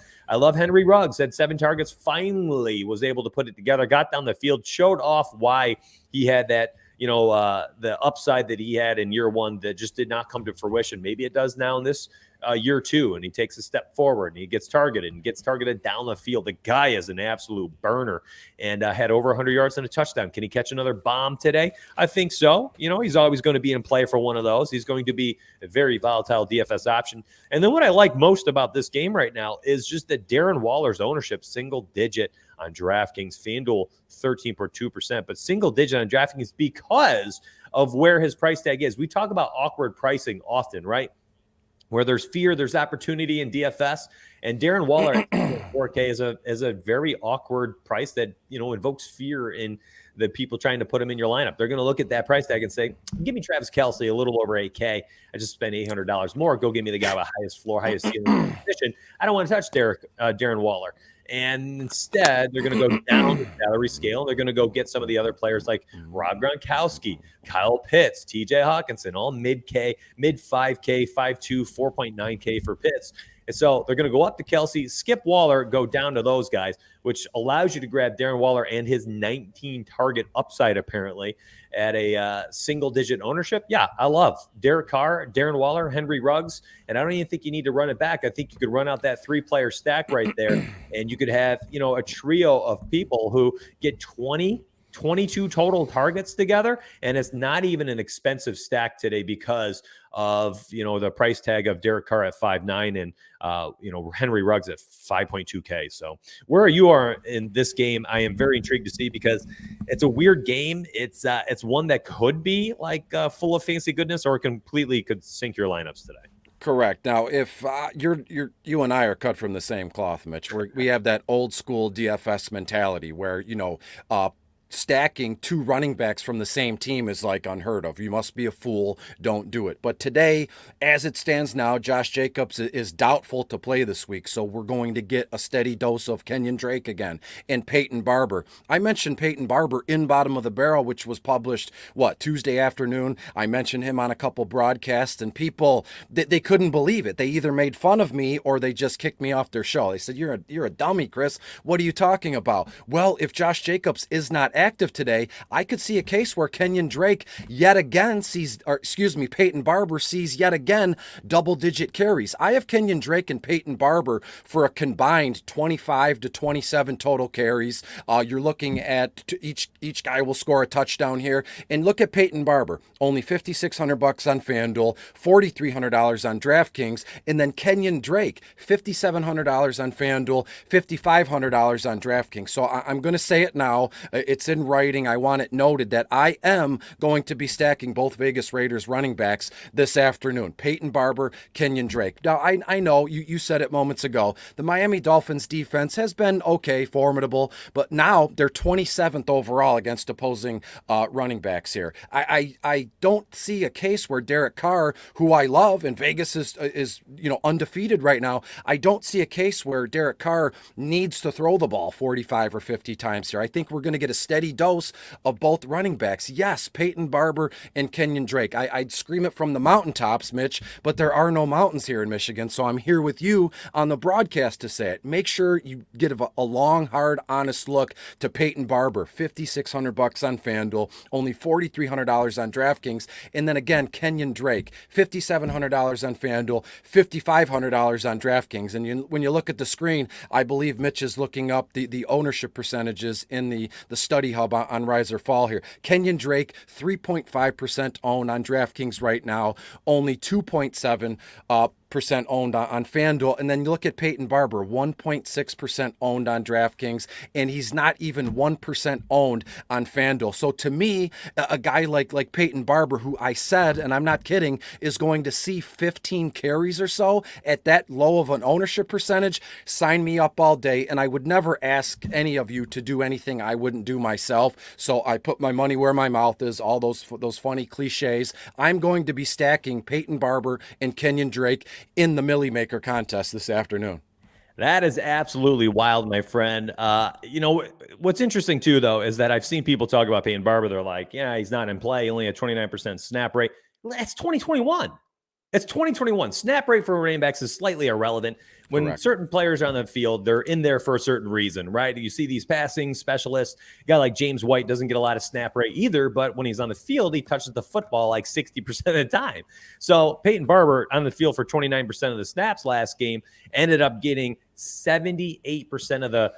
Henry Ruggs, had 7 targets, finally was able to put it together, got down the field, showed off why he had that, the upside that he had in year 1 that just did not come to fruition. Maybe it does now in this year 2, and he takes a step forward and he gets targeted down the field. The guy is an absolute burner and had over 100 yards and a touchdown. Can he catch another bomb today? I think so. He's always going to be in play for one of those. He's going to be a very volatile DFS option. And then what I like most about this game right now is just that Darren Waller's ownership, single digit on DraftKings, FanDuel 13.2%, but single digit on DraftKings because of where his price tag is. We talk about awkward pricing often, right? Where there's fear, there's opportunity in DFS. And Darren Waller at 4K is a very awkward price that, invokes fear in the people trying to put him in your lineup. They're going to look at that price tag and say, give me Travis Kelce a little over 8K. I just spent $800 more. Go give me the guy with highest floor, highest ceiling position. I don't want to touch Darren Waller. And instead, they're going to go down the salary scale. They're going to go get some of the other players like Rob Gronkowski, Kyle Pitts, TJ Hawkinson, all mid-5K, 5.2, 4.9K for Pitts. And so they're going to go up to Kelce, skip Waller, go down to those guys, which allows you to grab Darren Waller and his 19 target upside, apparently, at a single-digit ownership. Yeah, I love Derek Carr, Darren Waller, Henry Ruggs, and I don't even think you need to run it back. I think you could run out that 3-player stack right there, and you could have, a trio of people who get 22 total targets together, and it's not even an expensive stack today because of the price tag of Derek Carr at 5.9 and Henry Ruggs at 5.2K. So where you are in this game, I am very intrigued to see because it's a weird game. It's one that could be like full of fancy goodness, or completely could sink your lineups today. Correct. Now, if you and I are cut from the same cloth, Mitch, we have that old school DFS mentality where stacking 2 running backs from the same team is like unheard of. You must be a fool. Don't do it. But today, as it stands now, Josh Jacobs is doubtful to play this week. So we're going to get a steady dose of Kenyon Drake again and Peyton Barber. I mentioned Peyton Barber in Bottom of the Barrel, which was published, Tuesday afternoon. I mentioned him on a couple broadcasts, and people, they couldn't believe it. They either made fun of me or they just kicked me off their show. They said, you're a dummy, Chris. What are you talking about? Well, if Josh Jacobs is not active today, I could see a case where Kenyon Drake Peyton Barber sees yet again double-digit carries. I have Kenyon Drake and Peyton Barber for a combined 25 to 27 total carries. You're looking at each guy will score a touchdown here. And look at Peyton Barber, only $5,600 on FanDuel, $4,300 on DraftKings, and then Kenyon Drake, $5,700 on FanDuel, $5,500 on DraftKings. So I'm going to say it now. It's in writing. I want it noted that I am going to be stacking both Vegas Raiders running backs this afternoon. Peyton Barber, Kenyon Drake. Now, I know you said it moments ago. The Miami Dolphins defense has been okay, formidable, but now they're 27th overall against opposing running backs here. I don't see a case where Derek Carr, who I love, and Vegas is undefeated right now. I don't see a case where Derek Carr needs to throw the ball 45 or 50 times here. I think we're going to get a steady dose of both running backs. Yes, Peyton Barber and Kenyon Drake. I'd scream it from the mountaintops, Mitch, but there are no mountains here in Michigan, so I'm here with you on the broadcast to say it. Make sure you get a long, hard, honest look to Peyton Barber, $5,600 on FanDuel, only $4,300 on DraftKings, and then again, Kenyon Drake, $5,700 on FanDuel, $5,500 on DraftKings. And when you look at the screen, I believe Mitch is looking up the ownership percentages in the study hub on Rise or Fall here. Kenyon Drake, 3.5% owned on DraftKings right now, only 2.7% owned on FanDuel. And then you look at Peyton Barber, 1.6% owned on DraftKings, and he's not even 1% owned on FanDuel. So to me, a guy like Peyton Barber, who I said, and I'm not kidding, is going to see 15 carries or so at that low of an ownership percentage, sign me up all day. And I would never ask any of you to do anything I wouldn't do myself. So I put my money where my mouth is, all those funny cliches. I'm going to be stacking Peyton Barber and Kenyon Drake in the Millie Maker contest this afternoon. That is absolutely wild, my friend. What's interesting too, though, is that I've seen people talk about Peyton Barber. They're like, yeah, he's not in play. He only had 29% snap rate. That's 2021. It's 2021. Snap rate for running backs is slightly irrelevant. When Correct. certain players are on the field, they're in there for a certain reason, right? You see these passing specialists. A guy like James White doesn't get a lot of snap rate either, but when he's on the field, he touches the football like 60% of the time. So Peyton Barber on the field for 29% of the snaps last game ended up getting 78% of the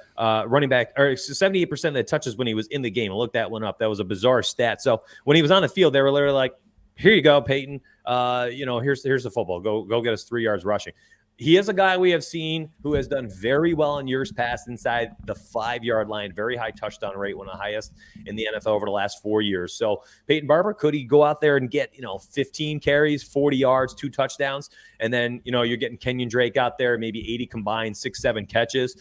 running back, or 78% of the touches when he was in the game. I looked that one up. That was a bizarre stat. So when he was on the field, they were literally like, here you go, Peyton. Here's the football. Go get us 3 yards rushing. He is a guy we have seen who has done very well in years past inside the 5-yard line. Very high touchdown rate, one of the highest in the NFL over the last 4 years. So Peyton Barber, could he go out there and get 15 carries, 40 yards, 2 touchdowns, and then you're getting Kenyon Drake out there, maybe 80 combined, 6-7 catches.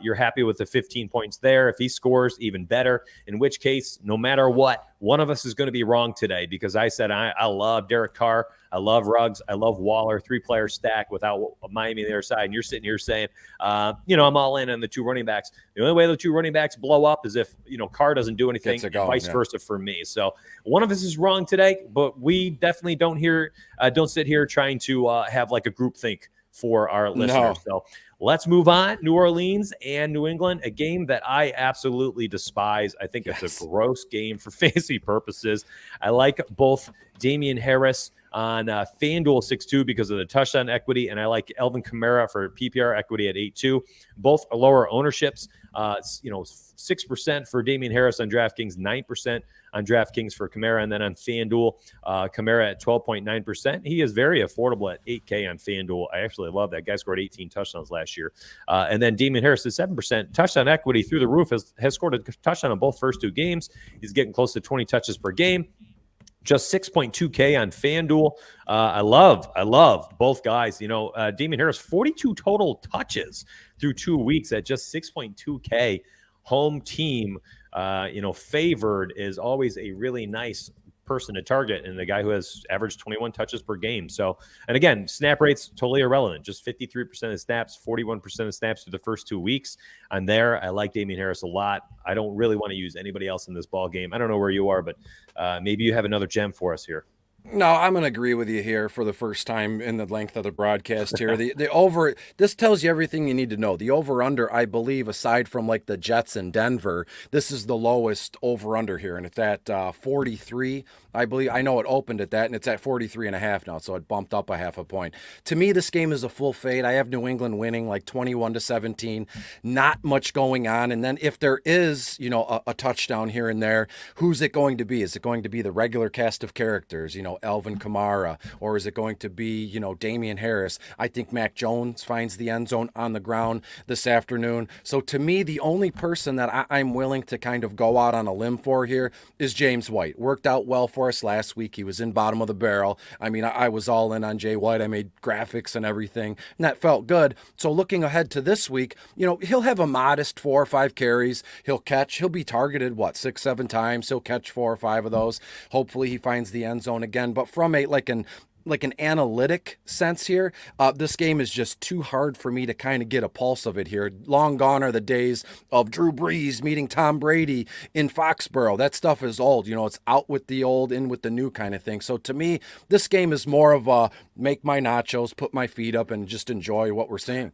You're happy with the 15 points there. If he scores, even better. In which case, no matter what, one of us is going to be wrong today, because I said I love Derek Carr, I love Ruggs, I love Waller, 3-player stack without Miami on the other side. And you're sitting here saying, I'm all in on the 2 running backs. The only way the 2 running backs blow up is if Carr doesn't do anything, and vice versa for me. So one of us is wrong today, but we definitely don't sit here trying to have like a group think for our listeners. So let's move on. New Orleans and New England, a game that I absolutely despise. I think it's a gross game for fantasy purposes. I like both Damian Harris on FanDuel 6.2 because of the touchdown equity, and I like Alvin Kamara for PPR equity at 8.2. Both are lower ownerships. 6% for Damian Harris on DraftKings, 9% on DraftKings for Kamara, and then on FanDuel, Kamara at 12.9%. He is very affordable at $8K on FanDuel. I actually love that. Guy scored 18 touchdowns last year. And then Damian Harris is 7%. Touchdown equity through the roof, has scored a touchdown in both first 2 games. He's getting close to 20 touches per game. Just 6.2K on FanDuel. I love both guys. Damian Harris, 42 total touches through 2 weeks at just 6.2K. Home team, favored is always a really nice person to target, and the guy who has averaged 21 touches per game. So, and again, snap rates totally irrelevant. Just 53% of snaps, 41% of snaps through the first 2 weeks. On there, I like Damian Harris a lot. I don't really want to use anybody else in this ball game. I don't know where you are, but maybe you have another gem for us here. No, I'm going to agree with you here for the first time in the length of the broadcast here. The over, this tells you everything you need to know. The over-under, I believe, aside from like the Jets in Denver, this is the lowest over-under here, and it's at 43. I believe, I know it opened at that, and it's at 43.5 now, so it bumped up a half a point. To me, this game is a full fade. I have New England winning like 21-17. Not much going on, and then if there is, a touchdown here and there, who's it going to be? Is it going to be the regular cast of characters? Alvin Kamara, or is it going to be, Damian Harris? I think Mac Jones finds the end zone on the ground this afternoon. So to me, the only person that I'm willing to kind of go out on a limb for here is James White. Worked out well for us last week. He was in bottom of the barrel. I mean, I was all in on Jay White. I made graphics and everything, and that felt good. So looking ahead to this week, he'll have a modest 4 or 5 carries. He'll be targeted, 6, 7 times. He'll catch 4 or 5 of those. Hopefully he finds the end zone again. But from like an analytic sense here, this game is just too hard for me to kind of get a pulse of it here. Long gone are the days of Drew Brees meeting Tom Brady in Foxborough. That stuff is old. It's out with the old, in with the new kind of thing. So to me, this game is more of a make my nachos, put my feet up, and just enjoy what we're seeing.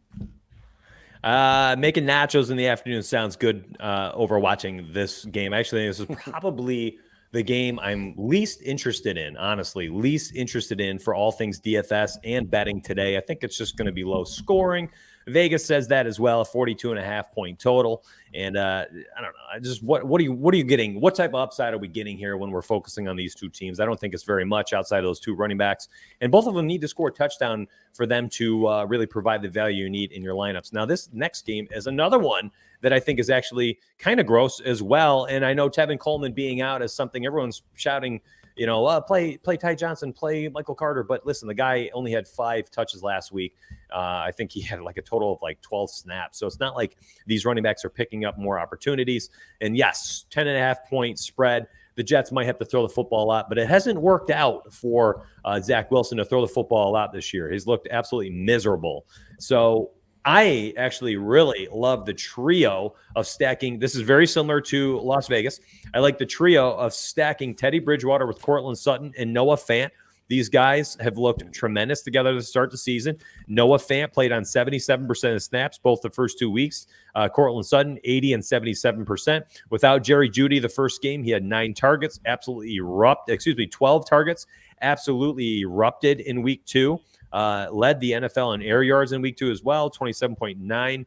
Making nachos in the afternoon sounds good over watching this game. Actually, this is probably the game I'm least interested in, honestly, for all things DFS and betting today. I think it's just going to be low scoring. Vegas says that as well, a 42.5-point total. And I don't know. What are you getting? What type of upside are we getting here when we're focusing on these two teams? I don't think it's very much outside of those two running backs. And both of them need to score a touchdown for them to really provide the value you need in your lineups. Now, this next game is another one that I think is actually kind of gross as well. And I know Tevin Coleman being out is something everyone's shouting, play Ty Johnson, play Michael Carter. But listen, the guy only had 5 touches last week. I think he had like a total of 12 snaps. So it's not like these running backs are picking up more opportunities. And yes, 10.5-point spread. The Jets might have to throw the football a lot, but it hasn't worked out for Zach Wilson to throw the football a lot this year. He's looked absolutely miserable. So I actually really love the trio of stacking. This is very similar to Las Vegas. I like the trio of stacking Teddy Bridgewater with Courtland Sutton and Noah Fant. These guys have looked tremendous together to start the season. Noah Fant played on 77% of snaps both the first 2 weeks. Courtland Sutton, 80 and 77%. Without Jerry Jeudy, the first game, he had 9 targets, 12 targets, absolutely erupted in week 2. Led the NFL in air yards in week 2 as well, 27.9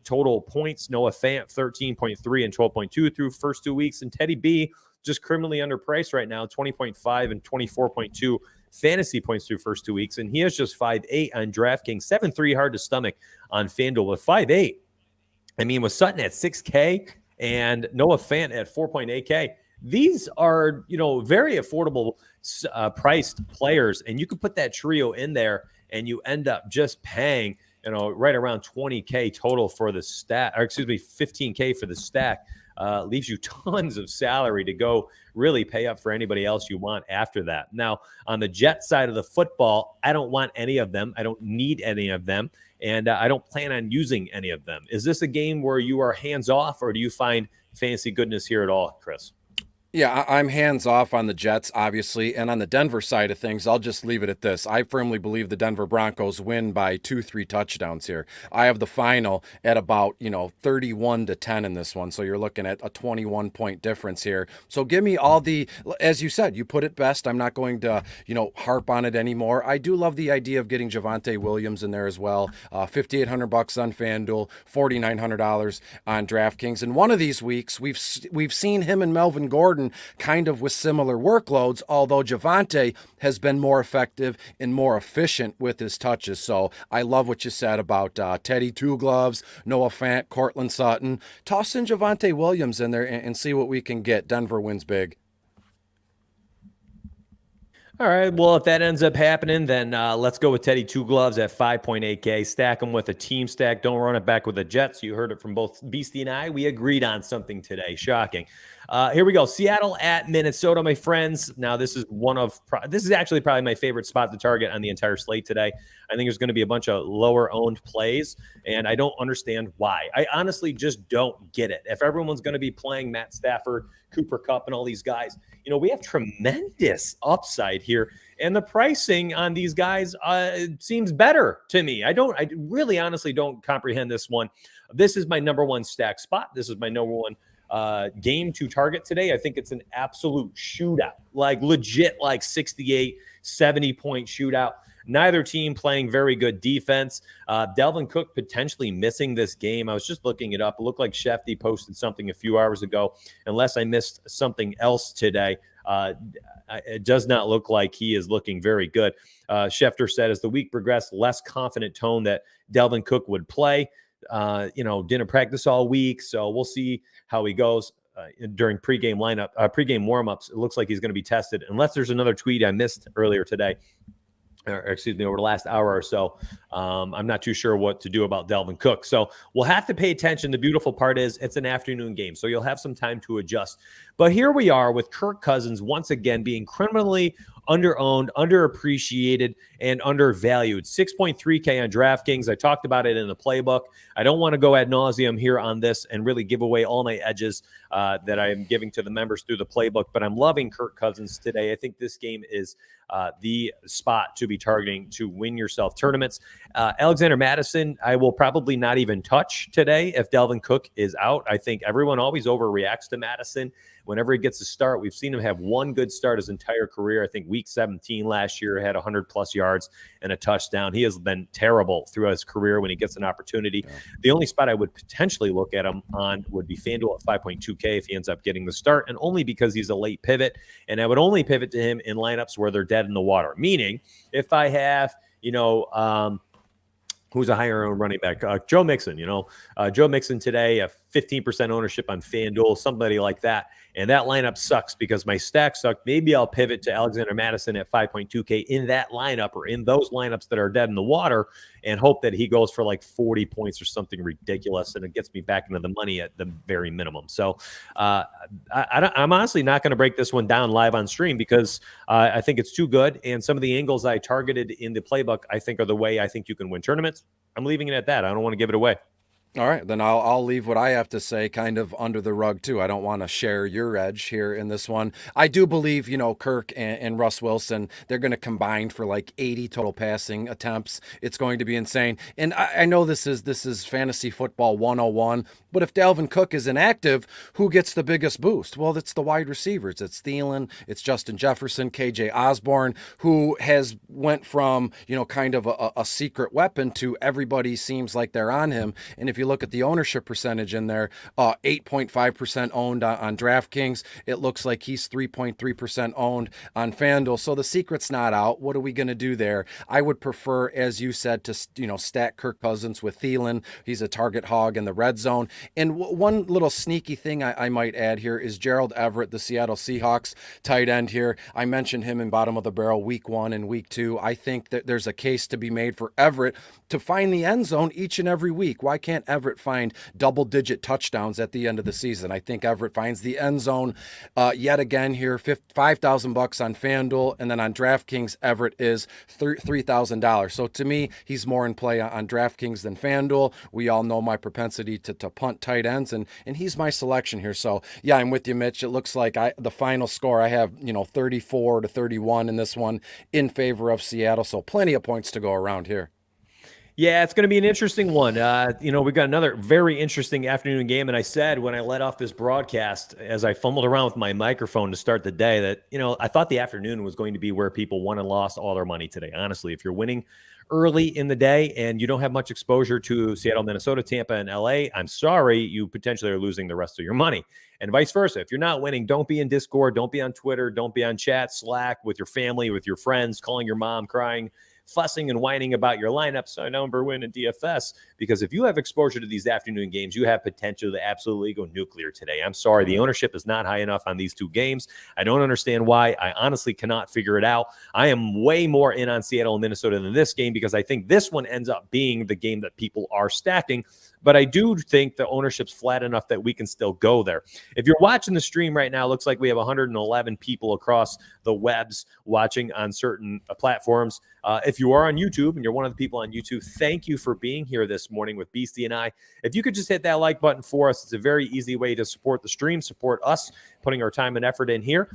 total points. Noah Fant, 13.3 and 12.2 through first 2 weeks. And Teddy B, just criminally underpriced right now, 20.5 and 24.2 fantasy points through first 2 weeks. And he is just 5'8 on DraftKings, 7'3 hard to stomach on FanDuel with 5'8. I mean, with Sutton at 6K and Noah Fant at 4.8K, these are, very affordable priced players. And you can put that trio in there and you end up just paying, right around 20K total for the stack, 15K for the stack. Leaves you tons of salary to go really pay up for anybody else you want after that. Now, on the Jet side of the football, I don't want any of them. I don't need any of them. And I don't plan on using any of them. Is this a game where you are hands off, or do you find fantasy goodness here at all, Chris? Yeah, I'm hands off on the Jets, obviously. And on the Denver side of things, I'll just leave it at this. I firmly believe the Denver Broncos win by 2-3 touchdowns here. I have the final at about, 31-10 in this one. So you're looking at a 21-point difference here. So give me all as you said, you put it best. I'm not going to, harp on it anymore. I do love the idea of getting Javonte Williams in there as well. $5,800 on FanDuel, $4,900 on DraftKings. And one of these weeks, we've seen him and Melvin Gordon kind of with similar workloads, although Javonte has been more effective and more efficient with his touches. So I love what you said about Teddy Two Gloves, Noah Fant, Courtland Sutton. Toss in Javonte Williams in there and see what we can get. Denver wins big. All right, well, if that ends up happening, then let's go with Teddy Two Gloves at 5.8K. Stack them with a team stack. Don't run it back with the Jets. You heard it from both Beastie and I. We agreed on something today. Shocking. Here we go. Seattle at Minnesota, my friends. Now, this is actually probably my favorite spot to target on the entire slate today. I think there's going to be a bunch of lower-owned plays, and I don't understand why. I honestly just don't get it. If everyone's going to be playing Matt Stafford, Cooper Kupp, and all these guys, we have tremendous upside here, and the pricing on these guys seems better to me. I really honestly don't comprehend this one. This is my number one stack spot. This is my number one game to target today. I think it's an absolute shootout, like legit, like 68, 70 point shootout. Neither team playing very good defense. Dalvin Cook potentially missing this game. I was just looking it up. It looked like Shefty posted something a few hours ago. Unless I missed something else today, it does not look like he is looking very good. Schefter said as the week progressed, less confident tone that Dalvin Cook would play. Didn't practice all week, so we'll see how he goes during pregame warmups. It looks like he's going to be tested, unless there's another tweet I missed earlier today, or excuse me, over the last hour or so. I'm not too sure what to do about Dalvin Cook. So we'll have to pay attention. The beautiful part is it's an afternoon game, so you'll have some time to adjust. But here we are with Kirk Cousins once again being criminally underowned, underappreciated, and undervalued. 6.3K on DraftKings. I talked about it in the playbook. I don't want to go ad nauseum here on this and really give away all my edges that I am giving to the members through the playbook, but I'm loving Kirk Cousins today. I think this game is the spot to be targeting to win yourself tournaments. Alexander Madison, I will probably not even touch today if Dalvin Cook is out. I think everyone always overreacts to Madison whenever he gets a start. We've seen him have one good start his entire career. I think week 17 last year had 100+ yards and a touchdown. He has been terrible throughout his career when he gets an opportunity. Yeah. The only spot I would potentially look at him on would be FanDuel at 5.2K if he ends up getting the start, and only because he's a late pivot. And I would only pivot to him in lineups where they're dead in the water. Meaning, if I have, who's a higher owned running back? Joe Mixon, Joe Mixon today, a 15% ownership on FanDuel, somebody like that. And that lineup sucks because my stack sucked. Maybe I'll pivot to Alexander Madison at 5.2K in that lineup or in those lineups that are dead in the water and hope that he goes for like 40 points or something ridiculous and it gets me back into the money at the very minimum. So I'm honestly not going to break this one down live on stream because I think it's too good. And some of the angles I targeted in the playbook, I think, are the way I think you can win tournaments. I'm leaving it at that. I don't want to give it away. All right, then I'll leave what I have to say kind of under the rug too. I don't want to share your edge here in this one. I do believe, Kirk and Russ Wilson, they're going to combine for like 80 total passing attempts. It's going to be insane. And I know this is fantasy football 101, but if Dalvin Cook is inactive, who gets the biggest boost? Well, it's the wide receivers. It's Thielen, it's Justin Jefferson, KJ Osborne, who has went from, kind of a secret weapon to everybody seems like they're on him. And if you look at the ownership percentage in there, 8.5% owned on DraftKings. It looks like he's 3.3% owned on FanDuel. So the secret's not out. What are we going to do there? I would prefer, as you said, to stack Kirk Cousins with Thielen. He's a target hog in the red zone. And one little sneaky thing I might add here is Gerald Everett, the Seattle Seahawks tight end here. I mentioned him in bottom of the barrel week 1 and week 2. I think that there's a case to be made for Everett to find the end zone each and every week. Why can't Everett find double-digit touchdowns at the end of the season? I think Everett finds the end zone yet again here. $5,000 on FanDuel, and then on DraftKings, Everett is $3,000. So to me, he's more in play on DraftKings than FanDuel. We all know my propensity to punt tight ends, and he's my selection here. So yeah, I'm with you, Mitch. It looks like the final score I have, 34-31 in this one in favor of Seattle. So plenty of points to go around here. Yeah, it's going to be an interesting one. We've got another very interesting afternoon game. And I said when I let off this broadcast, as I fumbled around with my microphone to start the day, that, I thought the afternoon was going to be where people won and lost all their money today. Honestly, if you're winning early in the day and you don't have much exposure to Seattle, Minnesota, Tampa, and LA, I'm sorry, you potentially are losing the rest of your money. And vice versa. If you're not winning, don't be in Discord, don't be on Twitter, don't be on chat, Slack with your family, with your friends, calling your mom, crying, fussing and whining about your lineup. So I number win in DFS, because if you have exposure to these afternoon games, you have potential to absolutely go nuclear today. I'm sorry, the ownership is not high enough on these two games. I don't understand why. I honestly cannot figure it out. I am way more in on Seattle and Minnesota than this game because I think this one ends up being the game that people are stacking. But I do think the ownership's flat enough that we can still go there. If you're watching the stream right now, it looks like we have 111 people across the webs watching on certain platforms. If you are on YouTube and you're one of the people on YouTube, thank you for being here this morning with Beastie and I. If you could just hit that like button for us, it's a very easy way to support the stream, support us, putting our time and effort in here.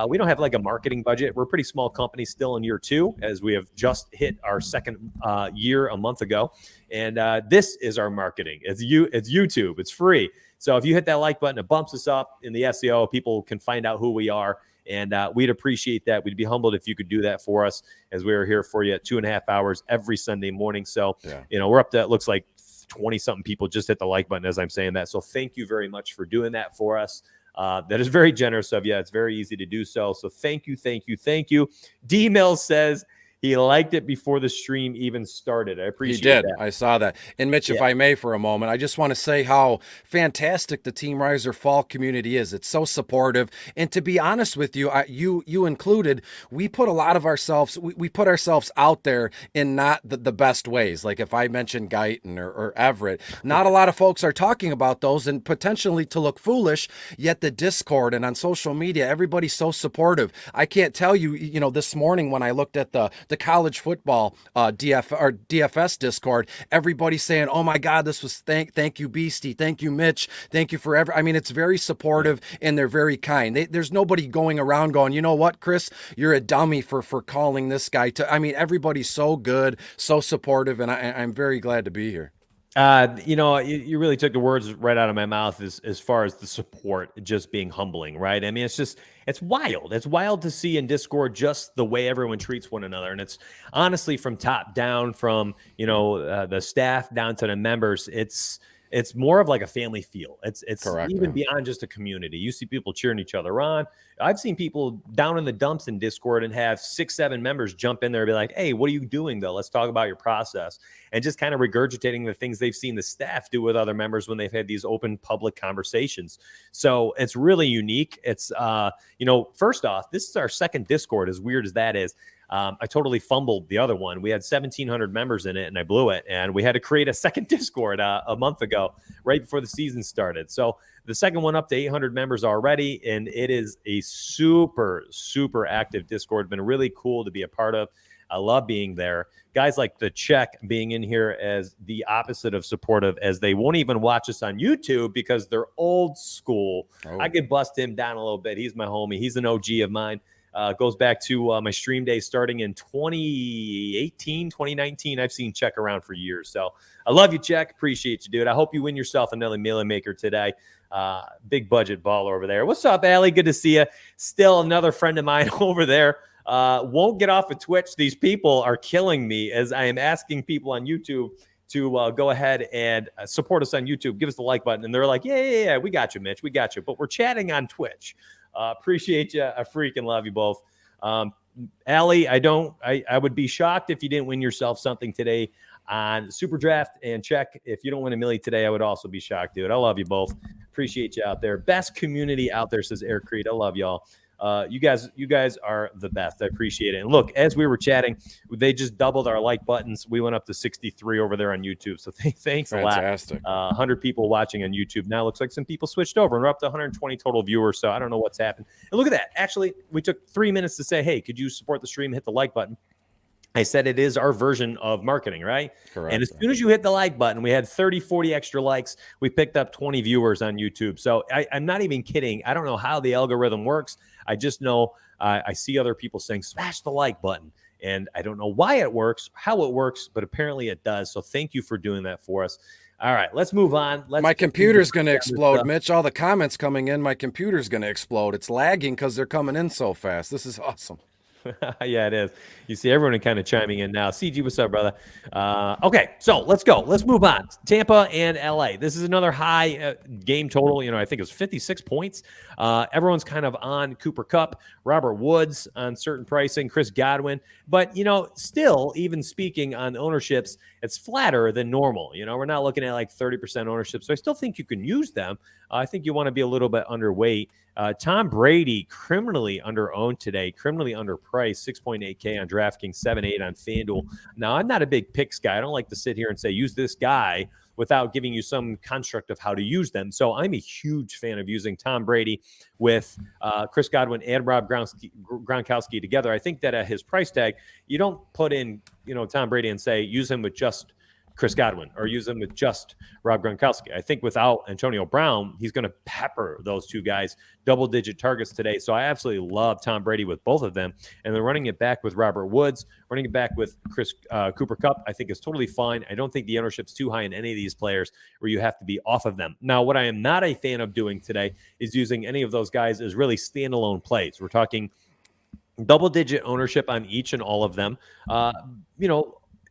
We don't have like a marketing budget. We're a pretty small company still in year 2, as we have just hit our second year a month ago. And this is our marketing. It's YouTube. It's free. So if you hit that like button, it bumps us up in the SEO. People can find out who we are. And we'd appreciate that. We'd be humbled if you could do that for us, as we are here for you at 2.5 hours every Sunday morning. So, we're up to, it looks like 20-something people just hit the like button as I'm saying that. So thank you very much for doing that for us. That is very generous of you. It's very easy to do so. So thank you, thank you, thank you. D-Mill says he liked it before the stream even started. I appreciate that. I saw that. And Mitch, if I may for a moment, I just want to say how fantastic the Team Riser Fall community is. It's so supportive. And to be honest with you, you included, we put a lot of ourselves, we put ourselves out there in not the best ways. Like if I mentioned Guyton or Everett, not a lot of folks are talking about those, and potentially to look foolish, yet the Discord and on social media, everybody's so supportive. I can't tell you, this morning when I looked at the college football DFS Discord, everybody's saying, oh my God, this was thank you Beastie, thank you Mitch, thank you forever. I mean, it's very supportive and they're very kind. There's nobody going around going, you know what, Chris, you're a dummy for calling this guy to. I mean, everybody's so good, so supportive, and I'm very glad to be here. You really took the words right out of my mouth as far as the support just being humbling, right? I mean, it's wild. It's wild to see in Discord just the way everyone treats one another. And it's honestly from top down, from, the staff down to the members. It's more of like a family feel. It's correct, even beyond just a community. You see people cheering each other on. I've seen people down in the dumps in Discord and have 6-7 members jump in there and be like, hey, what are you doing though? Let's talk about your process. And just kind of regurgitating the things they've seen the staff do with other members when they've had these open public conversations. So it's really unique. It's, first off, this is our second Discord, as weird as that is. I totally fumbled the other one. We had 1,700 members in it and I blew it. And we had to create a second Discord a month ago, right before the season started. So the second one up to 800 members already. And it is a super, super active Discord. Been really cool to be a part of. I love being there. Guys like the Czech being in here as the opposite of supportive, as they won't even watch us on YouTube because they're old school. I could bust him down a little bit. He's my homie. He's an OG of mine. Goes back to my stream day starting in 2018, 2019. I've seen Czech around for years. So I love you, Czech. Appreciate you, dude. I hope you win yourself another Melee Maker today. Big budget baller over there. What's up, Allie? Good to see you. Still another friend of mine over there. Won't get off of Twitch. These people are killing me as I am asking people on YouTube to go ahead and support us on YouTube. Give us the like button. And they're like, yeah, we got you, Mitch. We got you. But we're chatting on Twitch. Appreciate you. I freaking love you both. Allie, I would be shocked if you didn't win yourself something today on Super Draft, and check. If you don't win a milli today, I would also be shocked, dude. I love you both. Appreciate you out there. Best community out there, says Eric Creed. I love y'all. You guys are the best. I appreciate it. And look, as we were chatting, they just doubled our like buttons. We went up to 63 over there on YouTube. So thanks a lot. Fantastic. 100 people watching on YouTube. Now it looks like some people switched over and we're up to 120 total viewers. So I don't know what's happened. And look at that. Actually, we took 3 minutes to say, hey, could you support the stream? Hit the like button. I said it is our version of marketing, right? Correct. And as soon as you hit the like button, we had 30, 40 extra likes. We picked up 20 viewers on YouTube. So I'm not even kidding. I don't know how the algorithm works. I just know I see other people saying, smash the like button. And I don't know why it works, how it works, but apparently it does. So thank you for doing that for us. All right, let's move on. My computer's going to explode, Mitch. All the comments coming in, my computer's going to explode. It's lagging because they're coming in so fast. This is awesome. Yeah, it is. You see everyone kind of chiming in now. CG, what's up, brother? Okay, so let's go. Let's move on. Tampa and LA. This is another high game total. I think it was 56 points. Everyone's kind of on Cooper Kupp, Robert Woods on certain pricing, Chris Godwin. But, still, even speaking on ownerships, it's flatter than normal. We're not looking at like 30% ownership. So I still think you can use them. I think you want to be a little bit underweight. Tom Brady, criminally under-owned today, criminally underpriced, 6.8K on DraftKings, 7.8 on FanDuel. Now, I'm not a big picks guy. I don't like to sit here and say, use this guy without giving you some construct of how to use them. So I'm a huge fan of using Tom Brady with Chris Godwin and Rob Gronkowski together. I think that at his price tag, you don't put in, Tom Brady and say, use him with just Chris Godwin or use him with just Rob Gronkowski. I think without Antonio Brown, he's going to pepper those two guys, double-digit targets today. So I absolutely love Tom Brady with both of them. And then running it back with Robert Woods, running it back with Cooper Kupp, I think is totally fine. I don't think the ownership's too high in any of these players where you have to be off of them. Now, what I am not a fan of doing today is using any of those guys as really standalone plays. We're talking double-digit ownership on each and all of them.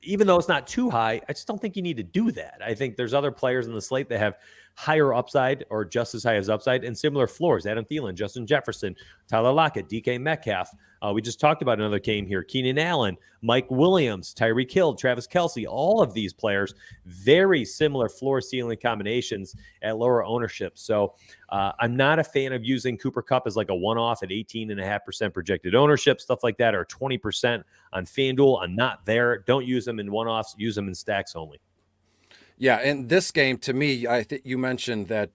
Even though it's not too high, I just don't think you need to do that. I think there's other players in the slate that have higher upside or just as high as upside and similar floors. Adam Thielen, Justin Jefferson, Tyler Lockett, DK Metcalf. We just talked about another game here. Keenan Allen, Mike Williams, Tyreek Hill, Travis Kelce, all of these players, very similar floor ceiling combinations at lower ownership. So I'm not a fan of using Cooper Kupp as like a one-off at 18.5% projected ownership, stuff like that, or 20% on FanDuel. I'm not there. Don't use them in one-offs. Use them in stacks only. Yeah, and this game, to me, I think you mentioned that,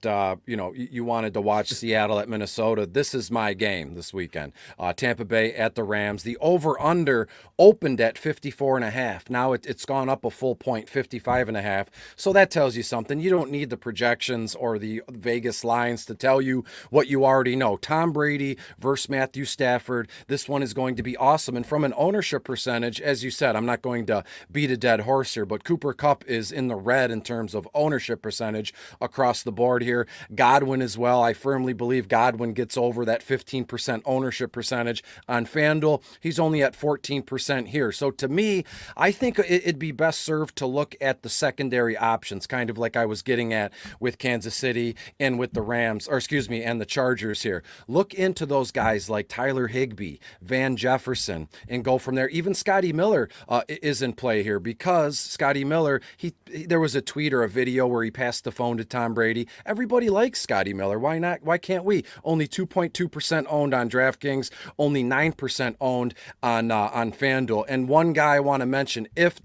you wanted to watch Seattle at Minnesota. This is my game this weekend. Tampa Bay at the Rams. The over-under opened at 54.5. Now it's gone up a full point, 55.5. So that tells you something. You don't need the projections or the Vegas lines to tell you what you already know. Tom Brady versus Matthew Stafford. This one is going to be awesome. And from an ownership percentage, as you said, I'm not going to beat a dead horse here, but Cooper Kupp is in the red in terms of ownership percentage across the board here. Godwin as well. I firmly believe Godwin gets over that 15% ownership percentage on FanDuel. He's only at 14% here. So to me, I think it'd be best served to look at the secondary options, kind of like I was getting at with Kansas City and with the Rams, and the Chargers here. Look into those guys like Tyler Higbee, Van Jefferson, and go from there. Even Scotty Miller is in play here because Scotty Miller, there was a tweet or a video where he passed the phone to Tom Brady. Everybody likes Scotty Miller. Why not? Why can't we? Only 2.2% owned on DraftKings, only 9% owned on FanDuel. And one guy I want to mention, if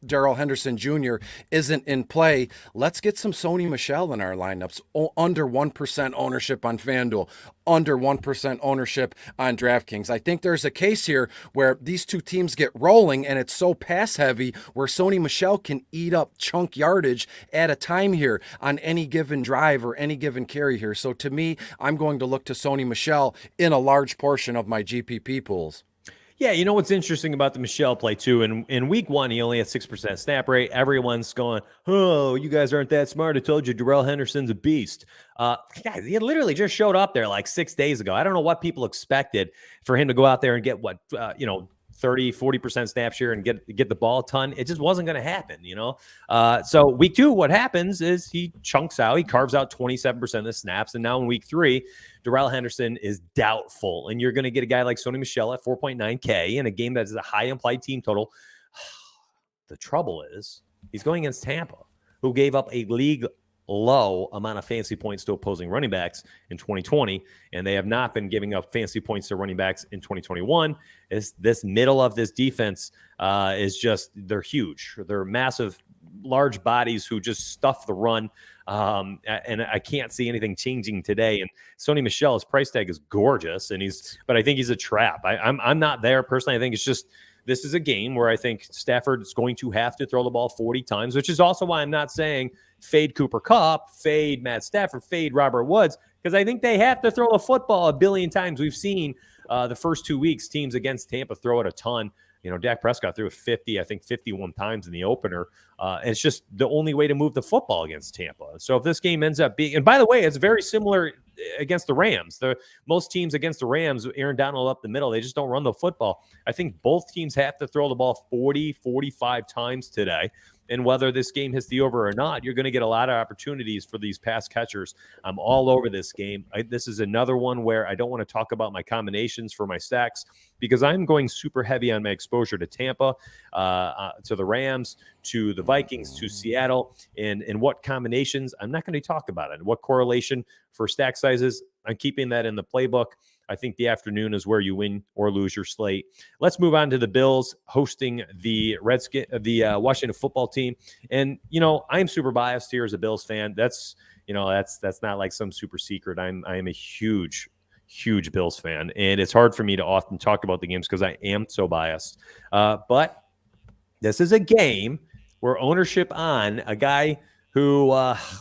Darrell Henderson Jr. isn't in play, let's get some Sony Michel in our lineups. Under 1% ownership on FanDuel, under 1% ownership on DraftKings. I think there's a case here where these two teams get rolling and it's so pass heavy where Sony Michel can eat up chunk yardage at a time here on any given drive or any given carry here. So to me, I'm going to look to Sony Michel in a large portion of my GPP pools. Yeah, you know what's interesting about the Michelle play too? In week one, he only had 6% snap rate. Everyone's going, "Oh, you guys aren't that smart. I told you Darrell Henderson's a beast." Guys, he literally just showed up there like 6 days ago. I don't know what people expected for him to go out there and get 30, 40% snap share and get the ball a ton. It just wasn't going to happen, So week two, what happens is he chunks out, he carves out 27% of the snaps. And now in week three, Darrell Henderson is doubtful. And you're going to get a guy like Sony Michel at 4.9K in a game that is a high implied team total. The trouble is he's going against Tampa, who gave up a league low amount of fantasy points to opposing running backs in 2020, and they have not been giving up fantasy points to running backs in 2021. This middle of this defense is just, they're huge. They're massive, large bodies who just stuff the run, and I can't see anything changing today. And Sony Michel's price tag is gorgeous, but I think he's a trap. I'm not there personally. I think it's just, this is a game where I think Stafford is going to have to throw the ball 40 times, which is also why I'm not saying fade Cooper Kupp, fade Matt Stafford, fade Robert Woods, because I think they have to throw the football a billion times. We've seen the first 2 weeks teams against Tampa throw it a ton. Dak Prescott threw it 51 times in the opener. And it's just the only way to move the football against Tampa. So if this game ends up being, and by the way, it's very similar against the Rams. Most teams against the Rams, Aaron Donald up the middle, they just don't run the football. I think both teams have to throw the ball 40, 45 times today. And whether this game hits the over or not, you're going to get a lot of opportunities for these pass catchers. I'm all over this game. This is another one where I don't want to talk about my combinations for my stacks because I'm going super heavy on my exposure to Tampa, to the Rams, to the Vikings, to Seattle, and what combinations. I'm not going to talk about it. What correlation for stack sizes, I'm keeping that in the playbook. I think the afternoon is where you win or lose your slate. Let's move on to the Bills hosting the Washington football team. And, I'm super biased here as a Bills fan. That's not like some super secret. I am a huge Bills fan, and it's hard for me to often talk about the games because I am so biased. But this is a game where ownership on a guy who,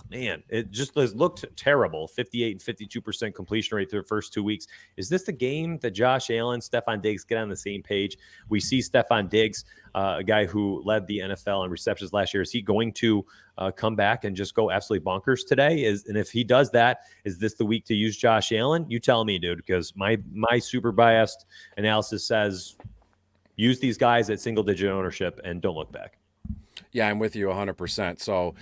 man, it just has looked terrible. 58 and 52% completion rate through the first 2 weeks. Is this the game that Josh Allen, Stephon Diggs get on the same page? We see Stephon Diggs, a guy who led the NFL in receptions last year. Is he going to come back and just go absolutely bonkers today? And if he does that, is this the week to use Josh Allen? You tell me, dude, because my super biased analysis says use these guys at single-digit ownership and don't look back. Yeah, I'm with you 100%. So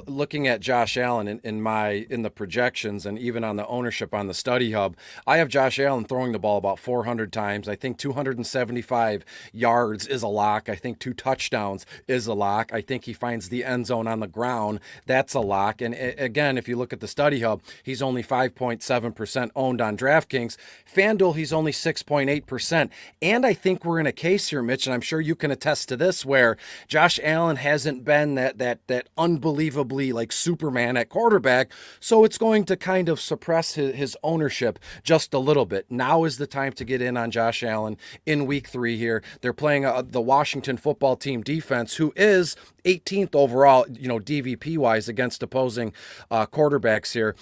looking at Josh Allen in the projections and even on the ownership on the study hub, I have Josh Allen throwing the ball about 400 times. I think 275 yards is a lock. I think 2 touchdowns is a lock. I think he finds the end zone on the ground. That's a lock. And again, if you look at the study hub, he's only 5.7% owned on DraftKings. FanDuel, he's only 6.8%. And I think we're in a case here, Mitch, and I'm sure you can attest to this, where Josh Allen hasn't been that unbelievably like Superman at quarterback, so it's going to kind of suppress his ownership just a little bit. Now is the time to get in on Josh Allen in week 3 here. They're playing the Washington football team defense, who is 18th overall, DVP wise against opposing quarterbacks here.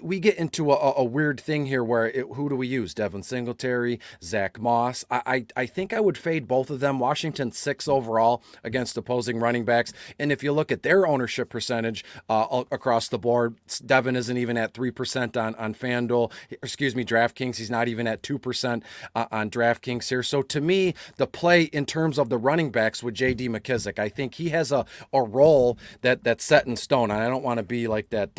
We get into a weird thing here where who do we use? Devin Singletary, Zach Moss. I think I would fade both of them. Washington 6th overall against opposing running backs. And if you look at their ownership percentage across the board, Devin isn't even at 3% on FanDuel. DraftKings. He's not even at 2% on DraftKings here. So to me, the play in terms of the running backs with J.D. McKissic, I think he has a role that's set in stone. And I don't want to be like that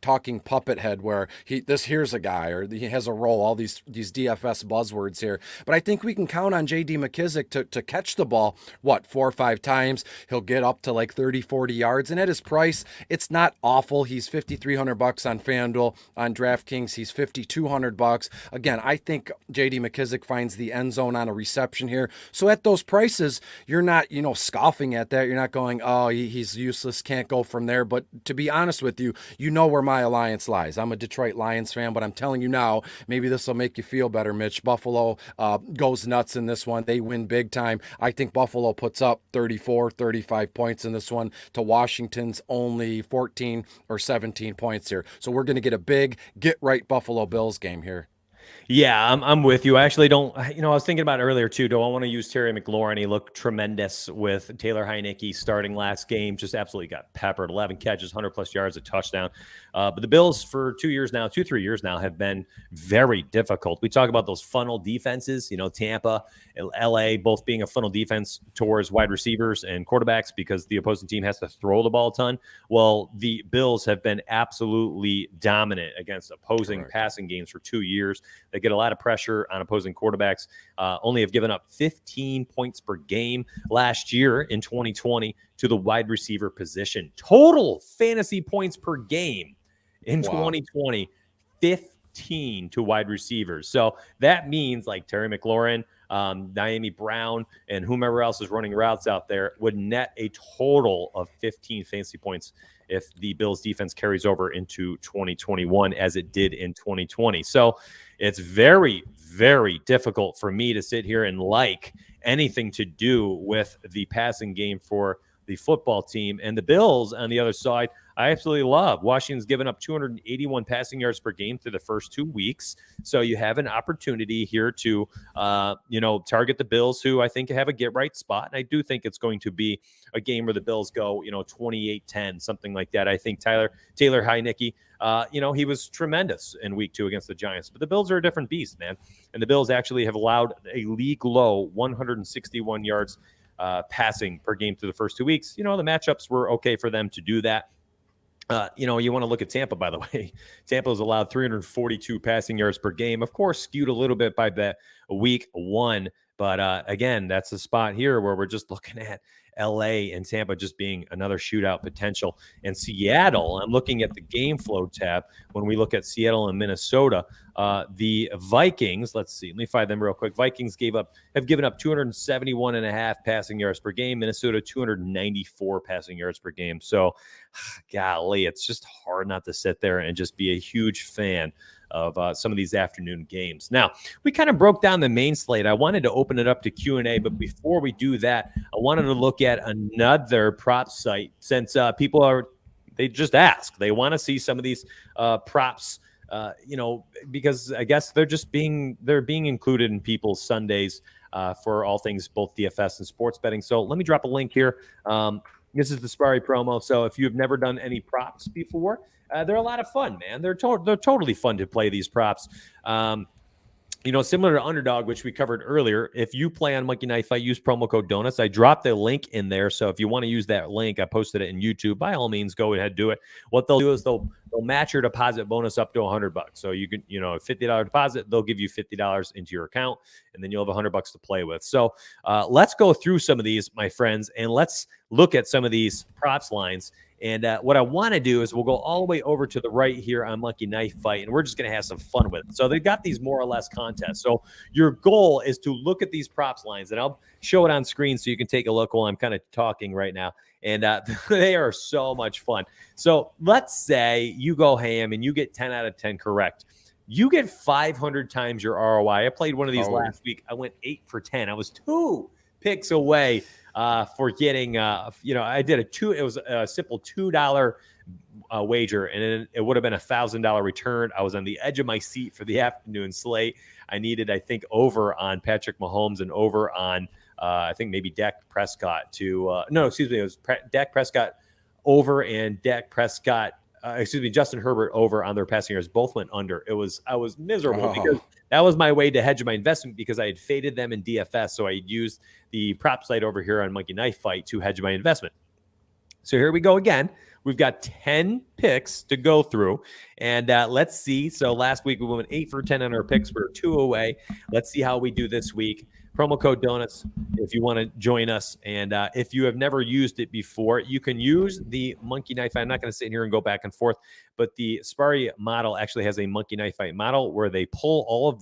talking puppet head where here's a guy, or he has a role, all these DFS buzzwords here. But I think we can count on J.D. McKissic to catch the ball, 4 or 5 times. He'll get up to like 30, 40 yards. And at his price, it's not awful. He's $5,300 on FanDuel. On DraftKings, he's $5,200. Again, I think J.D. McKissic finds the end zone on a reception here. So at those prices, you're not, scoffing at that. You're not going, oh, he's useless, can't go from there. But to be honest with you, you know where my alliance lies. I'm a Detroit Lions fan, but I'm telling you now, maybe this will make you feel better, Mitch. Buffalo goes nuts in this one. They win big time. I think Buffalo puts up 34, 35 points in this one to Washington's only 14 or 17 points here. So we're going to get a big get-right Buffalo Bills game here. Yeah, I'm with you. I actually don't, I was thinking about it earlier too. Do I want to use Terry McLaurin? He looked tremendous with Taylor Heinicke starting last game. Just absolutely got peppered. 11 catches, 100+ yards, a touchdown. But the Bills for 3 years now have been very difficult. We talk about those funnel defenses, Tampa, LA, both being a funnel defense towards wide receivers and quarterbacks because the opposing team has to throw the ball a ton. Well, the Bills have been absolutely dominant against opposing passing games for 2 years. They get a lot of pressure on opposing quarterbacks. Only have given up 15 points per game last year in 2020 to the wide receiver position. Total fantasy points per game in 2020, 15 to wide receivers. So that means like Terry McLaurin, Naomi Brown, and whomever else is running routes out there would net a total of 15 fantasy points if the Bills defense carries over into 2021 as it did in 2020. So it's very, very difficult for me to sit here and like anything to do with the passing game for the football team. And the Bills on the other side, I absolutely love. Washington's given up 281 passing yards per game through the first 2 weeks. So you have an opportunity here to, target the Bills, who I think have a get-right spot. And I do think it's going to be a game where the Bills go, 28-10, something like that. I think Taylor Heinicke, he was tremendous in week 2 against the Giants. But the Bills are a different beast, man. And the Bills actually have allowed a league-low 161 yards passing per game through the first 2 weeks. The matchups were okay for them to do that. You want to look at Tampa, by the way. Tampa's allowed 342 passing yards per game. Of course, skewed a little bit by that week 1. But again, that's a spot here where we're just looking at LA and Tampa just being another shootout potential. And Seattle, I'm looking at the game flow tab. When we look at Seattle and Minnesota, the Vikings, let's see, let me find them real quick. Vikings have given up 271.5 passing yards per game. Minnesota, 294 passing yards per game. So, golly, it's just hard not to sit there and just be a huge fan of some of these afternoon games. Now, we kind of broke down the main slate. I wanted to open it up to Q&A, but before we do that, I wanted to look at another prop site since they just ask. They want to see some of these props, because I guess they're being included in people's Sundays for all things both DFS and sports betting. So let me drop a link here. This is the Sparry promo. So if you've never done any props before, they're a lot of fun, man. They're totally fun to play these props. Similar to Underdog, which we covered earlier, if you play on Monkey Knife Fight, use promo code Donuts. I dropped the link in there. So if you want to use that link, I posted it in YouTube. By all means, go ahead, do it. What they'll do is they'll match your deposit bonus up to $100. So you can, a $50 deposit, they'll give you $50 into your account, and then you'll have $100 to play with. So let's go through some of these, my friends, and let's look at some of these props lines. And what I want to do is we'll go all the way over to the right here on Monkey Knife Fight, and we're just going to have some fun with it. So they've got these more or less contests. So your goal is to look at these props lines, and I'll show it on screen so you can take a look while I'm kind of talking right now. And they are so much fun. So let's say you go ham and you get 10 out of 10 correct. You get 500 times your ROI. I played one of these last week. I went 8 for 10. I was 2 picks away for getting, I did it was a simple $2 wager, and it would have been $1,000 return. I was on the edge of my seat for the afternoon slate. I needed, I think, over on Patrick Mahomes and over on, I think maybe Dak Prescott it was Dak Prescott over and Justin Herbert over on their passing yards. Both went under. I was miserable because that was my way to hedge my investment because I had faded them in DFS. So I used the prop site over here on Monkey Knife Fight to hedge my investment. So here we go again. We've got 10 picks to go through, and let's see. So last week we went 8 for 10 on our picks. We're 2 away. Let's see how we do this week. Promo code Donuts if you want to join us. And if you have never used it before, you can use the Monkey Knife Fight. I'm not going to sit here and go back and forth, but the Sparry model actually has a Monkey Knife Fight model where they pull all of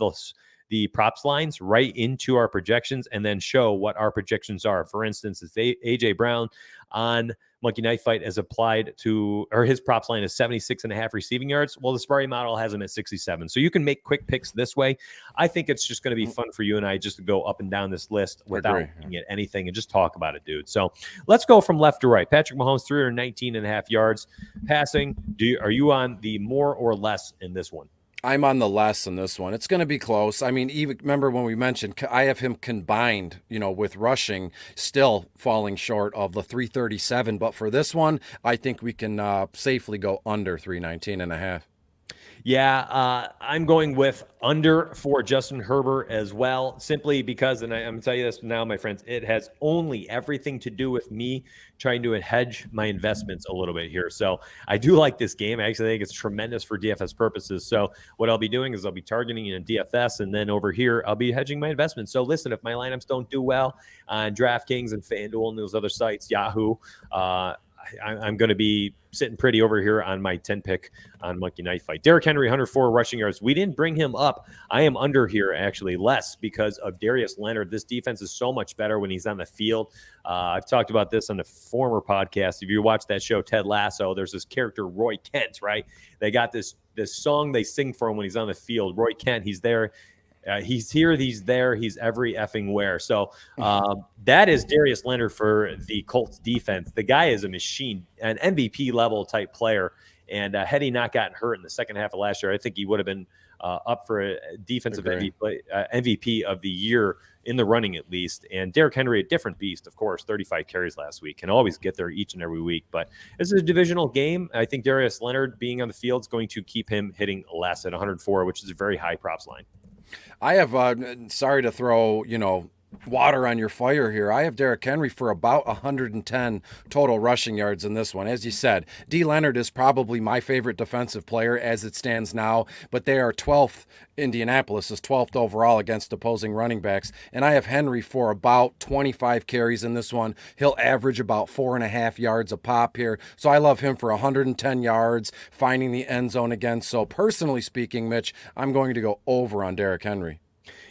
the props lines right into our projections and then show what our projections are. For instance, it's A.J. Brown on Monkey Knife Fight as applied to, or his props line is 76.5 receiving yards. Well, the Sparry model has him at 67. So you can make quick picks this way. I think it's just going to be fun for you and I just to go up and down this list without looking at anything and just talk about it, dude. So let's go from left to right. Patrick Mahomes, 319.5 yards passing. Are you on the more or less in this one? I'm on the less in this one. It's going to be close. I mean, even remember when we mentioned I have him combined, with rushing, still falling short of the 337. But for this one, I think we can safely go under 319.5. Yeah, I'm going with under for Justin Herbert as well, simply because, and I'm going to tell you this now, my friends, it has only everything to do with me trying to hedge my investments a little bit here. So I do like this game. I actually think it's tremendous for DFS purposes. So what I'll be doing is I'll be targeting in DFS, and then over here, I'll be hedging my investments. So listen, if my lineups don't do well on DraftKings and FanDuel and those other sites, Yahoo, I'm going to be sitting pretty over here on my 10 pick on Monkey Knife Fight. Derrick Henry, 104 rushing yards. We didn't bring him up. I am under here, actually, less because of Darius Leonard. This defense is so much better when he's on the field. I've talked about this on a former podcast. If you watch that show, Ted Lasso, there's this character, Roy Kent, right? They got this song they sing for him when he's on the field. Roy Kent, he's there. He's here, he's there, he's every effing where. So that is Darius Leonard for the Colts defense. The guy is a machine, an MVP level type player. And had he not gotten hurt in the second half of last year, I think he would have been up for a defensive MVP of the year in the running at least. And Derrick Henry, a different beast, of course, 35 carries last week. Can always get there each and every week. But this is a divisional game. I think Darius Leonard being on the field is going to keep him hitting less at 104, which is a very high props line. I have, sorry to throw, water on your fire here. I have Derrick Henry for about 110 total rushing yards in this one. As you said, D. Leonard is probably my favorite defensive player as it stands now, but they are 12th. Indianapolis is 12th overall against opposing running backs, and I have Henry for about 25 carries in this one. He'll average about 4.5 yards a pop here, so I love him for 110 yards, finding the end zone again. So personally speaking, Mitch, I'm going to go over on Derrick Henry.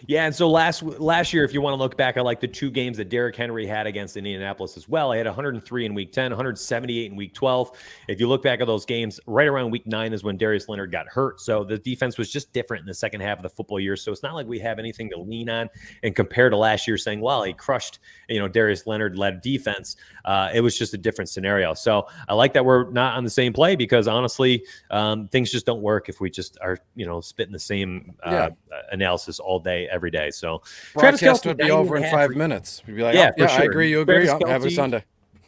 Yeah, and so last year, if you want to look back, I like the 2 games that Derrick Henry had against Indianapolis as well. I had 103 in Week 10, 178 in Week 12. If you look back at those games, right around Week 9 is when Darius Leonard got hurt. So the defense was just different in the second half of the football year. So it's not like we have anything to lean on and compare to last year saying, well, he crushed, Darius Leonard-led defense. It was just a different scenario. So I like that we're not on the same play because honestly, things just don't work if we just are, spitting the same analysis all day, every day. So broadcast would be over in 5 minutes. We'd be like, yeah, sure. I agree. You agree. Have a Sunday.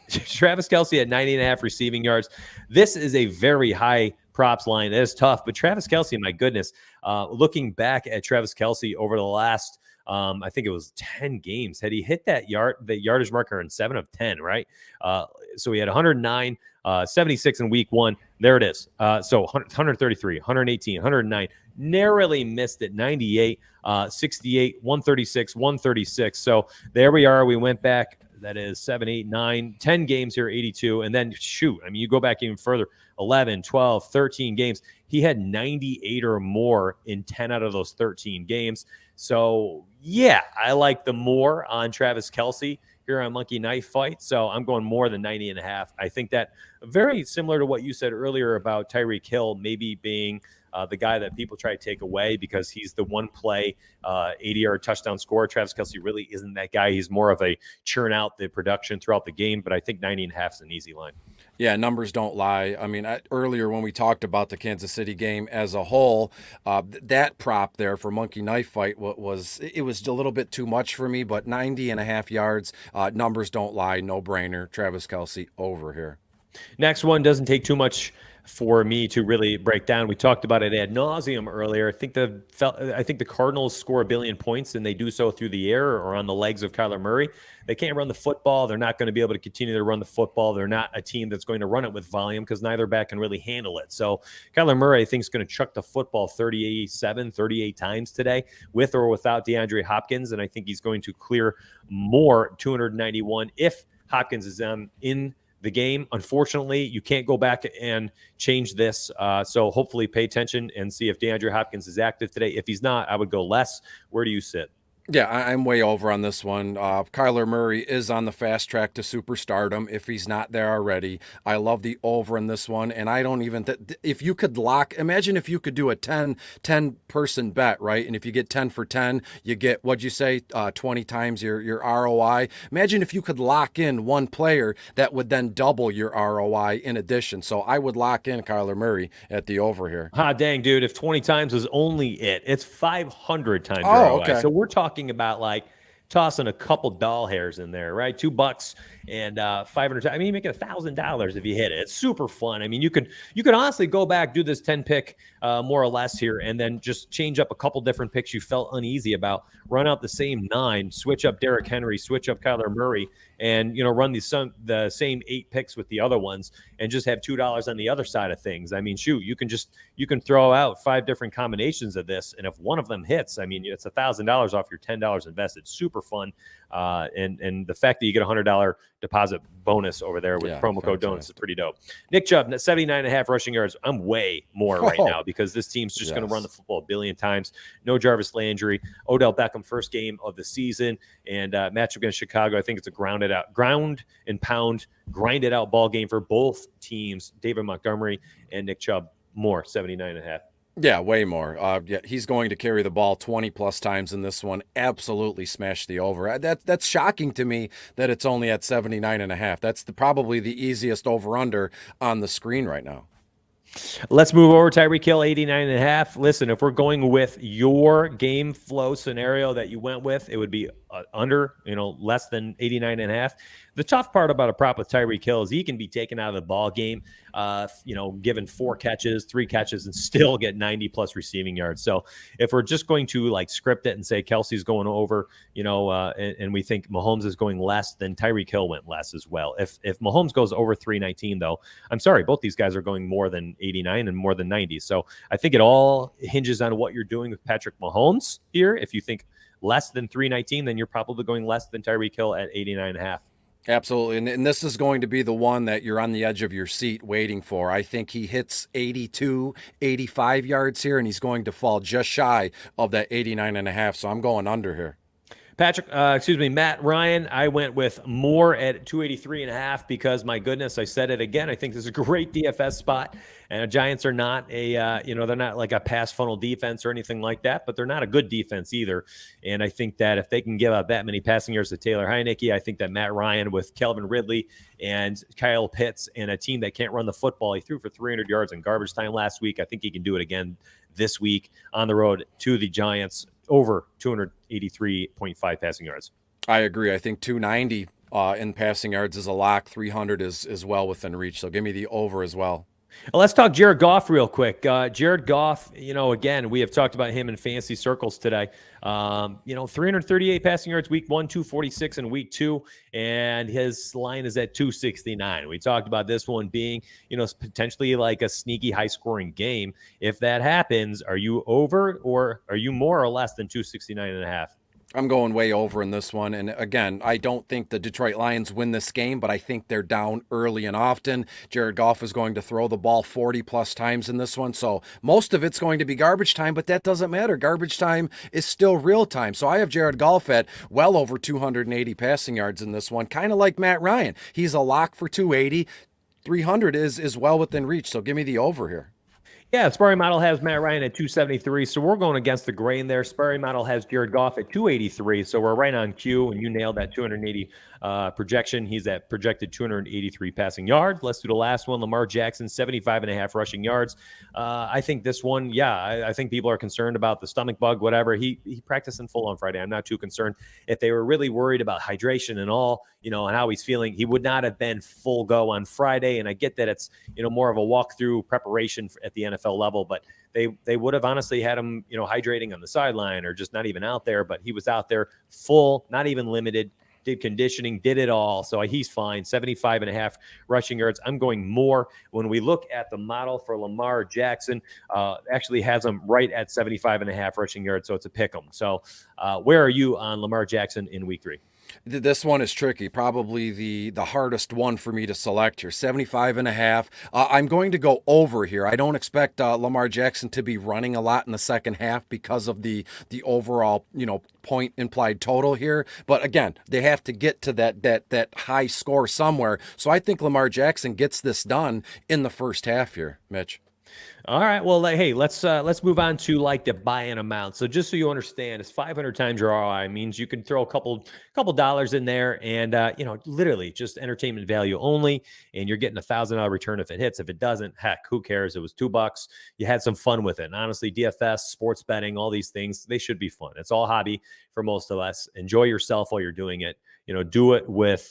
Travis Kelce at 90.5 receiving yards. This is a very high props line. It is tough, but Travis Kelce, my goodness, looking back at Travis Kelce over the last, I think it was 10 games, had he hit the yardage marker in 7 of 10, right? So he had 109, 76 in Week 1. There it is. So 133, 118, 109, narrowly missed at 98, 68, 136, 136. So there we are. We went back. That is 7, 8, 9, 10 games here, 82. And then you go back even further, 11, 12, 13 games. He had 98 or more in 10 out of those 13 games. So yeah, I like the more on Travis Kelce here on Monkey Knife Fight. So I'm going more than 90.5. I think that very similar to what you said earlier about Tyreek Hill maybe being the guy that people try to take away because he's the one play 80-yard touchdown scorer. Travis Kelce really isn't that guy. He's more of a churn out the production throughout the game, but I think 90.5 is an easy line. Yeah, numbers don't lie. I mean, earlier when we talked about the Kansas City game as a whole, that prop there for Monkey Knife Fight was a little bit too much for me, but 90.5 yards, numbers don't lie, no brainer. Travis Kelce over here. Next one doesn't take too much for me to really break down. We talked about it ad nauseum earlier. I think the Cardinals score 1 billion points, and they do so through the air or on the legs of Kyler Murray. They can't run the football. They're not going to be able to continue to run the football. They're not a team that's going to run it with volume because neither back can really handle it. So Kyler Murray, I think, is going to chuck the football 38 times today with or without DeAndre Hopkins, and I think he's going to clear more 291 if Hopkins is in the game. Unfortunately, you can't go back and change this. So hopefully pay attention and see if DeAndre Hopkins is active today. If he's not, I would go less. Where do you sit? Yeah, I'm way over on this one. Kyler Murray is on the fast track to superstardom if he's not there already. I love the over in this one, and I don't even if you could imagine if you could do a 10 person bet, right? And if you get 10 for 10, you get, what'd you say, 20 times your ROI. Imagine if you could lock in one player that would then double your ROI in addition. So I would lock in Kyler Murray at the over here. Dang, dude, if 20 times was only it's 500 times ROI. Okay. So we're talking about like tossing a couple doll hairs in there, right? $2 and 500. I mean, you make $1,000 if you hit it. It's super fun. I mean, you could honestly go back, do this 10 pick more or less here, and then just change up a couple different picks you felt uneasy about. Run out the same 9, switch up Derrick Henry, switch up Kyler Murray, and run the same 8 picks with the other ones, and just have $2 on the other side of things. I mean, shoot, you can throw out 5 different combinations of this, and if one of them hits, I mean, it's $1,000 off your $10 invested. Super fun, and the fact that you get a $100 deposit bonus over there with promo code Donuts is pretty dope. Nick Chubb, 79.5 rushing yards. I'm way more right now because this team's just going to run the football 1 billion times. No Jarvis Landry. Odell Beckham, first game of the season, and matchup against Chicago. I think it's a ground and pound, grinded out ball game for both teams. David Montgomery and Nick Chubb, more 79.5. Yeah, way more. He's going to carry the ball 20 plus times in this one. Absolutely smash the over. That's shocking to me that it's only at 79.5. That's probably the easiest over under on the screen right now. Let's move over. Tyreek Hill, 89.5. Listen, if we're going with your game flow scenario that you went with, it would be under, less than 89.5. The tough part about a prop with Tyreek Hill is he can be taken out of the ball game, given 4 catches, 3 catches, and still get 90 plus receiving yards. So if we're just going to script it and say Kelsey's going over, and we think Mahomes is going less, then Tyreek Hill went less as well. If Mahomes goes over 319, though, I'm sorry, both these guys are going more than 89 and more than 90. So I think it all hinges on what you're doing with Patrick Mahomes here. If you think less than 319, then you're probably going less than Tyreek Hill at 89.5. Absolutely. And this is going to be the one that you're on the edge of your seat waiting for. I think he hits 82, 85 yards here, and he's going to fall just shy of that 89.5. So I'm going under here. Matt Ryan, I went with Moore at 283.5 because, my goodness, I said it again. I think this is a great DFS spot. And the Giants are not they're not like a pass funnel defense or anything like that, but they're not a good defense either. And I think that if they can give out that many passing yards to Taylor Heinicke, I think that Matt Ryan with Calvin Ridley and Kyle Pitts and a team that can't run the football, he threw for 300 yards in garbage time last week. I think he can do it again this week on the road to the Giants. Over 283.5 passing yards. I agree. I think 290 in passing yards is a lock. 300 is well within reach. So give me the over as well. Well, let's talk Jared Goff real quick. Jared Goff, again, we have talked about him in fantasy circles today. 338 passing yards week 1, 246 in week 2, and his line is at 269. We talked about this one being, potentially like a sneaky high-scoring game. If that happens, are you over or are you more or less than 269.5? I'm going way over in this one. And again, I don't think the Detroit Lions win this game, but I think they're down early and often. Jared Goff is going to throw the ball 40 plus times in this one. So most of it's going to be garbage time, but that doesn't matter. Garbage time is still real time. So I have Jared Goff at well over 280 passing yards in this one, kind of like Matt Ryan. He's a lock for 280. 300 is well within reach. So give me the over here. Yeah, Sparring Model has Matt Ryan at 273, so we're going against the grain there. Sparring Model has Jared Goff at 283, so we're right on cue, and you nailed that 280 projection. He's at projected 283 passing yards. Let's do the last one. Lamar Jackson, 75.5 rushing yards. I think this one, I think people are concerned about the stomach bug, whatever. He practiced in full on Friday. I'm not too concerned. If they were really worried about hydration and all, and how he's feeling, he would not have been full go on Friday. And I get that it's, more of a walkthrough preparation at the NFL level, but they would have honestly had him, hydrating on the sideline or just not even out there, but he was out there full, not even limited, did conditioning, did it all. So he's fine. 75.5 rushing yards. I'm going more. When we look at the model for Lamar Jackson, actually has him right at 75.5 rushing yards. So it's a pick 'em. So where are you on Lamar Jackson in week 3? This one is tricky, probably the hardest one for me to select here. 75.5. I'm going to go over here. I don't expect Lamar Jackson to be running a lot in the second half because of the overall point implied total here. But again, they have to get to that high score somewhere. So I think Lamar Jackson gets this done in the first half here, Mitch. All right. Well, hey, let's move on to like the buy-in amount. So just so you understand, it's 500 times your ROI. Means you can throw a couple dollars in there, and literally just entertainment value only, and you're getting $1,000 return if it hits. If it doesn't, heck, who cares? It was $2. You had some fun with it. And honestly, DFS, sports betting, all these things, they should be fun. It's all hobby for most of us. Enjoy yourself while you're doing it. Do it with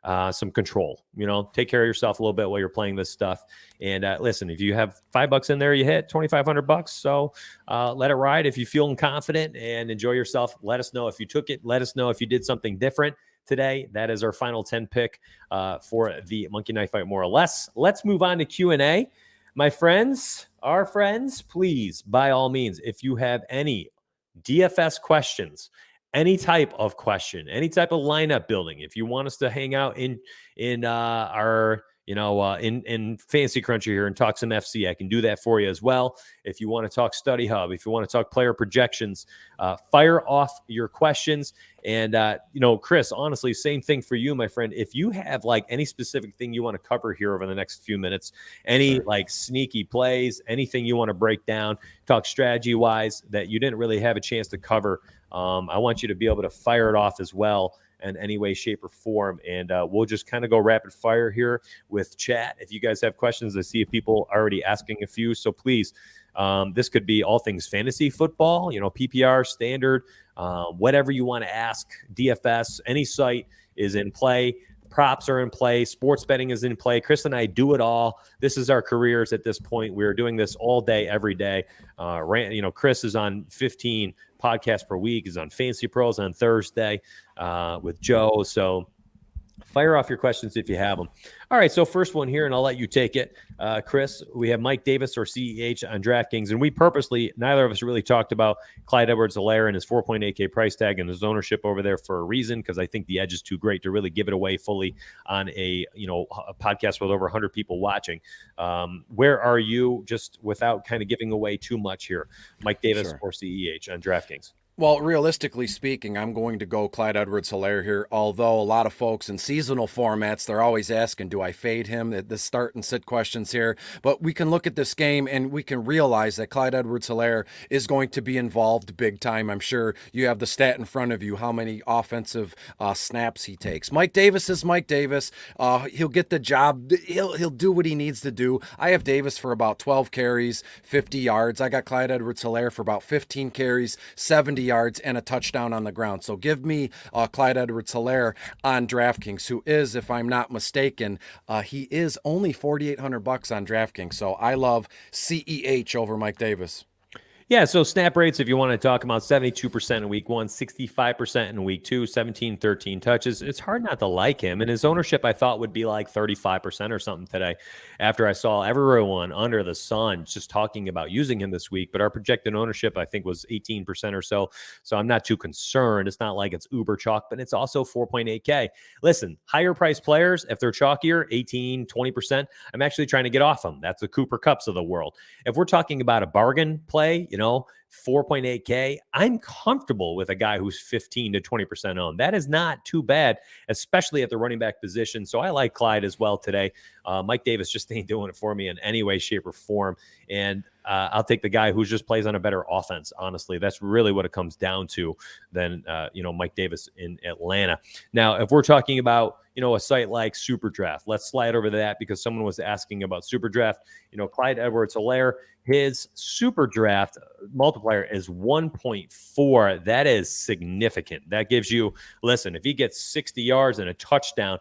some control, take care of yourself a little bit while you're playing this stuff. And listen, if you have $5 in there, you hit $2,500. So let it ride. If you're feeling confident and enjoy yourself, let us know if you took it. Let us know if you did something different today. That is our final 10 pick for the Monkey Knife Fight, more or less. Let's move on to Q&A. My friends, our friends, please, by all means, if you have any DFS questions, any type of question, any type of lineup building, if you want us to hang out in our in Fantasy Cruncher here and talk some FC, I can do that for you as well. If you want to talk Study Hub, if you want to talk player projections, fire off your questions. And Chris, honestly, same thing for you, my friend. If you have like any specific thing you want to cover here over the next few minutes, any like sneaky plays, anything you want to break down, talk strategy wise that you didn't really have a chance to cover, I want you to be able to fire it off as well in any way, shape, or form. And we'll just kind of go rapid fire here with chat. If you guys have questions, I see people already asking a few. So please, this could be all things fantasy football, PPR, standard, whatever you want to ask. DFS, any site is in play. Props are in play. Sports betting is in play. Chris and I do it all. This is our careers at this point. We're doing this all day, every day. Chris is on 15 podcasts per week. Is on Fantasy Pros on Thursday with Joe. So Fire off your questions if you have them. All right, so first one here, and I'll let you take it. Chris, we have Mike Davis or CEH on DraftKings, and we purposely, neither of us really talked about Clyde Edwards-Helaire and his 4.8K price tag and his ownership over there for a reason, because I think the edge is too great to really give it away fully on a podcast with over 100 people watching. Where are you, just without kind of giving away too much here, Mike Davis or CEH on DraftKings? Well, realistically speaking, I'm going to go Clyde Edwards-Helaire here, although a lot of folks in seasonal formats, they're always asking, do I fade him? The start and sit questions here. But we can look at this game and we can realize that Clyde Edwards-Helaire is going to be involved big time. I'm sure you have the stat in front of you, how many offensive snaps he takes. Mike Davis is Mike Davis. He'll get the job. He'll do what he needs to do. I have Davis for about 12 carries, 50 yards. I got Clyde Edwards-Helaire for about 15 carries, 70 yards, and a touchdown on the ground. So give me Clyde Edwards-Helaire on DraftKings, who is, if I'm not mistaken, he is only $4,800 on DraftKings. So I love CEH over Mike Davis. Yeah, so snap rates, if you want to talk about 72% in week 1, 65% in week 2, 17, 13 touches. It's hard not to like him. And his ownership, I thought, would be like 35% or something today after I saw everyone under the sun just talking about using him this week. But our projected ownership, I think, was 18% or so. So I'm not too concerned. It's not like it's uber chalk, but it's also 4.8K. Listen, higher priced players, if they're chalkier, 18, 20%, I'm actually trying to get off them. That's the Cooper Kupps of the world. If we're talking about a bargain play, 4.8K, I'm comfortable with a guy who's 15 to 20% owned. That is not too bad, especially at the running back position. So I like Clyde as well today. Mike Davis just ain't doing it for me in any way, shape, or form. And I'll take the guy who just plays on a better offense. Honestly, that's really what it comes down to than, Mike Davis in Atlanta. Now, if we're talking about, a site like Superdraft, let's slide over to that because someone was asking about Superdraft. Clyde Edwards-Helaire, his Superdraft multiplier is 1.4. That is significant. That gives you, listen, if he gets 60 yards and a touchdown,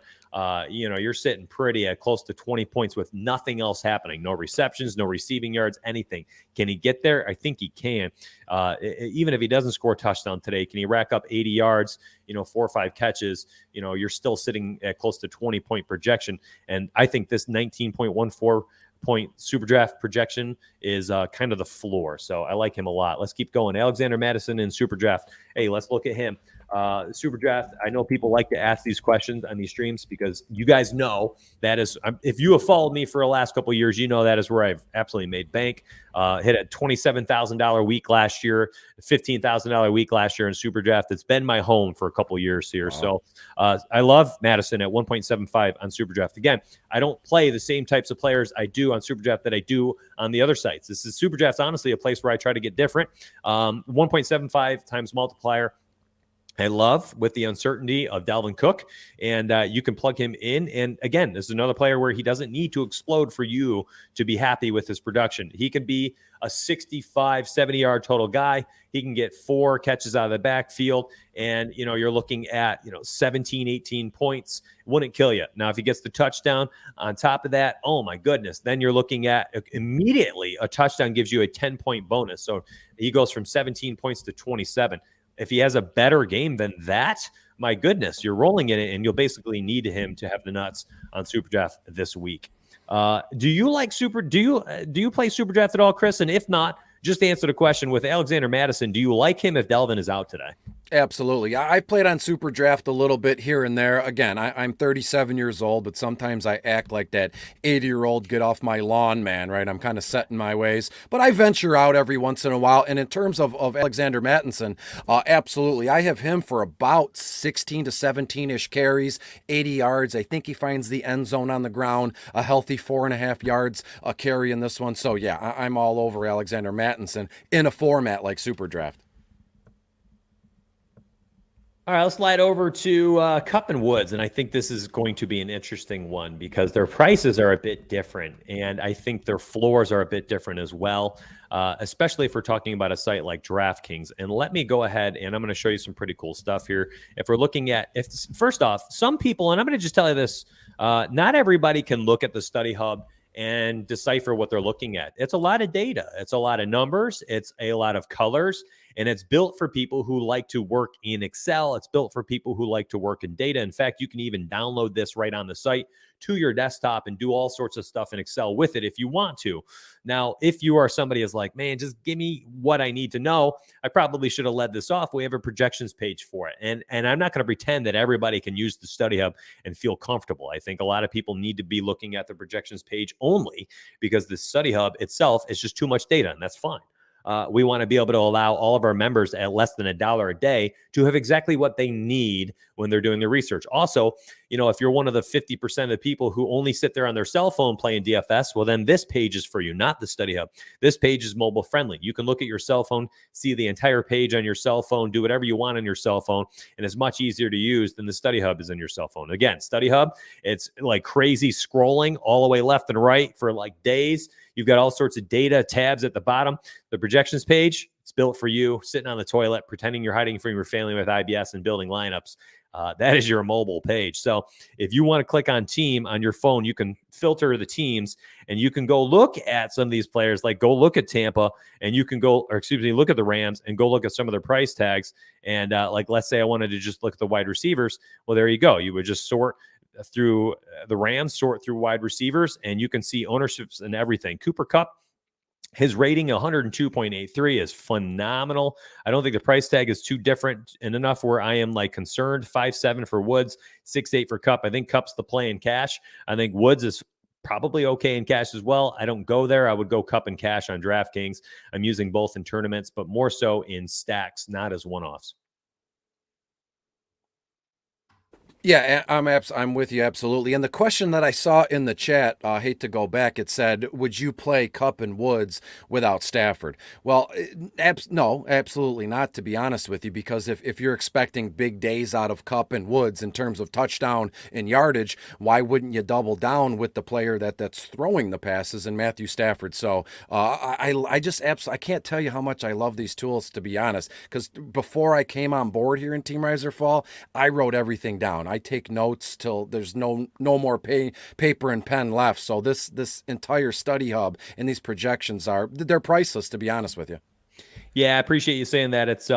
you're sitting pretty at close to 20 points with nothing else happening. No receptions, no receiving yards, anything. Can he get there? I think he can. Even if he doesn't score a touchdown today, can he rack up 80 yards, 4 or 5 catches? You're still sitting at close to 20-point projection. And I think this 19.14 point Superdraft projection is kind of the floor. So I like him a lot. Let's keep going. Alexander Madison in Superdraft. Hey, let's look at him. Superdraft, I know people like to ask these questions on these streams because you guys know that is, if you have followed me for the last couple of years, that is where I've absolutely made bank. Hit a $27,000 week last year, $15,000 week last year in Superdraft. It's been my home for a couple of years here. Wow. So I love Madison at 1.75 on Superdraft. Again, I don't play the same types of players I do on Superdraft that I do on the other sites. This is Superdraft's honestly a place where I try to get different. 1.75 times multiplier. I love with the uncertainty of Dalvin Cook, and you can plug him in. And again, this is another player where he doesn't need to explode for you to be happy with his production. He can be a 65, 70-yard total guy. He can get 4 catches out of the backfield, and, you're looking at, 17, 18 points. It wouldn't kill you. Now, if he gets the touchdown on top of that, oh, my goodness, then you're looking at immediately a touchdown gives you a 10-point bonus. So he goes from 17 points to 27. If he has a better game than that, my goodness, you're rolling in it, and you'll basically need him to have the nuts on Superdraft this week. Do you like Do you play Superdraft at all, Chris? And if not, just answer the question with Alexander Madison. Do you like him if Delvin is out today? Absolutely. I played on Superdraft a little bit here and there. Again, I'm 37 years old, but sometimes I act like that 80-year-old get off my lawn man, right? I'm kind of set in my ways, but I venture out every once in a while. And in terms of Alexander Madison, absolutely. I have him for about 16 to 17-ish carries, 80 yards. I think he finds the end zone on the ground, a healthy 4.5 yards a carry in this one. So yeah, I'm all over Alexander Madison in a format like Superdraft. All right, let's slide over to Cup and Woods, and I think this is going to be an interesting one because their prices are a bit different, and I think their floors are a bit different as well, especially if we're talking about a site like DraftKings. And let me go ahead, and I'm going to show you some pretty cool stuff here. If we're looking at, first off, some people, and I'm going to just tell you this, not everybody can look at the Study Hub and decipher what they're looking at. It's a lot of data. It's a lot of numbers. It's a lot of colors. And it's built for people who like to work in Excel. It's built for people who like to work in data. In fact, you can even download this right on the site to your desktop and do all sorts of stuff in Excel with it if you want to. Now, if you are somebody who's like, man, just give me what I need to know, I probably should have led this off. We have a projections page for it. And I'm not going to pretend that everybody can use the Study Hub and feel comfortable. I think a lot of people need to be looking at the projections page only because the Study Hub itself is just too much data, and that's fine. We want to be able to allow all of our members at less than $1 a day to have exactly what they need when they're doing their research. Also, if you're one of the 50% of the people who only sit there on their cell phone playing DFS, well, then this page is for you, not the Study Hub. This page is mobile friendly. You can look at your cell phone, see the entire page on your cell phone, do whatever you want on your cell phone, and it's much easier to use than the Study Hub is on your cell phone. Again, Study Hub, it's like crazy scrolling all the way left and right for like days. You've got all sorts of data tabs at the bottom. The projections page, it's built for you, sitting on the toilet, pretending you're hiding from your family with IBS and building lineups. That is your mobile page. So if you want to click on team on your phone, you can filter the teams and you can go look at some of these players, like go look at Tampa and you can look at the Rams and go look at some of their price tags. And like, let's say I wanted to just look at the wide receivers. Well, there you go. You would just sort through the Rams, sort through wide receivers, and you can see ownerships and everything. Cooper Kupp, his rating 102.83 is phenomenal. I don't think the price tag is too different and enough where I am like concerned. 5.7 for Woods, 6.8 for Kupp. I think Kupp's the play in cash. I think Woods is probably okay in cash as well. I don't go there. I would go Kupp and cash on DraftKings. I'm using both in tournaments, but more so in stacks, not as one-offs. Yeah, I'm with you absolutely. And the question that I saw in the chat, I hate to go back, it said, would you play Kupp and Woods without Stafford? Well, no, absolutely not, to be honest with you, because if you're expecting big days out of Kupp and Woods in terms of touchdown and yardage, why wouldn't you double down with the player that's throwing the passes in Matthew Stafford? So I can't tell you how much I love these tools, to be honest, because before I came on board here in Team Rise or Fall, I wrote everything down. I take notes till there's no more paper and pen left. So this entire Study Hub and these projections they're priceless, to be honest with you. Yeah, I appreciate you saying that. It's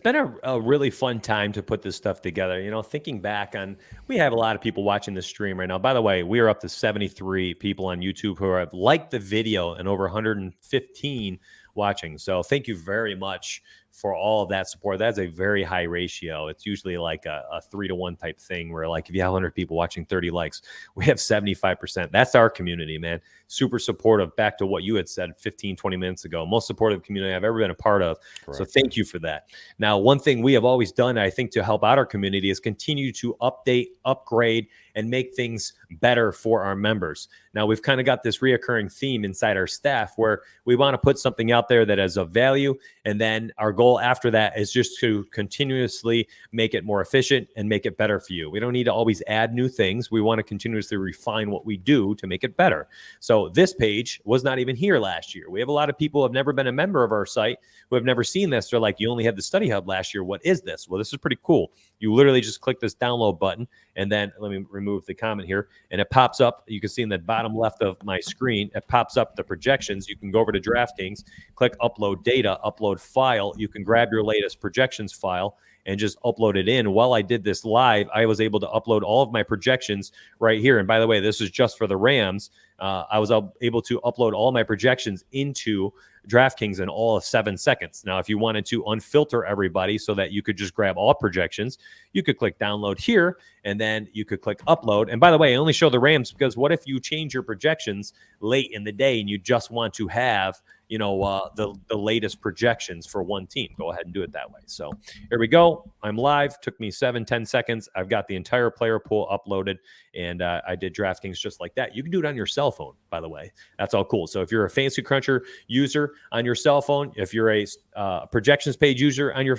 been a really fun time to put this stuff together. Thinking back on, we have a lot of people watching the stream right now. By the way, we are up to 73 people on YouTube who have liked the video and over 115 watching. So thank you very much for all of that support. That's a very high ratio. It's usually like a 3-to-1 type thing where, like, if you have 100 people watching, 30 likes, we have 75%. That's our community, man. Super supportive. Back to what you had said 15, 20 minutes ago. Most supportive community I've ever been a part of. Correct. So thank you for that. Now, one thing we have always done, I think, to help out our community is continue to update, upgrade, and make things better for our members. Now, we've kind of got this reoccurring theme inside our staff where we want to put something out there that is of value, and then our goal after that is just to continuously make it more efficient and make it better for you. We don't need to always add new things. We want to continuously refine what we do to make it better. So this page was not even here last year. We have a lot of people who have never been a member of our site who have never seen this. They're like, you only had the Study Hub last year. What is this? Well, this is pretty cool. You literally just click this download button, and then let me remove the comment here, and it pops up. You can see in the bottom left of my screen, it pops up the projections. You can go over to DraftKings, click upload data, upload file. You can grab your latest projections file and just upload it in. While I did this live, I was able to upload all of my projections right here. And by the way, this is just for the Rams. I was able to upload all my projections into DraftKings in all of 7 seconds. Now, if you wanted to unfilter everybody so that you could just grab all projections, you could click download here, and then you could click upload. And by the way, I only show the Rams because what if you change your projections late in the day and you just want to have, the latest projections for one team? Go ahead and do it that way. So here we go. I'm live. Took me 7-10 seconds. I've got the entire player pool uploaded, and I did DraftKings just like that. You can do it on your cell phone, by the way. That's all cool. So if you're a Fantasy Cruncher user on your cell phone, if you're a projections page user on your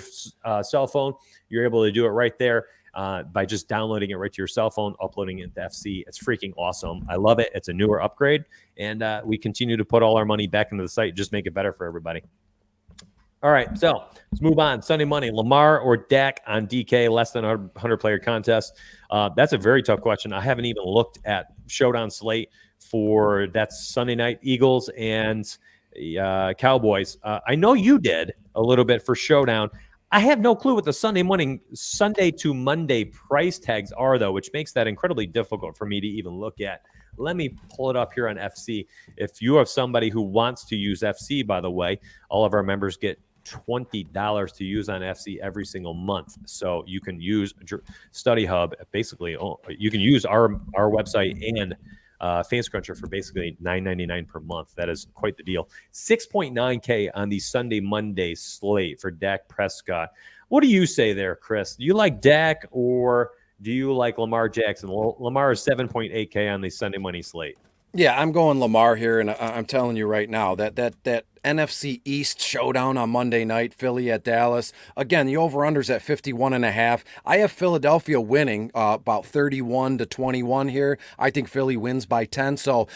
cell phone, you're able to do it right there by just downloading it right to your cell phone, uploading it to FC. It's freaking awesome. I love it. It's a newer upgrade, and we continue to put all our money back into the site, just make it better for everybody. All right, so let's move on. Sunday money, Lamar or Dak on DK, less than 100-player contest. That's a very tough question. I haven't even looked at showdown slate for that Sunday night, Eagles and Cowboys. I know you did a little bit for Showdown. I have no clue what the Sunday to Monday price tags are, though, which makes that incredibly difficult for me to even look at. Let me pull it up here on FC. If you have somebody who wants to use FC, by the way, all of our members get $20 to use on FC every single month. So you can use Study Hub. Basically, you can use our website and Fantasy Cruncher for basically $9.99 per month. That is quite the deal. 6.9K on the Sunday-Monday slate for Dak Prescott. What do you say there, Chris? Do you like Dak or do you like Lamar Jackson? Lamar is 7.8K on the Sunday-Monday slate. Yeah, I'm going Lamar here, and I'm telling you right now that NFC East showdown on Monday night, Philly at Dallas. Again, the over-under's at 51.5. I have Philadelphia winning about 31-21 here. I think Philly wins by 10. So,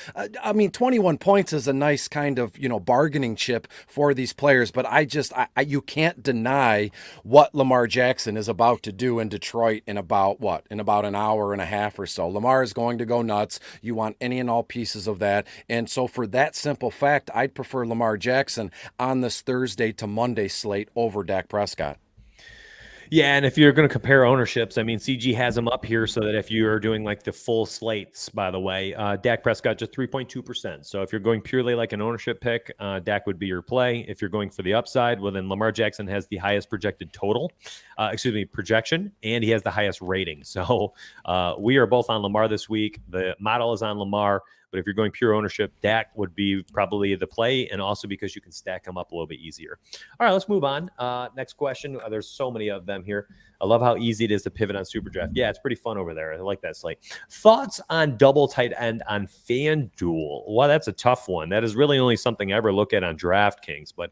21 points is a nice kind of, bargaining chip for these players. But you can't deny what Lamar Jackson is about to do in Detroit in about an hour and a half or so. Lamar is going to go nuts. You want any and all pieces of that. And so for that simple fact, I'd prefer Lamar Jackson on this Thursday to Monday slate over Dak Prescott. Yeah, and if you're going to compare ownerships, CG has them up here so that if you're doing like the full slates, by the way, Dak Prescott just 3.2%. So if you're going purely like an ownership pick, Dak would be your play. If you're going for the upside, well, then Lamar Jackson has the highest projected projection, and he has the highest rating. So we are both on Lamar this week. The model is on Lamar. But if you're going pure ownership, Dak would be probably the play, and also because you can stack them up a little bit easier. All right, let's move on. Next question. There's so many of them here. I love how easy it is to pivot on Superdraft. Yeah, it's pretty fun over there. I like that slate. Thoughts on double tight end on FanDuel? Well, that's a tough one. That is really only something I ever look at on DraftKings. But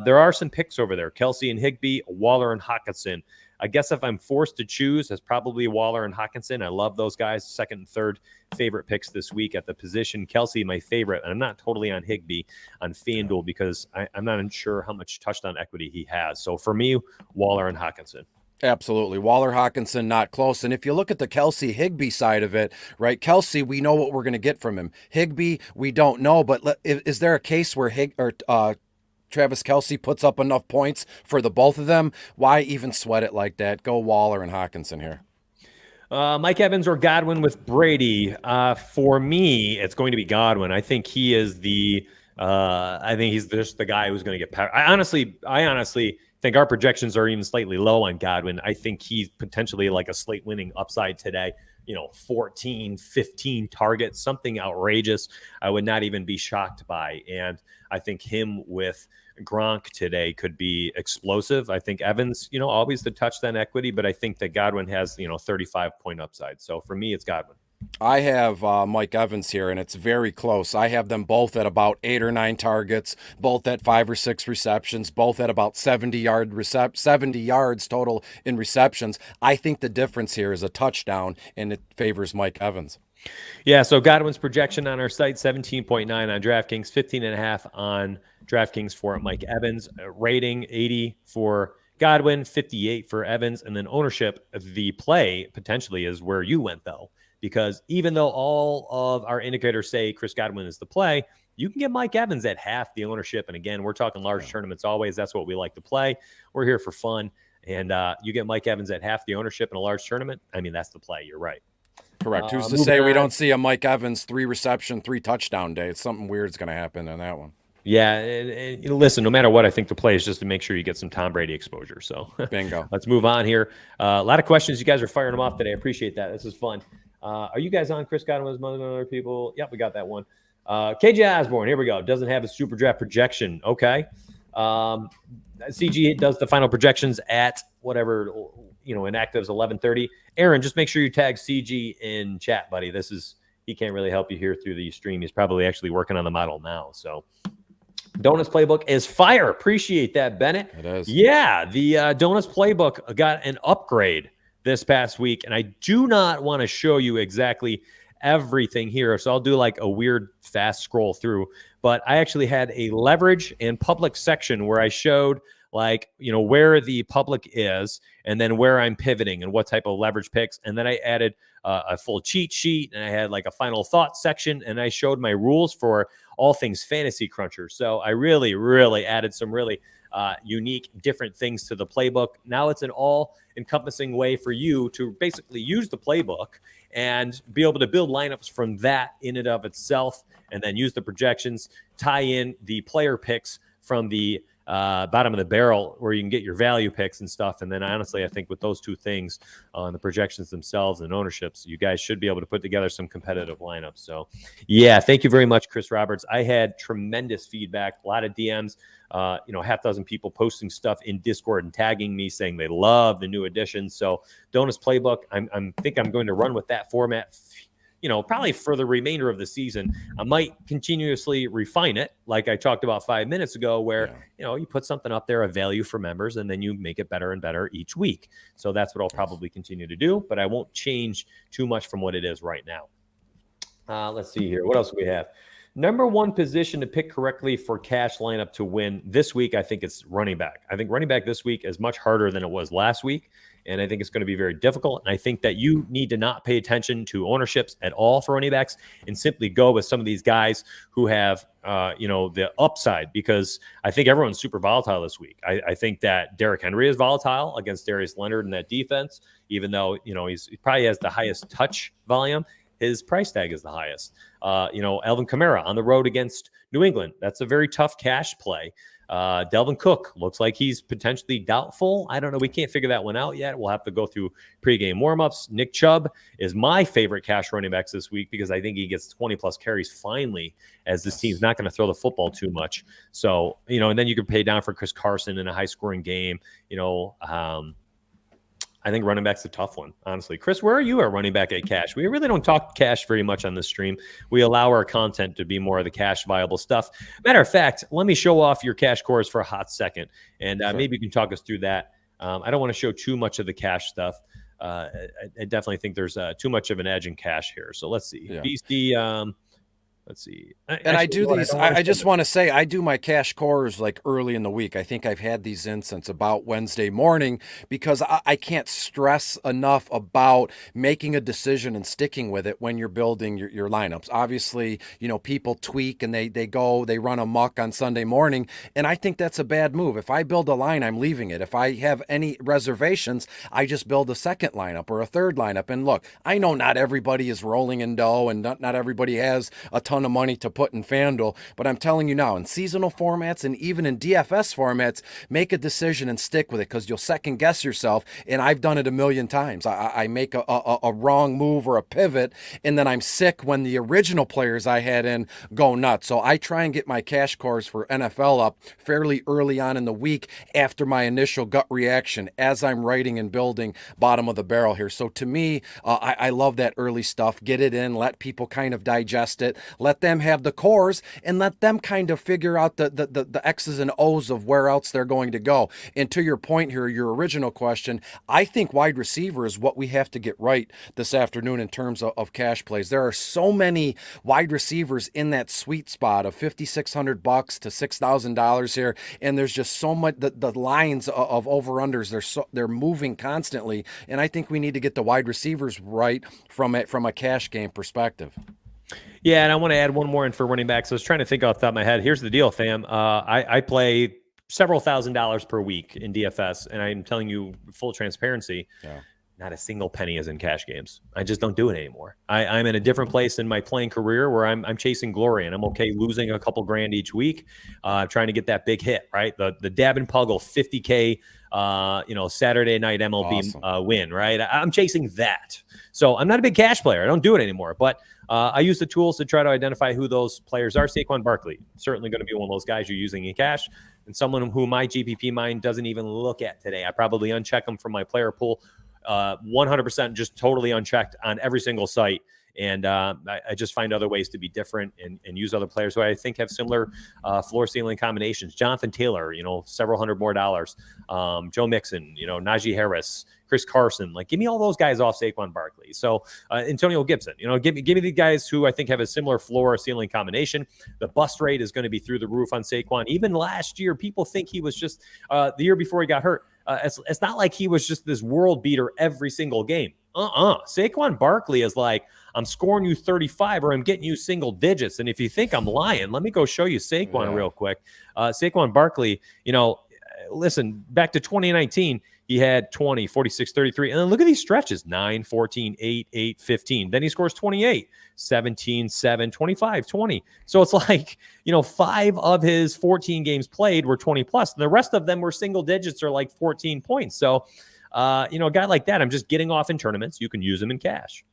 there are some picks over there. Kelsey and Higbee, Waller and Hawkinson. I guess if I'm forced to choose, it's probably Waller and Hawkinson. I love those guys. Second and third favorite picks this week at the position. Kelsey, my favorite. And I'm not totally on Higbee on FanDuel because I'm not sure how much touchdown equity he has. So for me, Waller and Hawkinson. Absolutely. Waller, Hawkinson, not close. And if you look at the Kelsey Higbee side of it, right, Kelsey, we know what we're going to get from him. Higbee, we don't know. But is there a case where Travis Kelsey puts up enough points for the both of them? Why even sweat it like that? Go Waller and Hawkinson here. Mike Evans or Godwin with Brady. For me, it's going to be Godwin. I think he is I think he's just the guy who's going to get power. I honestly think our projections are even slightly low on Godwin. I think he's potentially like a slate winning upside today. 14, 15 targets, something outrageous. I would not even be shocked by. And I think him with Gronk today could be explosive. I think Evans, always the touchdown equity, but I think that Godwin has, 35-point upside. So for me, it's Godwin. I have Mike Evans here, and it's very close. I have them both at about 8 or 9 targets, both at 5 or 6 receptions, both at about 70 yards total in receptions. I think the difference here is a touchdown, and it favors Mike Evans. Yeah, so Godwin's projection on our site, 17.9 on DraftKings, 15.5 on DraftKings for Mike Evans. Rating, 80 for Godwin, 58 for Evans. And then ownership, the play potentially is where you went, though. Because even though all of our indicators say Chris Godwin is the play, you can get Mike Evans at half the ownership. And again, we're talking large tournaments always. That's what we like to play. We're here for fun. And you get Mike Evans at half the ownership in a large tournament. That's the play. You're right. Correct. Who's to say we don't see a Mike Evans 3 reception, 3 touchdown day? It's something weird's going to happen in that one. Yeah, and listen, no matter what, I think the play is just to make sure you get some Tom Brady exposure. So bingo. Let's move on here. A lot of questions. You guys are firing them off today. I appreciate that. This is fun. Are you guys on Chris Godwin as mother than other people? Yep, we got that one. KJ Osborne, here we go. Doesn't have a super draft projection. Okay. CG does the final projections at whatever, inactives 11:30. Aaron, just make sure you tag CG in chat, buddy. He can't really help you here through the stream. He's probably actually working on the model now. So Donuts Playbook is fire. Appreciate that, Bennett. It is. Yeah, the Donuts Playbook got an upgrade this past week, and I do not want to show you exactly everything here, so I'll do like a weird fast scroll through, but I actually had a leverage and public section where I showed where the public is and then where I'm pivoting and what type of leverage picks, and then I added a full cheat sheet, and I had like a final thought section, and I showed my rules for all things fantasy cruncher. So I really, really added some really unique, different things to the playbook. Now it's an all-encompassing way for you to basically use the playbook and be able to build lineups from that in and of itself, and then use the projections, tie in the player picks from the bottom of the barrel where you can get your value picks and stuff. And then honestly, I think with those two things on the projections themselves and ownerships, you guys should be able to put together some competitive lineups. So yeah, thank you very much, Chris Roberts. I had tremendous feedback, a lot of DMs, half dozen people posting stuff in Discord and tagging me saying they love the new additions. So Donuts Playbook, I think I'm going to run with that format probably for the remainder of the season. I might continuously refine it, like I talked about 5 minutes ago, where, you put something up there of value for members, and then you make it better and better each week. So that's what I'll probably continue to do, but I won't change too much from what it is right now. Let's see here. What else do we have? Number one position to pick correctly for cash lineup to win this week, I think it's running back. I think running back this week is much harder than it was last week, and I think it's going to be very difficult. And I think that you need to not pay attention to ownerships at all for running backs and simply go with some of these guys who have, the upside, because I think everyone's super volatile this week. I think that Derrick Henry is volatile against Darius Leonard in that defense, even though, he probably has the highest touch volume. His price tag is the highest. Alvin Kamara on the road against New England. That's a very tough cash play. Delvin Cook looks like he's potentially doubtful. I don't know. We can't figure that one out yet. We'll have to go through pregame warmups. Nick Chubb is my favorite cash running backs this week because I think he gets 20-plus carries finally, as this team's not going to throw the football too much. So, and then you can pay down for Chris Carson in a high-scoring game. I think running back's a tough one, honestly. Chris, where are you at running back at cash? We really don't talk cash very much on this stream. We allow our content to be more of the cash viable stuff. Matter of fact, let me show off your cash cores for a hot second, and Sure. maybe you can talk us through that. I don't want to show too much of the cash stuff. I definitely think there's too much of an edge in cash here. So let's see. Yeah. BC, let's see. I just want to say I do my cash cores like early in the week. I think I've had these in since about Wednesday morning because I can't stress enough about making a decision and sticking with it when you're building your lineups. Obviously, people tweak and they run amok on Sunday morning, and I think that's a bad move. If I build a line, I'm leaving it. If I have any reservations, I just build a second lineup or a third lineup. And look, I know not everybody is rolling in dough and not everybody has a ton of money to put in FanDuel, but I'm telling you now, in seasonal formats and even in DFS formats, make a decision and stick with it, because you'll second guess yourself, and I've done it a million times. I make a wrong move or a pivot, and then I'm sick when the original players I had in go nuts. So I try and get my cash cores for NFL up fairly early on in the week after my initial gut reaction as I'm writing and building bottom of the barrel here. So to me, I love that early stuff. Get it in, let people kind of digest it, let them have the cores, and let them kind of figure out the X's and O's of where else they're going to go. And to your point here, your original question, I think wide receiver is what we have to get right this afternoon in terms of cash plays. There are so many wide receivers in that sweet spot of $5,600 to $6,000 here, and there's just so much. The lines of over-unders, they're moving constantly, and I think we need to get the wide receivers right from a cash game perspective. Yeah, and I want to add one more in for running backs. I was trying to think off the top of my head. Here's the deal, fam. I play several $1,000s per week in DFS, and I'm telling you, full transparency, not a single penny is in cash games. I just don't do it anymore. I'm in a different place in my playing career where I'm chasing glory, and I'm okay losing a couple grand each week, trying to get that big hit, right? The Dab and Puggle 50K, Saturday night MLB win, right? I'm chasing that. So I'm not a big cash player. I don't do it anymore, but I use the tools to try to identify who those players are. Saquon Barkley, certainly going to be one of those guys you're using in cash, and someone who my GPP mind doesn't even look at today. I probably uncheck them from my player pool, 100% just totally unchecked on every single site. And I just find other ways to be different and use other players who I think have similar floor ceiling combinations. Jonathan Taylor, several hundred more dollars. Joe Mixon, Najee Harris, Chris Carson. Like, give me all those guys off Saquon Barkley. So Antonio Gibson, give me the guys who I think have a similar floor ceiling combination. The bust rate is going to be through the roof on Saquon. Even last year, people think he was just the year before he got hurt. It's not like he was just this world beater every single game. Saquon Barkley is like, I'm scoring you 35 or I'm getting you single digits. And if you think I'm lying, let me go show you Saquon real quick. Saquon Barkley, listen, back to 2019, he had 20, 46, 33. And then look at these stretches, 9, 14, 8, 8, 15. Then he scores 28, 17, 7, 25, 20. So it's like, 5 of his 14 games played were 20 plus. And the rest of them were single digits or like 14 points. So, a guy like that, I'm just getting off in tournaments. You can use him in cash.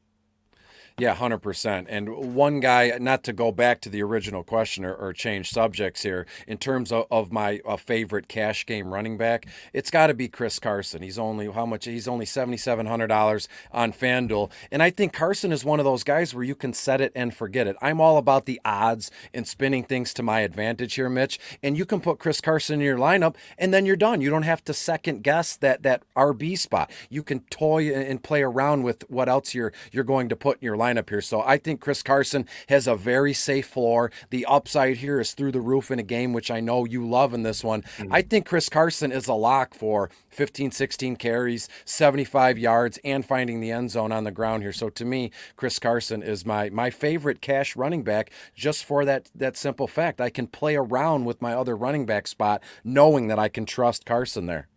Yeah, 100%. And one guy, not to go back to the original question or change subjects here, in terms of my favorite cash game running back, it's got to be Chris Carson. He's only He's only $7,700 on FanDuel. And I think Carson is one of those guys where you can set it and forget it. I'm all about the odds and spinning things to my advantage here, Mitch. And you can put Chris Carson in your lineup and then you're done. You don't have to second guess that RB spot. You can toy and play around with what else you're going to put in your lineup here. So I think Chris Carson has a very safe floor. The upside here is through the roof in a game, which I know you love in this one. I think Chris Carson is a lock for 15, 16 carries, 75 yards, and finding the end zone on the ground here. So to me, Chris Carson is my favorite cash running back, just for that simple fact. I can play around with my other running back spot, knowing that I can trust Carson there.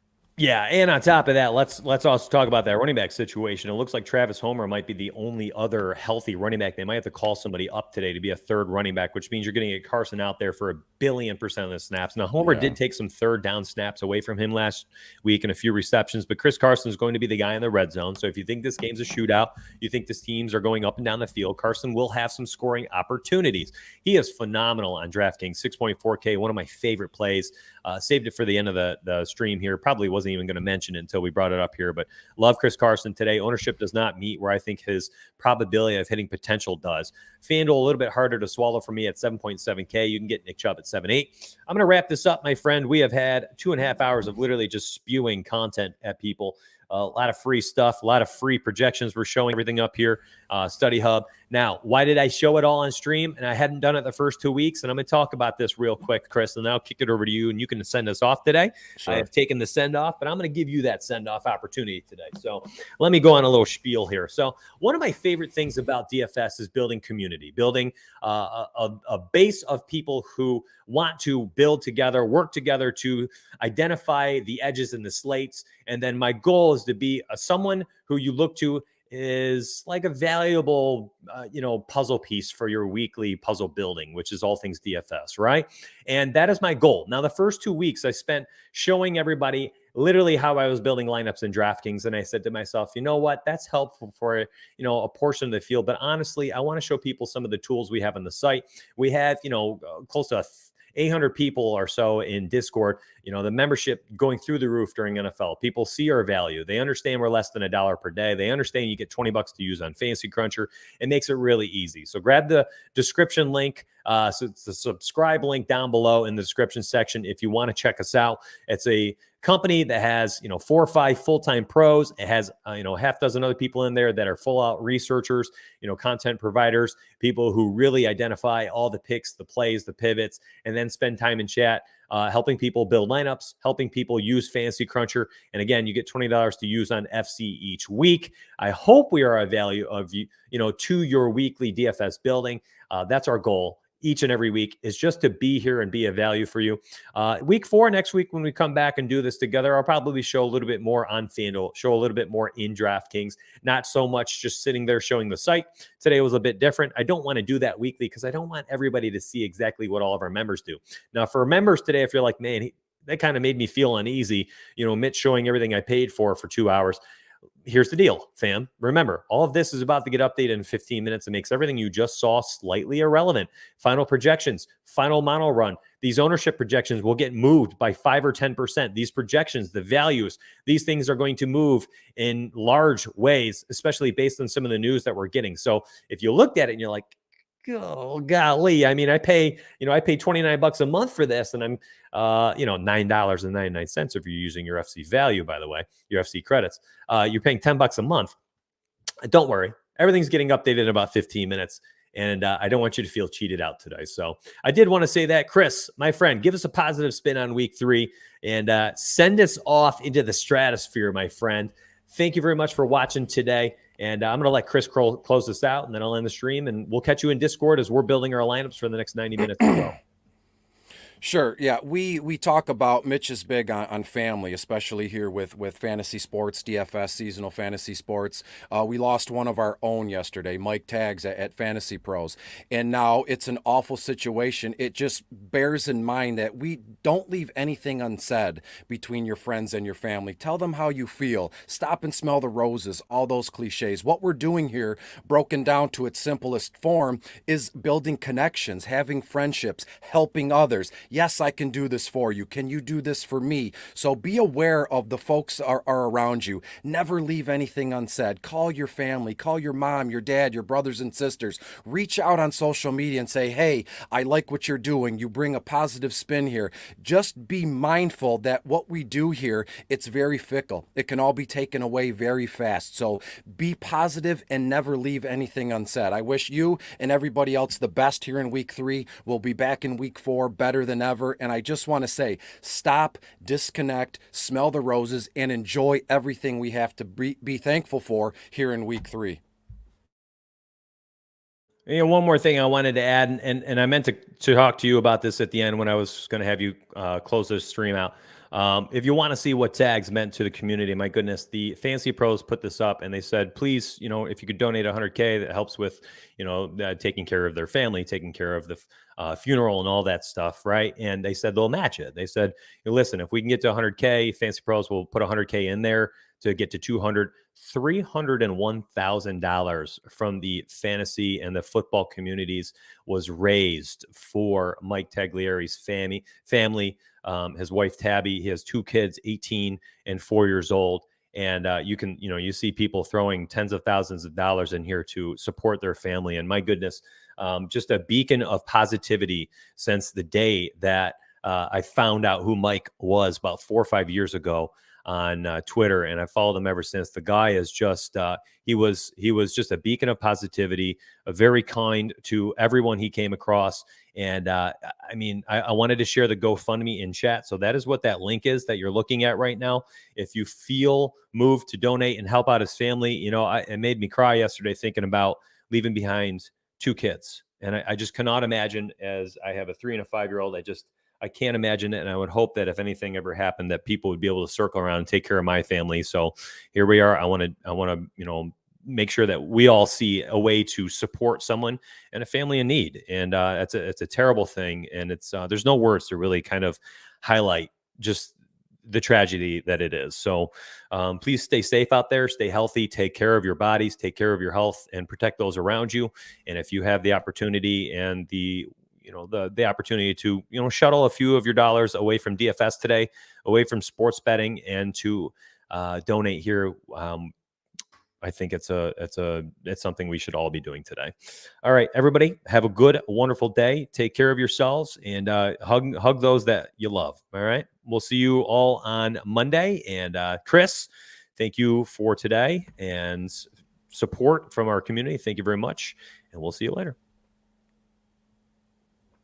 Yeah, and on top of that, let's also talk about that running back situation. It looks like Travis Homer might be the only other healthy running back. They might have to call somebody up today to be a third running back, which means you're going to get Carson out there for 1,000,000,000% of the snaps. Now, Homer did take some third down snaps away from him last week and a few receptions, but Chris Carson is going to be the guy in the red zone. So if you think this game's a shootout, you think these teams are going up and down the field, Carson will have some scoring opportunities. He is phenomenal on DraftKings, 6.4K, one of my favorite plays. Saved it for the end of the stream here. Probably wasn't even going to mention it until we brought it up here, but love Chris Carson today. Ownership does not meet where I think his probability of hitting potential does. FanDuel, a little bit harder to swallow for me at 7.7K. You can get Nick Chubb at 7.8. I'm going to wrap this up, my friend. We have had 2.5 hours of literally just spewing content at people. A lot of free stuff, a lot of free projections. We're showing everything up here, Study Hub. Now, why did I show it all on stream? And I hadn't done it the first 2 weeks. And I'm going to talk about this real quick, Chris, and then I'll kick it over to you, and you can send us off today. Sure. I have taken the send-off, but I'm going to give you that send-off opportunity today. So let me go on a little spiel here. So one of my favorite things about DFS is building community, building a base of people who want to build together, work together to identify the edges in the slates. And then my goal is to be someone who you look to is like a valuable, puzzle piece for your weekly puzzle building, which is all things DFS, right? And that is my goal. Now, the first 2 weeks I spent showing everybody literally how I was building lineups in DraftKings. And I said to myself, you know what, that's helpful for, a portion of the field. But honestly, I want to show people some of the tools we have on the site. We have, close to 800 people or so in Discord. The membership going through the roof during NFL. People see our value. They understand we're less than $1 per day. They understand you get $20 to use on Fantasy Cruncher. It makes it really easy. So grab the description link. So it's the subscribe link down below in the description section if you want to check us out. It's a company that has 4 or 5 full-time pros. It has half dozen other people in there that are full-out researchers, content providers, people who really identify all the picks, the plays, the pivots, and then spend time in chat helping people build lineups, helping people use Fantasy Cruncher. And again, you get $20 to use on FC each week. I hope we are a value of to your weekly DFS building. That's our goal. Each and every week is just to be here and be a value for you. Week 4, next week, when we come back and do this together, I'll probably show a little bit more on FanDuel, show a little bit more in DraftKings, not so much just sitting there showing the site. Today was a bit different. I don't want to do that weekly because I don't want everybody to see exactly what all of our members do. Now, for members today, if you're like, man, that kind of made me feel uneasy, Mitch showing everything I paid for 2 hours. Here's the deal, fam. Remember, all of this is about to get updated in 15 minutes. It makes everything you just saw slightly irrelevant. Final projections, final mono run. These ownership projections will get moved by 5 or 10%. These projections, the values, these things are going to move in large ways, especially based on some of the news that we're getting. So if you looked at it and you're like, oh golly, I mean, I pay $29 a month for this, and I'm $9.99 if you're using your FC value, by the way, your FC credits. You're paying $10 a month. Don't worry, everything's getting updated in about 15 minutes, and I don't want you to feel cheated out today. So I did want to say that. Chris, my friend, give us a positive spin on week 3 and send us off into the stratosphere, my friend. Thank you very much for watching today. And I'm going to let Chris close this out, and then I'll end the stream, and we'll catch you in Discord as we're building our lineups for the next 90 minutes as well. Sure. Yeah, we talk about Mitch is big on family, especially here with fantasy sports, DFS seasonal fantasy sports. We lost one of our own yesterday, Mike Tags at Fantasy Pros, and now it's an awful situation. It just bears in mind that we don't leave anything unsaid between your friends and your family. Tell them how you feel. Stop and smell the roses. All those cliches. What we're doing here, broken down to its simplest form, is building connections, having friendships, helping others. Yes, I can do this for you. Can you do this for me? So be aware of the folks are around you. Never leave anything unsaid. Call your family, call your mom, your dad, your brothers and sisters. Reach out on social media and say, hey, I like what you're doing. You bring a positive spin here. Just be mindful that what we do here, it's very fickle. It can all be taken away very fast. So be positive and never leave anything unsaid. I wish you and everybody else the best here in week 3. We'll be back in week 4 better than ever. And I just want to say, stop, disconnect, smell the roses, and enjoy everything we have to be thankful for here in week 3. You know, one more thing I wanted to add, and I meant to talk to you about this at the end when I was going to have you close this stream out. If you want to see what tags meant to the community, my goodness, the Fantasy Pros put this up, and they said, please, you know, if you could donate $100K, that helps with, you know, taking care of their family, taking care of the funeral and all that stuff, right? And they said they'll match it. They said, listen, if we can get to 100K, Fantasy Pros will put 100K in there to get to 200. $301,000 from the fantasy and the football communities was raised for Mike Taglieri's family. His wife Tabby, he has 2 kids, 18 and 4 years old. And you see people throwing tens of thousands of dollars in here to support their family. And my goodness, just a beacon of positivity since the day that I found out who Mike was about 4 or 5 years ago on Twitter, and I followed him ever since. The guy is just he was just a beacon of positivity, very kind to everyone he came across. And I wanted to share the GoFundMe in chat, so that is what that link is that you're looking at right now. If you feel moved to donate and help out his family, you know, it made me cry yesterday thinking about leaving behind 2 kids, and I just cannot imagine. As I have a 3 and a 5-year-old, I can't imagine it. And I would hope that if anything ever happened, that people would be able to circle around and take care of my family. So here we are. I want to, you know, make sure that we all see a way to support someone and a family in need. And it's a terrible thing. And it's, there's no words to really kind of highlight just the tragedy that it is. So please stay safe out there, stay healthy, take care of your bodies, take care of your health, and protect those around you. And if you have the opportunity and the opportunity to, you know, shuttle a few of your dollars away from DFS today, away from sports betting, and to donate here, I think it's something we should all be doing today. All right, everybody, have a good, wonderful day. Take care of yourselves, and hug those that you love. All right, we'll see you all on Monday. And Chris, thank you for today and support from our community. Thank you very much, and we'll see you later.